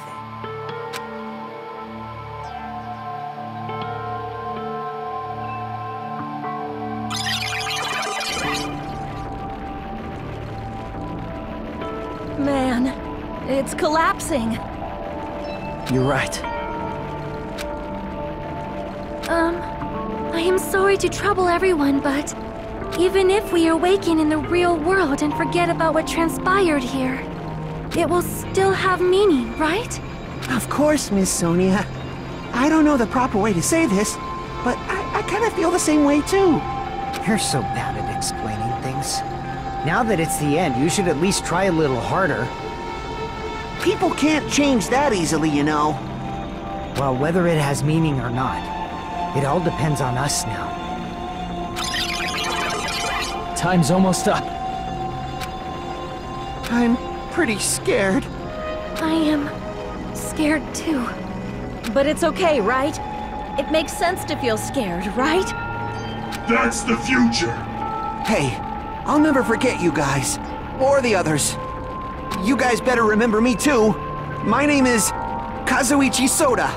B: Man, it's collapsing.
F: You're right.
A: I am sorry to trouble everyone, but even if we awaken in the real world and forget about what transpired here, it will still have meaning, right?
D: Of course, Miss Sonia. I don't know the proper way to say this, but I kind of feel the same way too.
C: You're so bad at explaining things. Now that it's the end, you should at least try a little harder.
D: People can't change that easily, you know.
C: Well, whether it has meaning or not, it all depends on us now.
F: Time's almost up.
D: I'm pretty scared.
A: I am scared too.
B: But it's okay, right? It makes sense to feel scared, right?
N: That's the future.
D: Hey, I'll never forget you guys. Or the others. You guys better remember me too. My name is Kazuichi Soda.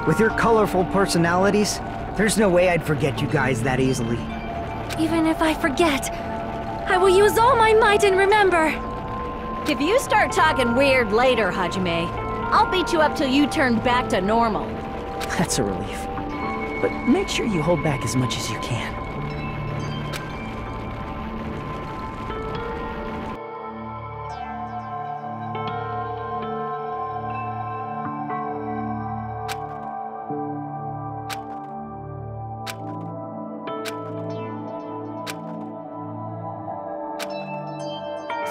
C: With your colorful personalities, there's no way I'd forget you guys that easily.
A: Even if I forget, I will use all my might and remember.
B: If you start talking weird later, Hajime, I'll beat you up till you turn back to normal.
F: That's a relief. But make sure you hold back as much as you can.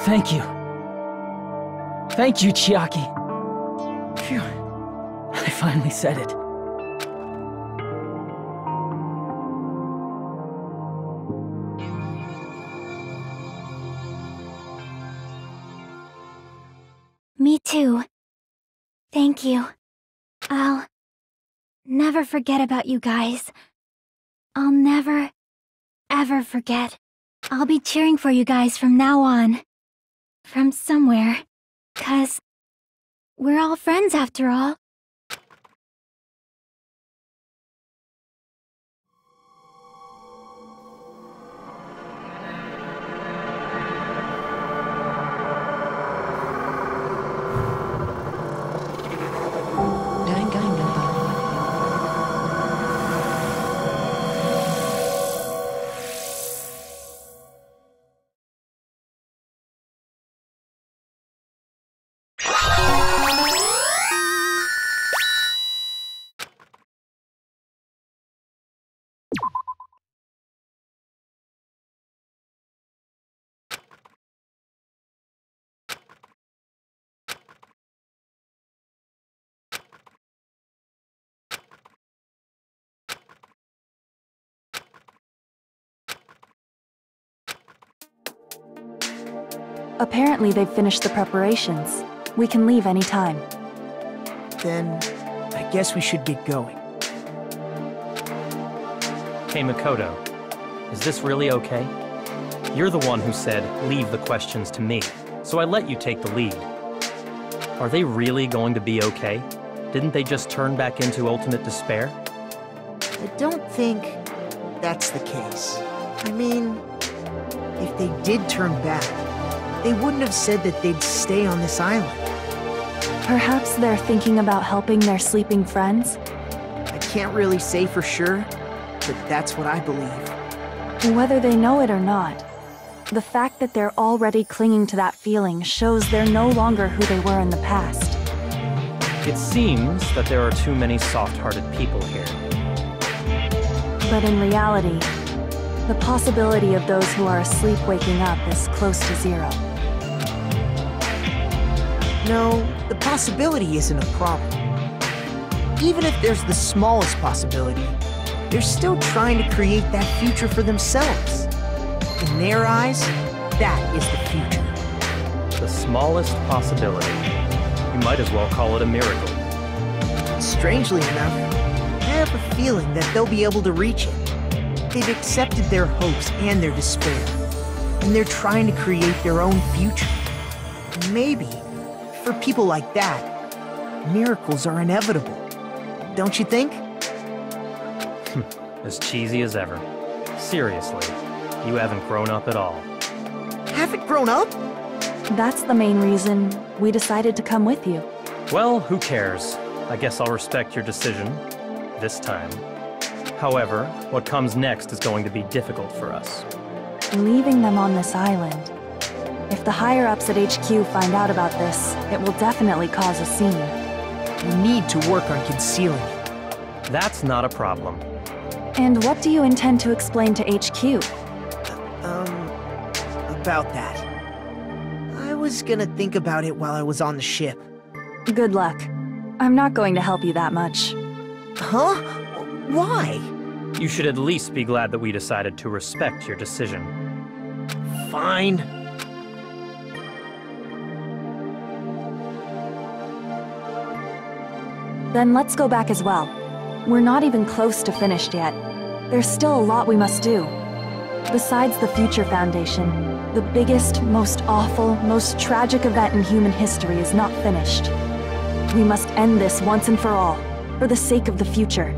F: Thank you. Thank you, Chiaki. Phew. I finally said it.
A: Me too. Thank you. I'll never forget about you guys. I'll never, ever forget. I'll be cheering for you guys from now on. From somewhere. 'Cause we're all friends after all.
M: Apparently they've finished the preparations. We can leave any time.
G: Then, I guess we should get going.
K: Hey, Makoto. Is this really okay? You're the one who said, leave the questions to me, so I let you take the lead. Are they really going to be okay? Didn't they just turn back into ultimate despair?
G: I don't think that's the case. I mean, if they did turn back, they wouldn't have said that they'd stay on this island.
M: Perhaps they're thinking about helping their sleeping friends?
G: I can't really say for sure, but that's what I believe.
M: Whether they know it or not, the fact that they're already clinging to that feeling shows they're no longer who they were in the past.
K: It seems that there are too many soft-hearted people here.
M: But in reality, the possibility of those who are asleep waking up is close to zero.
G: No, the possibility isn't a problem. Even if there's the smallest possibility, they're still trying to create that future for themselves. In their eyes, that is the future.
K: The smallest possibility. You might as well call it a miracle.
G: Strangely enough, I have a feeling that they'll be able to reach it. They've accepted their hopes and their despair, and they're trying to create their own future. Maybe, for people like that, miracles are inevitable. Don't you think?
K: As cheesy as ever. Seriously, you haven't grown up at all.
G: Haven't grown up?
M: That's the main reason we decided to come with you.
K: Well, who cares? I guess I'll respect your decision. This time. However, what comes next is going to be difficult for us.
M: Leaving them on this island. If the higher-ups at HQ find out about this, it will definitely cause a scene.
G: We need to work on concealing it.
K: That's not a problem.
M: And what do you intend to explain to HQ?
G: About that. I was gonna think about it while I was on the ship.
M: Good luck. I'm not going to help you that much.
G: Huh? Why?
K: You should at least be glad that we decided to respect your decision.
G: Fine.
M: Then let's go back as well. We're not even close to finished yet. There's still a lot we must do. Besides the Future Foundation, the biggest, most awful, most tragic event in human history is not finished. We must end this once and for all, for the sake of the future.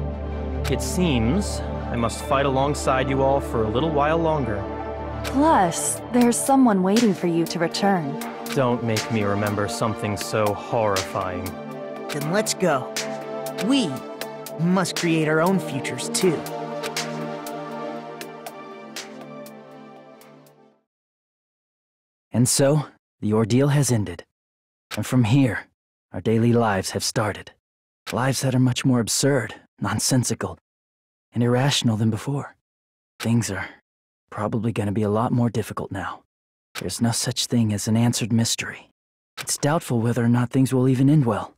K: It seems I must fight alongside you all for a little while longer.
M: Plus, there's someone waiting for you to return.
K: Don't make me remember something so horrifying.
G: Then let's go. We must create our own futures, too.
F: And so, the ordeal has ended. And from here, our daily lives have started. Lives that are much more absurd, nonsensical, and irrational than before. Things are probably going to be a lot more difficult now. There's no such thing as an answered mystery. It's doubtful whether or not things will even end well.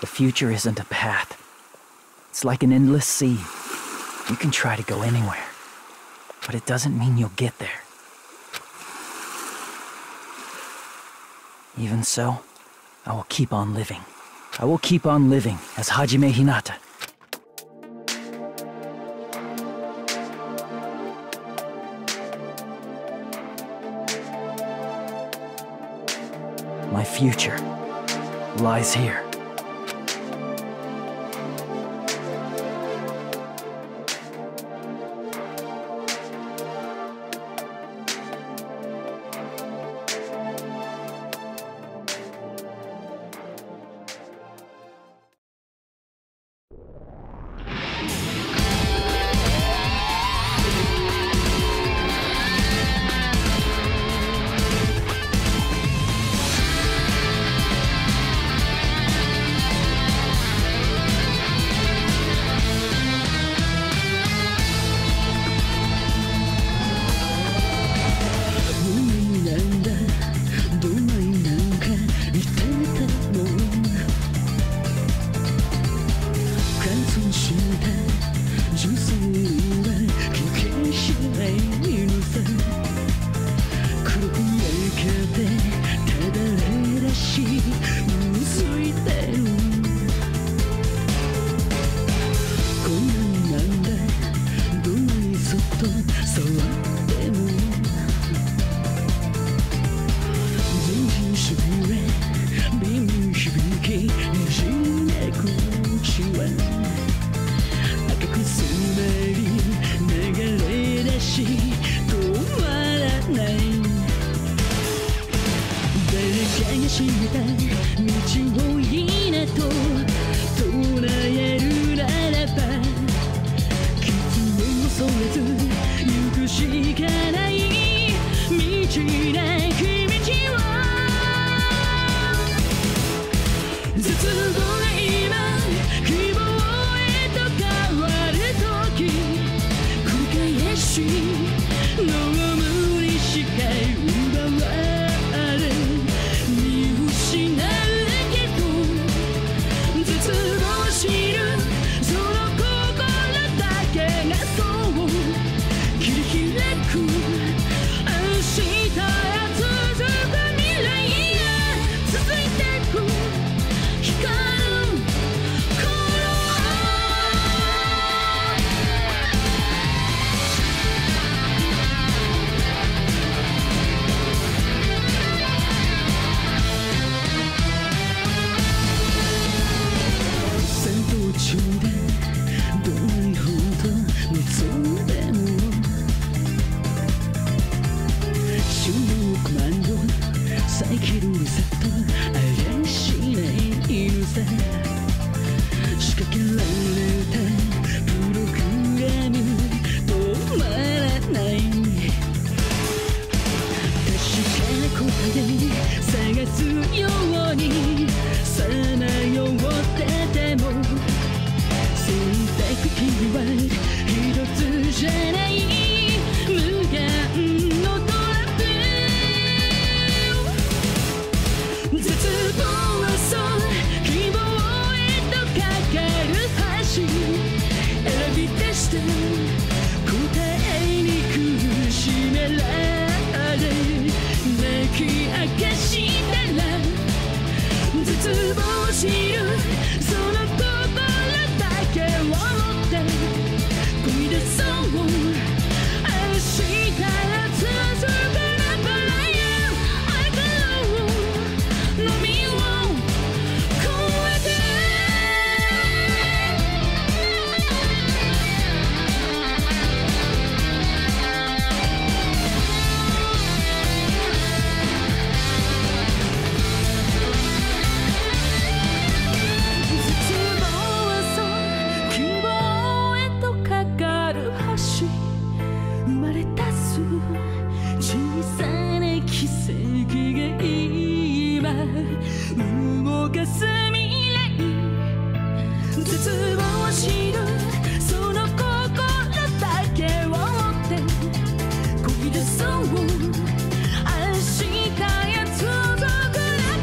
F: The future isn't a path. It's like an endless sea. You can try to go anywhere, but it doesn't mean you'll get there. Even so, I will keep on living. I will keep on living as Hajime Hinata. My future lies here.
O: Baby, she became a
P: しかない道なき道を絶望が今希望へと変わる時繰り返し飲むにしか奪われ見失うけど絶望しるその心だけがそう切り開く明日へ続く未来へ続いてく光る頃戦闘中でどんなに本当望んでも終了コマンド再起動リセットありゃしない犬さ仕掛けられたプログラム止まらない確かな答え探すようにさまよってても選択肢は一つじゃない無限のトラップ絶望はそう希望へとかかる橋選び出した答えに苦しめられ泣き明かしたら絶望しるその心だけを持って踏み出そう明日へ続くなばらや愛からの海を越えて絶望はそう希望へとかかる橋生まれ出す小さな奇跡が今動かす未来絶望しるその心だけを持ってこぎ出そう明日へ続くな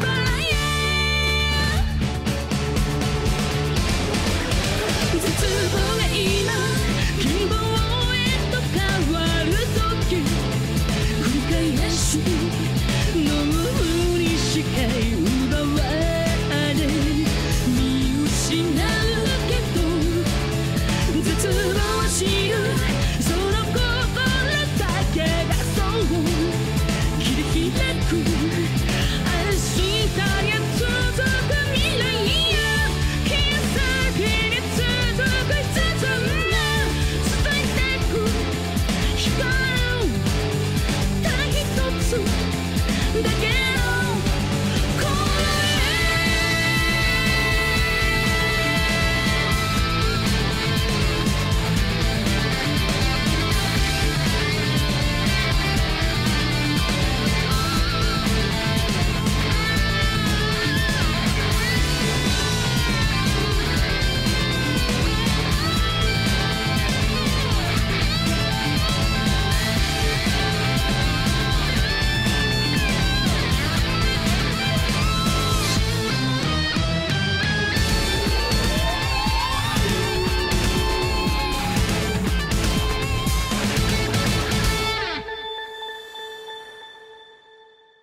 P: ばらや絶望が今希望へと変わる時繰り返し飲むにしか奪われ見失うけど絶望しるその心だけがそう切り開く明日へ続く未来や奇跡に続く5つが続いてく光るただ一つだけの声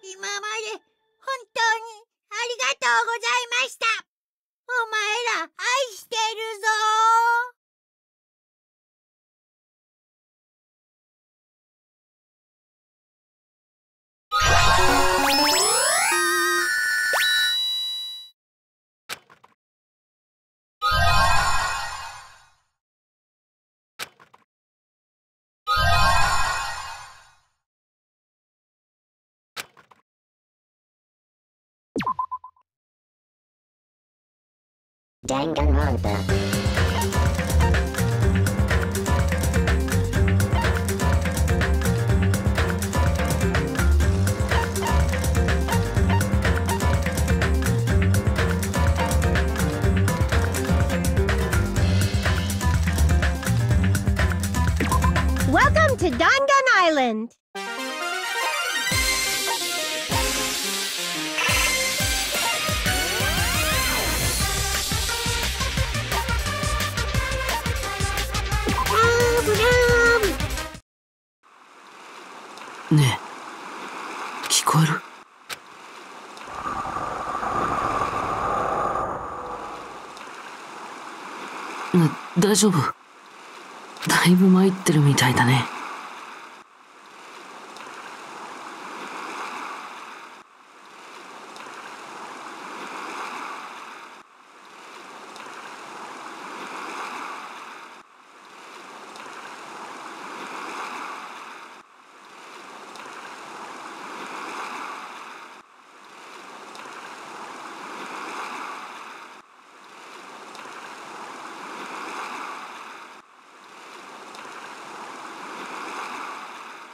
L: 今まで本当にありがとうございました。お前ら愛してるぞ Dangan Island.
Q: ねえ、聞こえる？大丈夫？だいぶ参ってるみたいだね。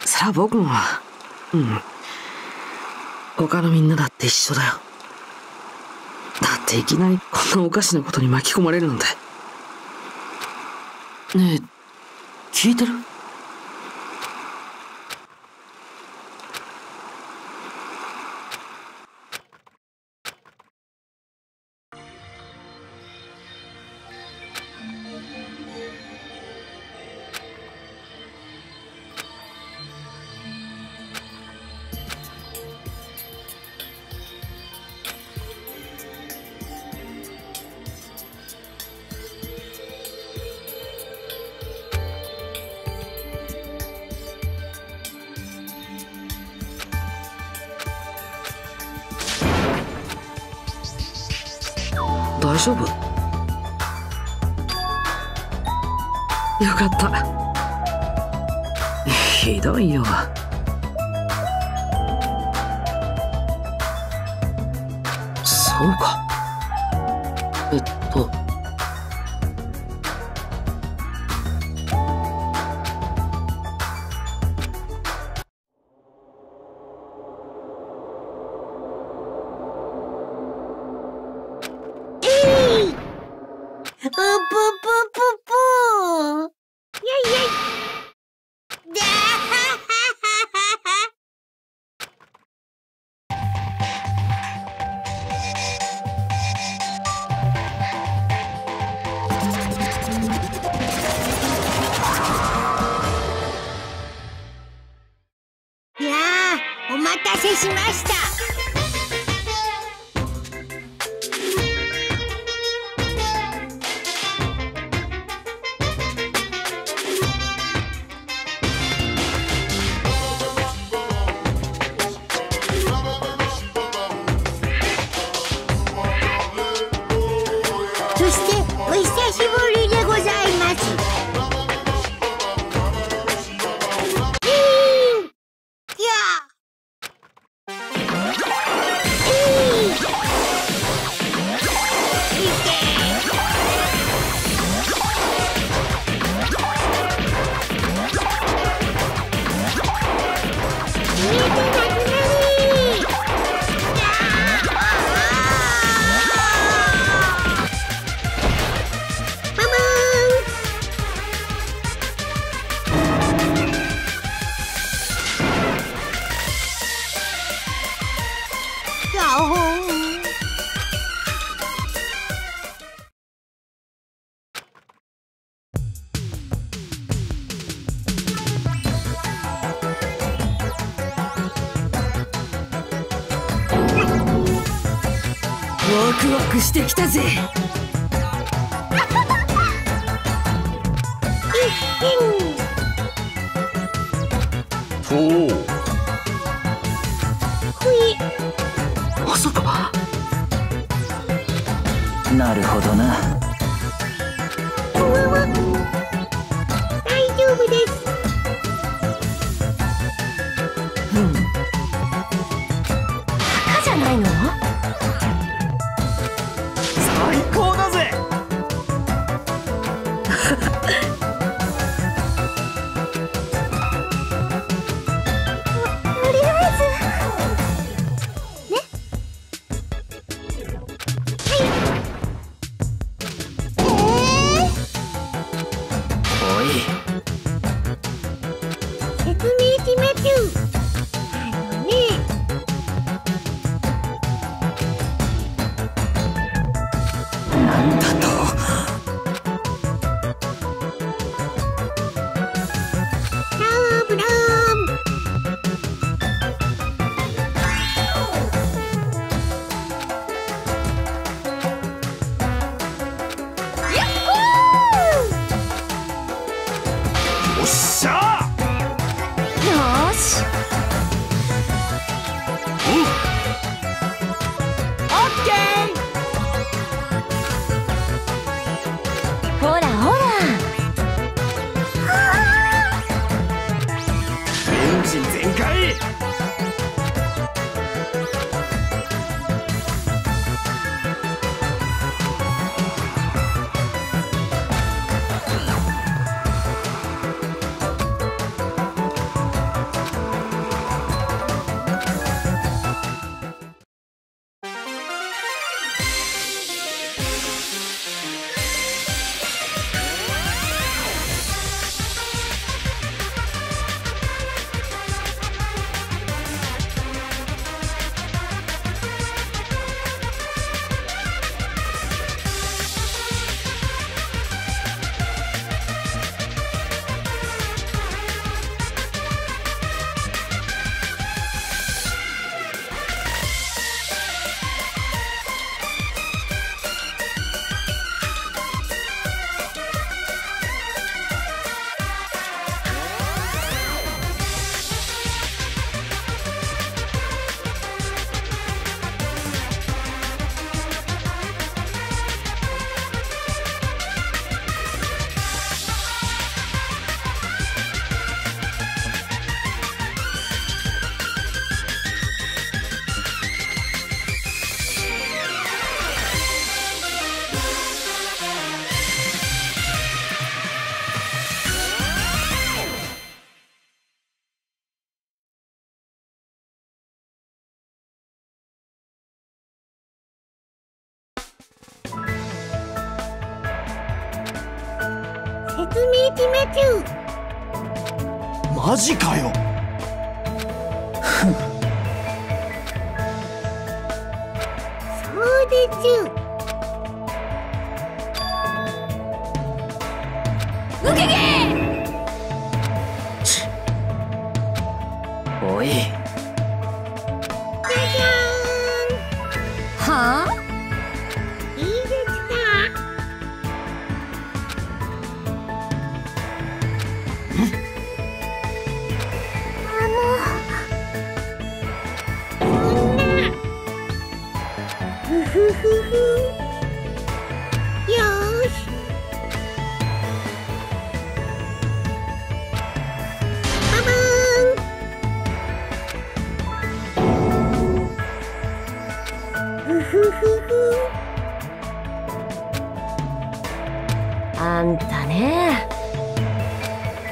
Q: さあ僕も他のみんなだって一緒だよ。だっていきなりこんなおかしなことに巻き込まれるなんて。ねえ、聞いてる？大丈夫？よかった。ひどいよ。そうか。
L: お待たせしました。そしてお久しぶりでございます。
Q: ワクワクしてきたぜ。
N: おお。
Q: まさか。
F: なるほどな。
L: 大丈夫です。バカじゃないの？
F: 最高だぜ。
L: とりあえずね。はい。
N: 神全開。
L: 説明tim에中。
C: マジかよ。
L: そうでちゅ。受けげ。
C: おい。
L: はあ？いいですか？ふふふふ。よーし。ババーン。ふふふふ。
B: あんたね。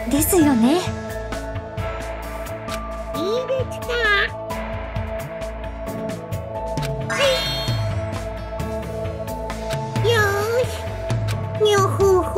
L: ですよね。いいですか？よーし。にょふふ。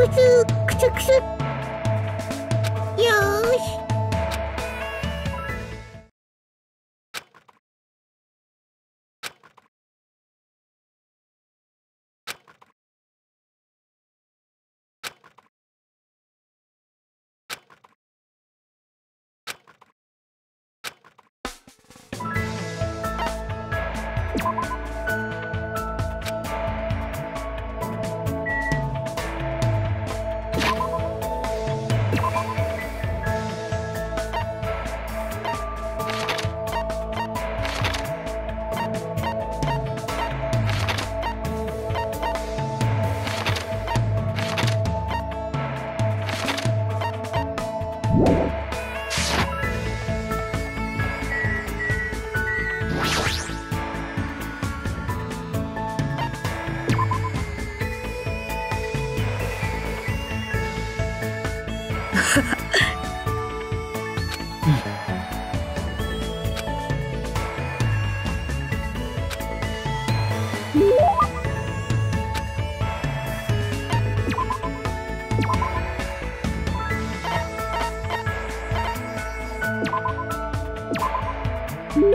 L: くつくす。よーし。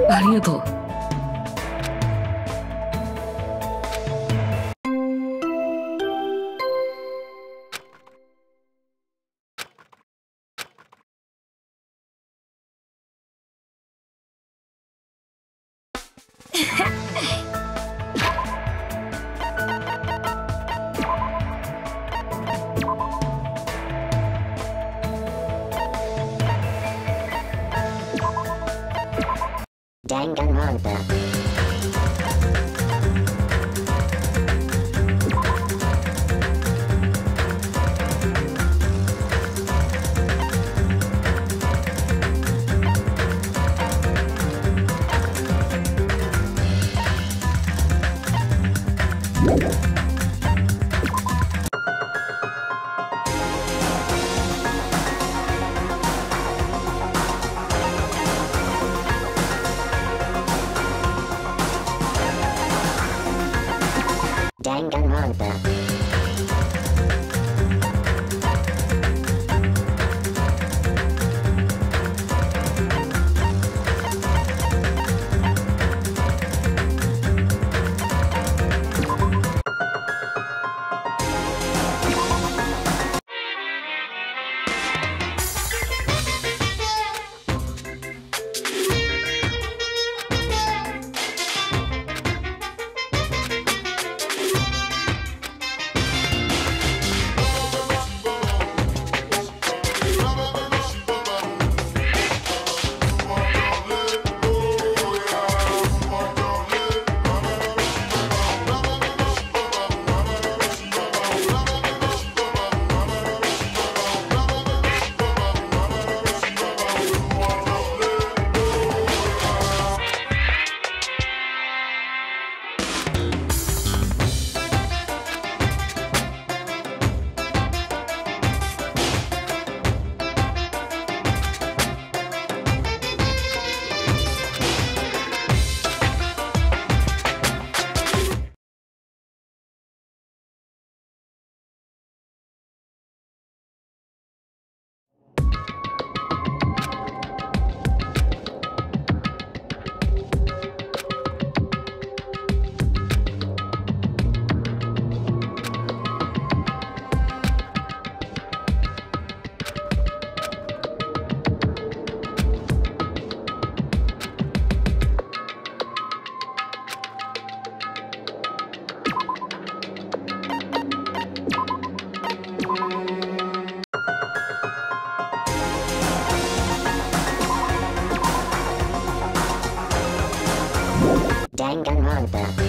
Q: ありがとう。
L: Danganronpa. Danganronpa. Danganronpa.